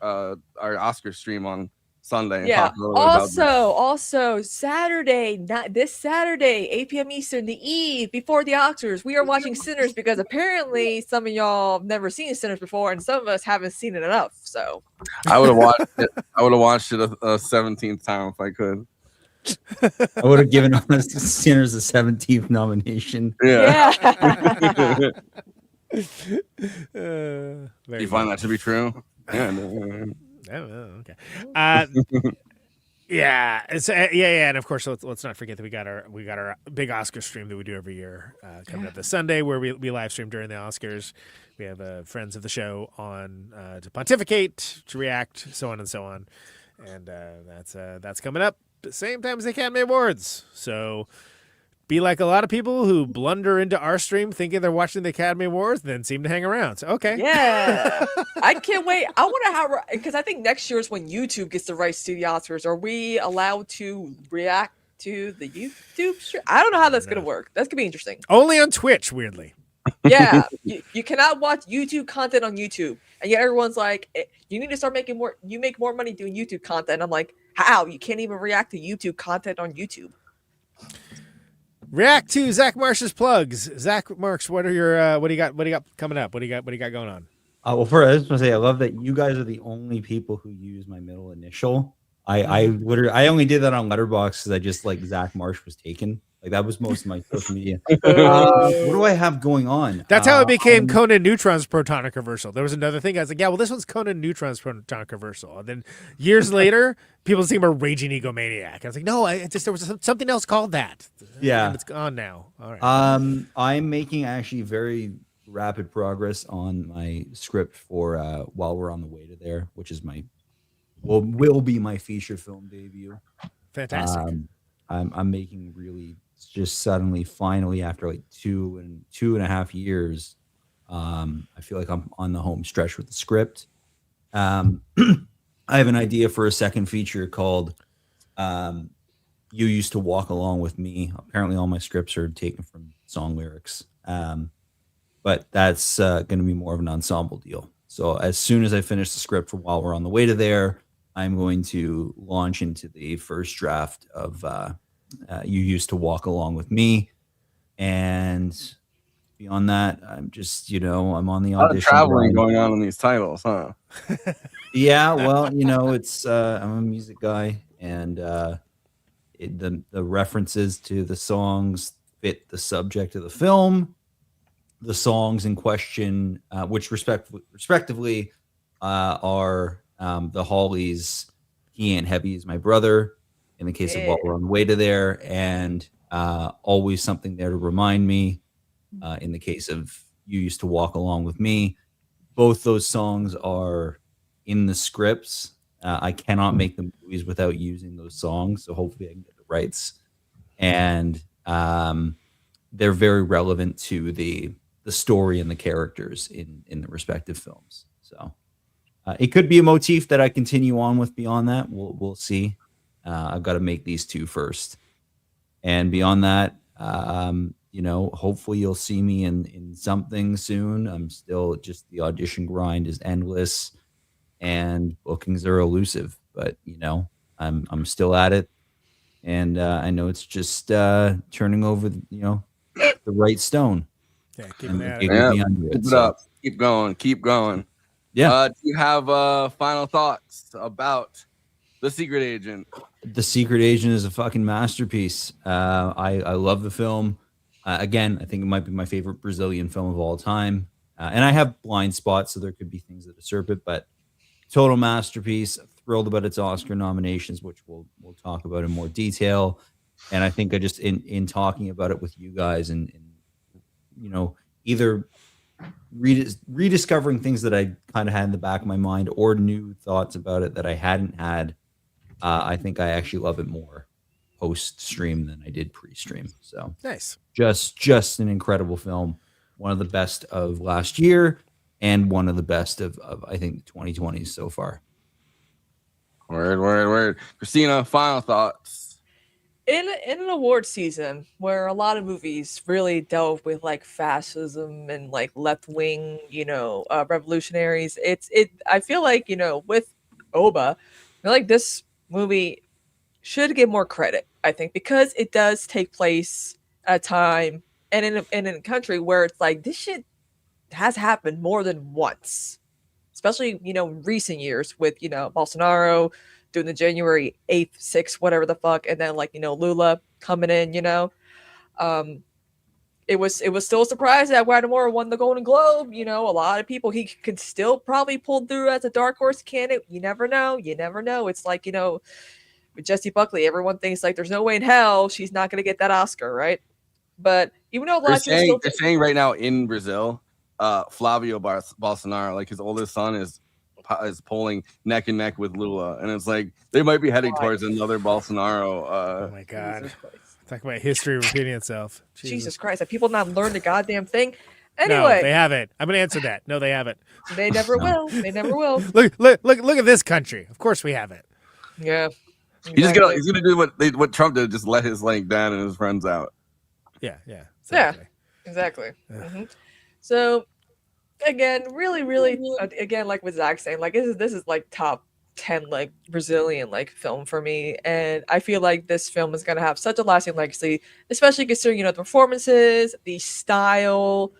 Oscar stream on Sunday. Yeah. Also Saturday, this Saturday, 8 p.m. Eastern, the eve before the Oscars, we are watching Sinners because apparently some of y'all have never seen Sinners before, and some of us haven't seen it enough. So I would have watched it. I would have watched it a 17th time if I could. I would have given Sinners a 17th nomination. Yeah. You You find that to be true? Yeah. Oh, okay. Yeah, it's yeah, and of course let's not forget that we got our big Oscar stream that we do every year coming up this Sunday, where we live stream during the Oscars. We have friends of the show on to pontificate, to react, so on and so on, and that's coming up at the same time as the Academy Awards. So be like a lot of people who blunder into our stream thinking they're watching the Academy Awards, then seem to hang around. So, okay. Yeah. I can't wait. I wonder how, because I think next year is when YouTube gets the rights to the Oscars. Are we allowed to react to the YouTube stream? I don't know how that's going to work. That's going to be interesting. Only on Twitch, weirdly. Yeah. You cannot watch YouTube content on YouTube. And yet everyone's like, you need to start making more. You make more money doing YouTube content. I'm like, how? You can't even react to YouTube content on YouTube. React to Zach Marsh's plugs. Zach Marsh, what are your what do you got coming up? What do you got going on? Well, first, I just want to say I love that you guys are the only people who use my middle initial. I only did that on Letterboxd because I just like Zach Marsh was taken. Like that was most of my social media. What do I have going on? That's how it became Conan Neutron's proton controversial. There was another thing. I was like, yeah, well, this one's Conan Neutron's proton controversial. And then years later, people think I'm a raging egomaniac. I was like, no, there was something else called that. Yeah, and it's gone now. All right. I'm making actually very rapid progress on my script for While We're on the Way to There, which is will be my feature film debut. Fantastic. I'm making really just suddenly, finally, after like two and a half years, I feel like I'm on the home stretch with the script. I have an idea for a second feature called You Used to Walk Along with Me. Apparently all my scripts are taken from song lyrics. But that's going to be more of an ensemble deal. So as soon as I finish the script for While We're on the Way to There, I'm going to launch into the first draft of You Used to Walk Along with Me. And beyond that, I'm just, I'm on the audition. A lot of traveling going on in these titles, huh? Yeah, well, it's I'm a music guy, and the references to the songs fit the subject of the film. The songs in question, which respectively are the Hollies, He Ain't Heavy Is My Brother, in the case of While We're on the Way to There, and Always Something There to Remind Me, in the case of You Used to Walk Along with Me. Both those songs are in the scripts. I cannot make the movies without using those songs, so hopefully I can get the rights. And they're very relevant to the story and the characters in the respective films. So it could be a motif that I continue on with beyond that. We'll see. I've got to make these two first. And beyond that, hopefully you'll see me in something soon. I'm still just, the audition grind is endless and bookings are elusive, but I'm still at it. And I know it's just turning over, the right stone. Yeah, keep it up. Keep going. Yeah. Do you have final thoughts about The Secret Agent? The Secret Agent is a fucking masterpiece. I love the film. Again, I think it might be my favorite Brazilian film of all time. And I have blind spots, so there could be things that usurp it, but total masterpiece. Thrilled about its Oscar nominations, which we'll talk about in more detail. And I think I just in talking about it with you guys and either rediscovering things that I kind of had in the back of my mind or new thoughts about it that I hadn't had. I think I actually love it more post-stream than I did pre-stream. So nice. Just an incredible film. One of the best of last year and one of the best of I think the 2020s so far. Word. Kristina, final thoughts. In an award season where a lot of movies really delve with like fascism and like left wing, revolutionaries, I feel like, with Oba, I feel like this movie should get more credit, I think, because it does take place at a time and in a country where it's like this shit has happened more than once, especially, recent years with, Bolsonaro doing the January 8th, 6th, whatever the fuck. And then Lula coming in, it was still a surprise that Wagner Moura won the Golden Globe. A lot of people, he could still probably pull through as a dark horse candidate. You never know. It's like, with Jessie Buckley. Everyone thinks like there's no way in hell she's not going to get that Oscar, right? But even though a lot of people they're saying right now in Brazil, Flavio Bolsonaro, like his oldest son, is polling neck and neck with Lula, and it's like they might be heading towards another Bolsonaro. Oh my God! Talk about history repeating itself. Jesus Christ! Have people not learned the goddamn thing? No, Anyway, they haven't. I'm gonna answer that. No, they haven't. They never will. They never will. Look at this country. Of course we haven't. Yeah. Exactly. He's gonna do what Trump did, just let his dad and his friends out. Yeah. Exactly. Yeah, exactly. Mm-hmm. So, again, really, again, like with Zach saying, like this is like top 10 like Brazilian like film for me, and I feel like this film is gonna have such a lasting legacy, especially considering the performances, the style,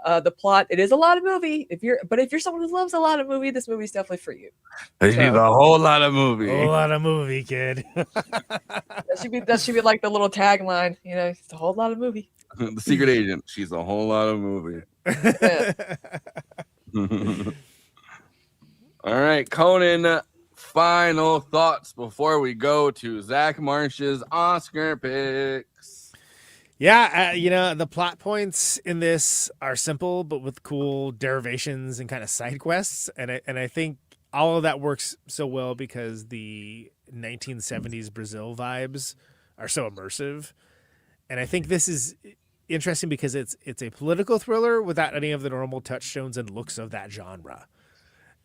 the plot. It is a lot of movie. If you're someone who loves a lot of movie, this movie is definitely for you. It's a whole lot of movie. A whole lot of movie, kid. that should be like the little tagline. It's a whole lot of movie. The secret agent. She's a whole lot of movie. All right, Conan. Final thoughts before we go to Zach Marsh's Oscar picks. Yeah, the plot points in this are simple, but with cool derivations and kind of side quests, and I think all of that works so well because the 1970s Brazil vibes are so immersive, and I think this is interesting because it's a political thriller without any of the normal touchstones and looks of that genre,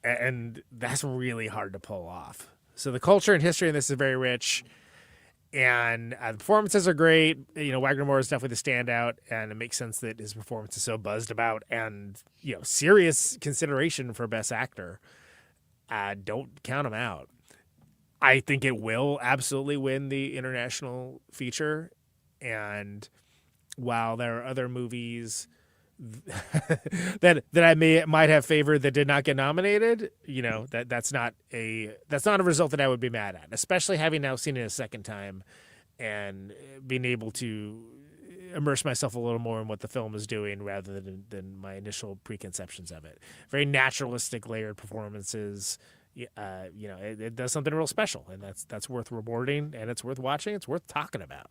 and that's really hard to pull off. So the culture and history in this is very rich. And the performances are great. Wagner Moura is definitely the standout, and it makes sense that his performance is so buzzed about and, serious consideration for Best Actor. Don't count him out. I think it will absolutely win the international feature. And while there are other movies that I might have favored that did not get nominated, that's not a result that I would be mad at, especially having now seen it a second time and being able to immerse myself a little more in what the film is doing rather than my initial preconceptions of it. Very naturalistic, layered performances. It does something real special, and that's worth rewarding, and it's worth watching. It's worth talking about.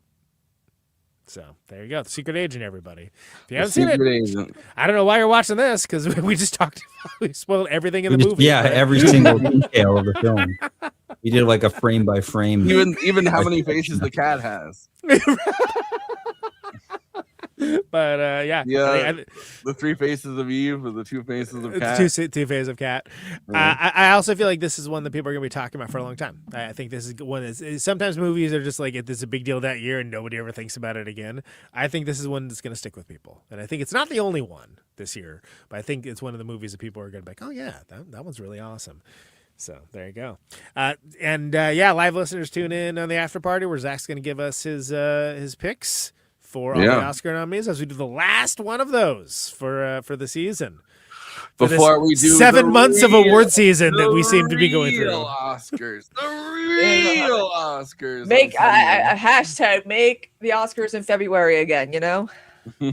So there you go. The Secret Agent, everybody. If you haven't seen it, I don't know why you're watching this, because we just we spoiled everything in the movie. Yeah, every single detail of the film. We did like a frame by frame. Even how many faces the cat has. But the 3 faces of Eve with the 2 faces of cat. Two faces of cat. I also feel like this is one that people are going to be talking about for a long time. I think this is one that's sometimes movies are just like this is a big deal that year and nobody ever thinks about it again. I think this is one that's going to stick with people, and I think it's not the only one this year, but I think it's one of the movies that people are going to be like, oh yeah, that one's really awesome. So there you go. Live listeners tune in on the after party where Zach's going to give us his picks for all the Oscar nominees as we do the last one of those for the season. Before we do 7 months of award season that we seem to be going through. Oscars. The real Oscars. Make a hashtag make the Oscars in February again, Yeah,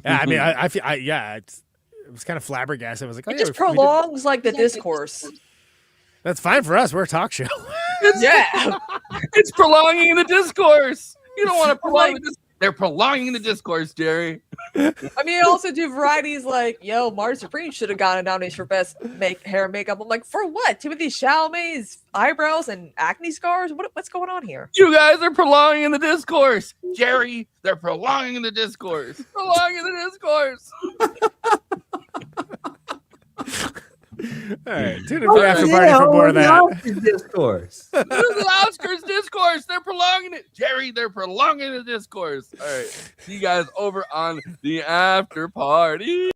I mean, I feel it was kind of flabbergasted. I was like, it just prolongs like the discourse. That's fine for us. We're a talk show. It's prolonging the discourse. You don't want to prolong the discourse. They're prolonging the discourse, Jerry. I mean, also do varieties like, Marge Supreme should have gotten a nomination for best hair and makeup. I'm like, for what? Timothy Chalamet's eyebrows and acne scars? What's going on here? You guys are prolonging the discourse, Jerry. They're prolonging the discourse. Prolonging the discourse. All right, tune in for after party for more of that. Oscars discourse. This is the Oscars discourse. They're prolonging it, Jerry. They're prolonging the discourse. All right, see you guys over on the after party.